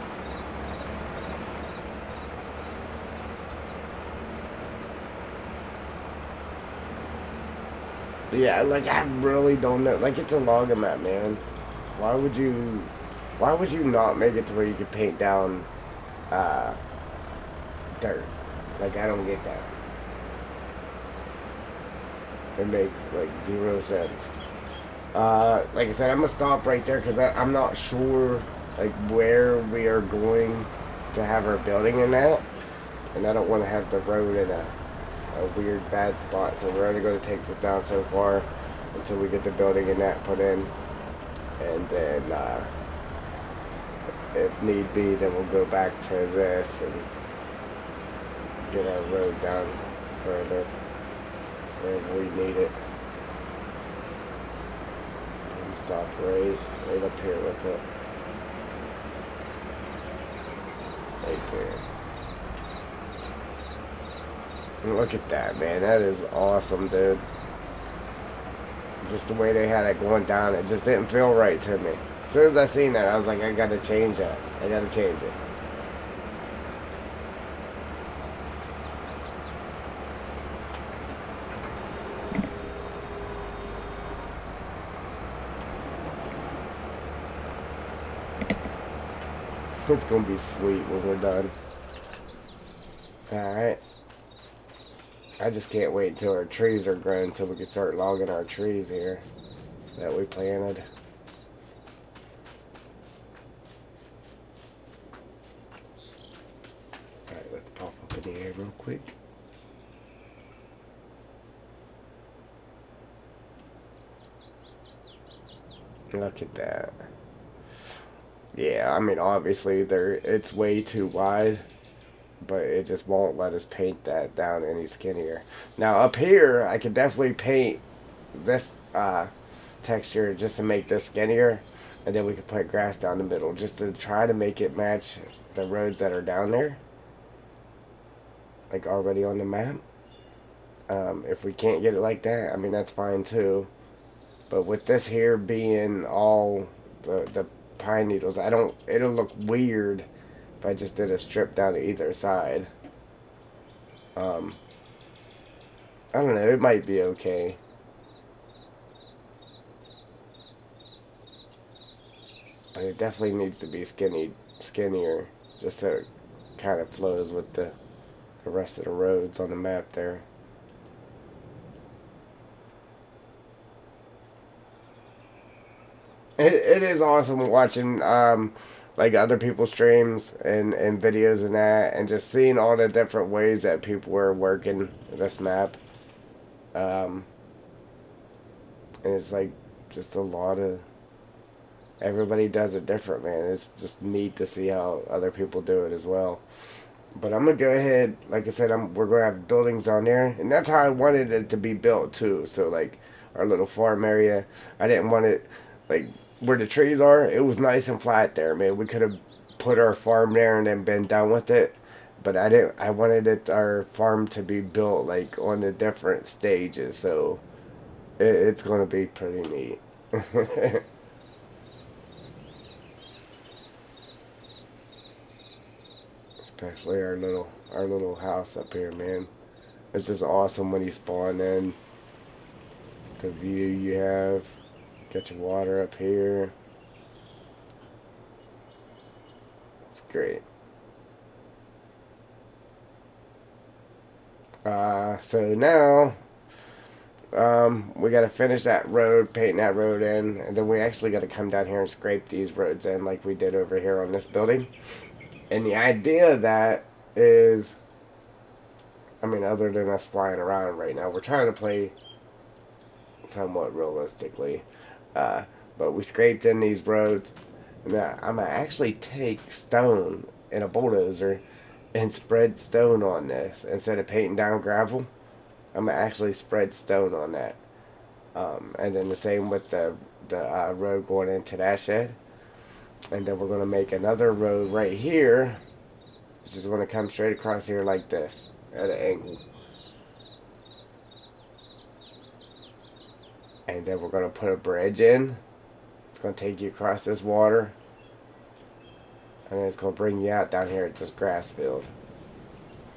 Yeah, like, I really don't know. Like, it's a logger map, man. Why would you not make it to where you could paint down dirt? Like, I don't get that. It makes like zero sense. Like I said, I'm gonna stop right there because I'm not sure like where we are going to have our building in that, and I don't want to have the road in a weird bad spot. So we're only going to take this down so far until we get the building in that put in, and then if need be, then we'll go back to this and get our road down further wherever we need it. And stop right up here with it. Right there. And look at that, man. That is awesome, dude. Just the way they had it going down, it just didn't feel right to me. As soon as I seen that, I was like, I gotta change that. I gotta change it. It's gonna be sweet when we're done. Alright. I just can't wait until our trees are grown so we can start logging our trees here that we planted. Alright, let's pop up in the air real quick. Look at that. Yeah, I mean, obviously it's way too wide, but it just won't let us paint that down any skinnier. Now up here, I could definitely paint this texture just to make this skinnier, and then we could put grass down the middle just to try to make it match the roads that are down there, like already on the map. If we can't get it like that, I mean, that's fine too. But with this here being all the pine needles, it'll look weird if I just did a strip down to either side. I don't know, it might be okay. But it definitely needs to be skinnier, just so it kind of flows with the rest of the roads on the map there. it is awesome watching like other people's streams and videos and that, and just seeing all the different ways that people were working this map. Um, and it's like just a lot of everybody does it different, man. It's just neat to see how other people do it as well. But I'm gonna go ahead, like I said, we're gonna have buildings on there, and that's how I wanted it to be built too. So like our little farm area, I didn't want it like where the trees are. It was nice and flat there, man. We could have put our farm there and then been done with it, but I didn't. I wanted it our farm to be built like on the different stages, so it's gonna be pretty neat. Especially our little house up here, man. It's just awesome when you spawn in. The view you have. Got your water up here. It's great. So now, we got to finish that road, paint that road in, and then we actually got to come down here and scrape these roads in like we did over here on this building. And the idea of that is, I mean, other than us flying around right now, we're trying to play somewhat realistically. Uh, but we scraped in these roads, and I'm gonna actually take stone in a bulldozer and spread stone on this instead of painting down gravel. I'm gonna actually spread stone on that, and then the same with the road going into that shed, and then we're gonna make another road right here, which is gonna come straight across here like this at an angle, and then we're gonna put a bridge in. It's gonna take you across this water, and then it's gonna bring you out down here at this grass field.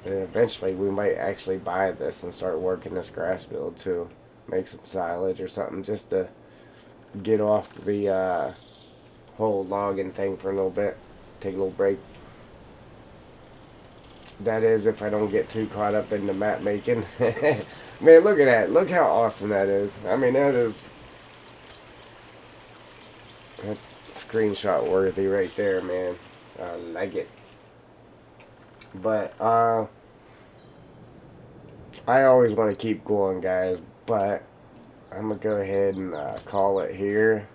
And eventually we might actually buy this and start working this grass field too. Make some silage or something just to get off the whole logging thing for a little bit. Take a little break. That is if I don't get too caught up in the map making. Man, look at that. Look how awesome that is. I mean, that is screenshot worthy right there, man. I like it. But I always want to keep going, guys. But I'm gonna go ahead and call it here.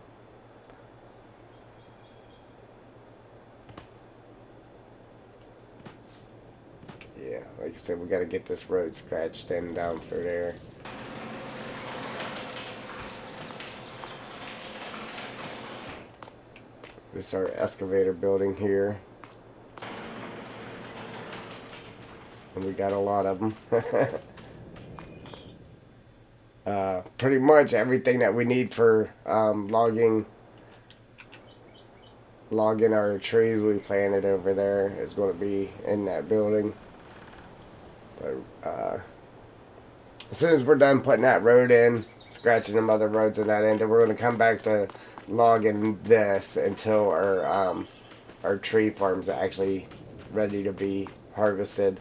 Yeah, like I said, we got to get this road scratched in down through there. This is our excavator building here. And we got a lot of them. Pretty much everything that we need for logging our trees we planted over there is going to be in that building. But as soon as we're done putting that road in, scratching them other roads in that end, then we're going to come back to logging this until our tree farm's actually ready to be harvested.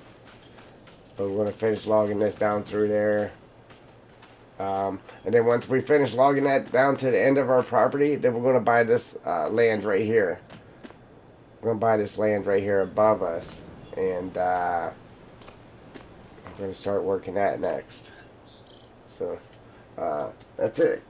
But we're going to finish logging this down through there. And then once we finish logging that down to the end of our property, then we're going to buy this land right here. We're going to buy this land right here above us. And we're going to start working that next. So that's it.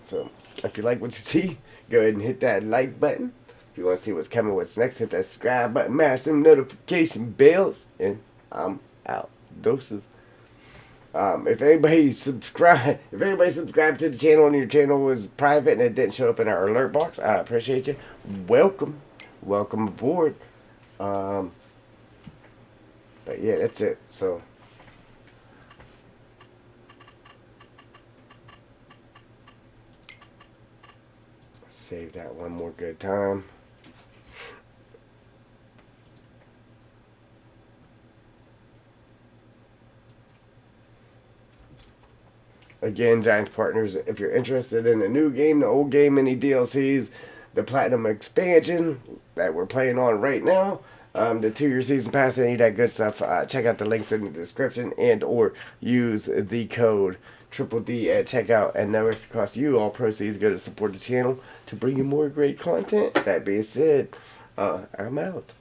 So if you like what you see, go ahead and hit that like button. If you want to see what's coming, what's next, hit that subscribe button, mash them notification bells, and I'm out. Doses. If anybody subscribed to the channel and your channel was private and it didn't show up in our alert box, I appreciate you. Welcome aboard. But yeah, that's it. So save that one more good time. Again, Giants Partners, if you're interested in the new game, the old game, any DLCs, the Platinum Expansion that we're playing on right now, the 2-year season pass, any of that good stuff, check out the links in the description and or use the code Triple D at checkout and no extra cost you. All proceeds go to support the channel to bring you more great content. That being said, I'm out.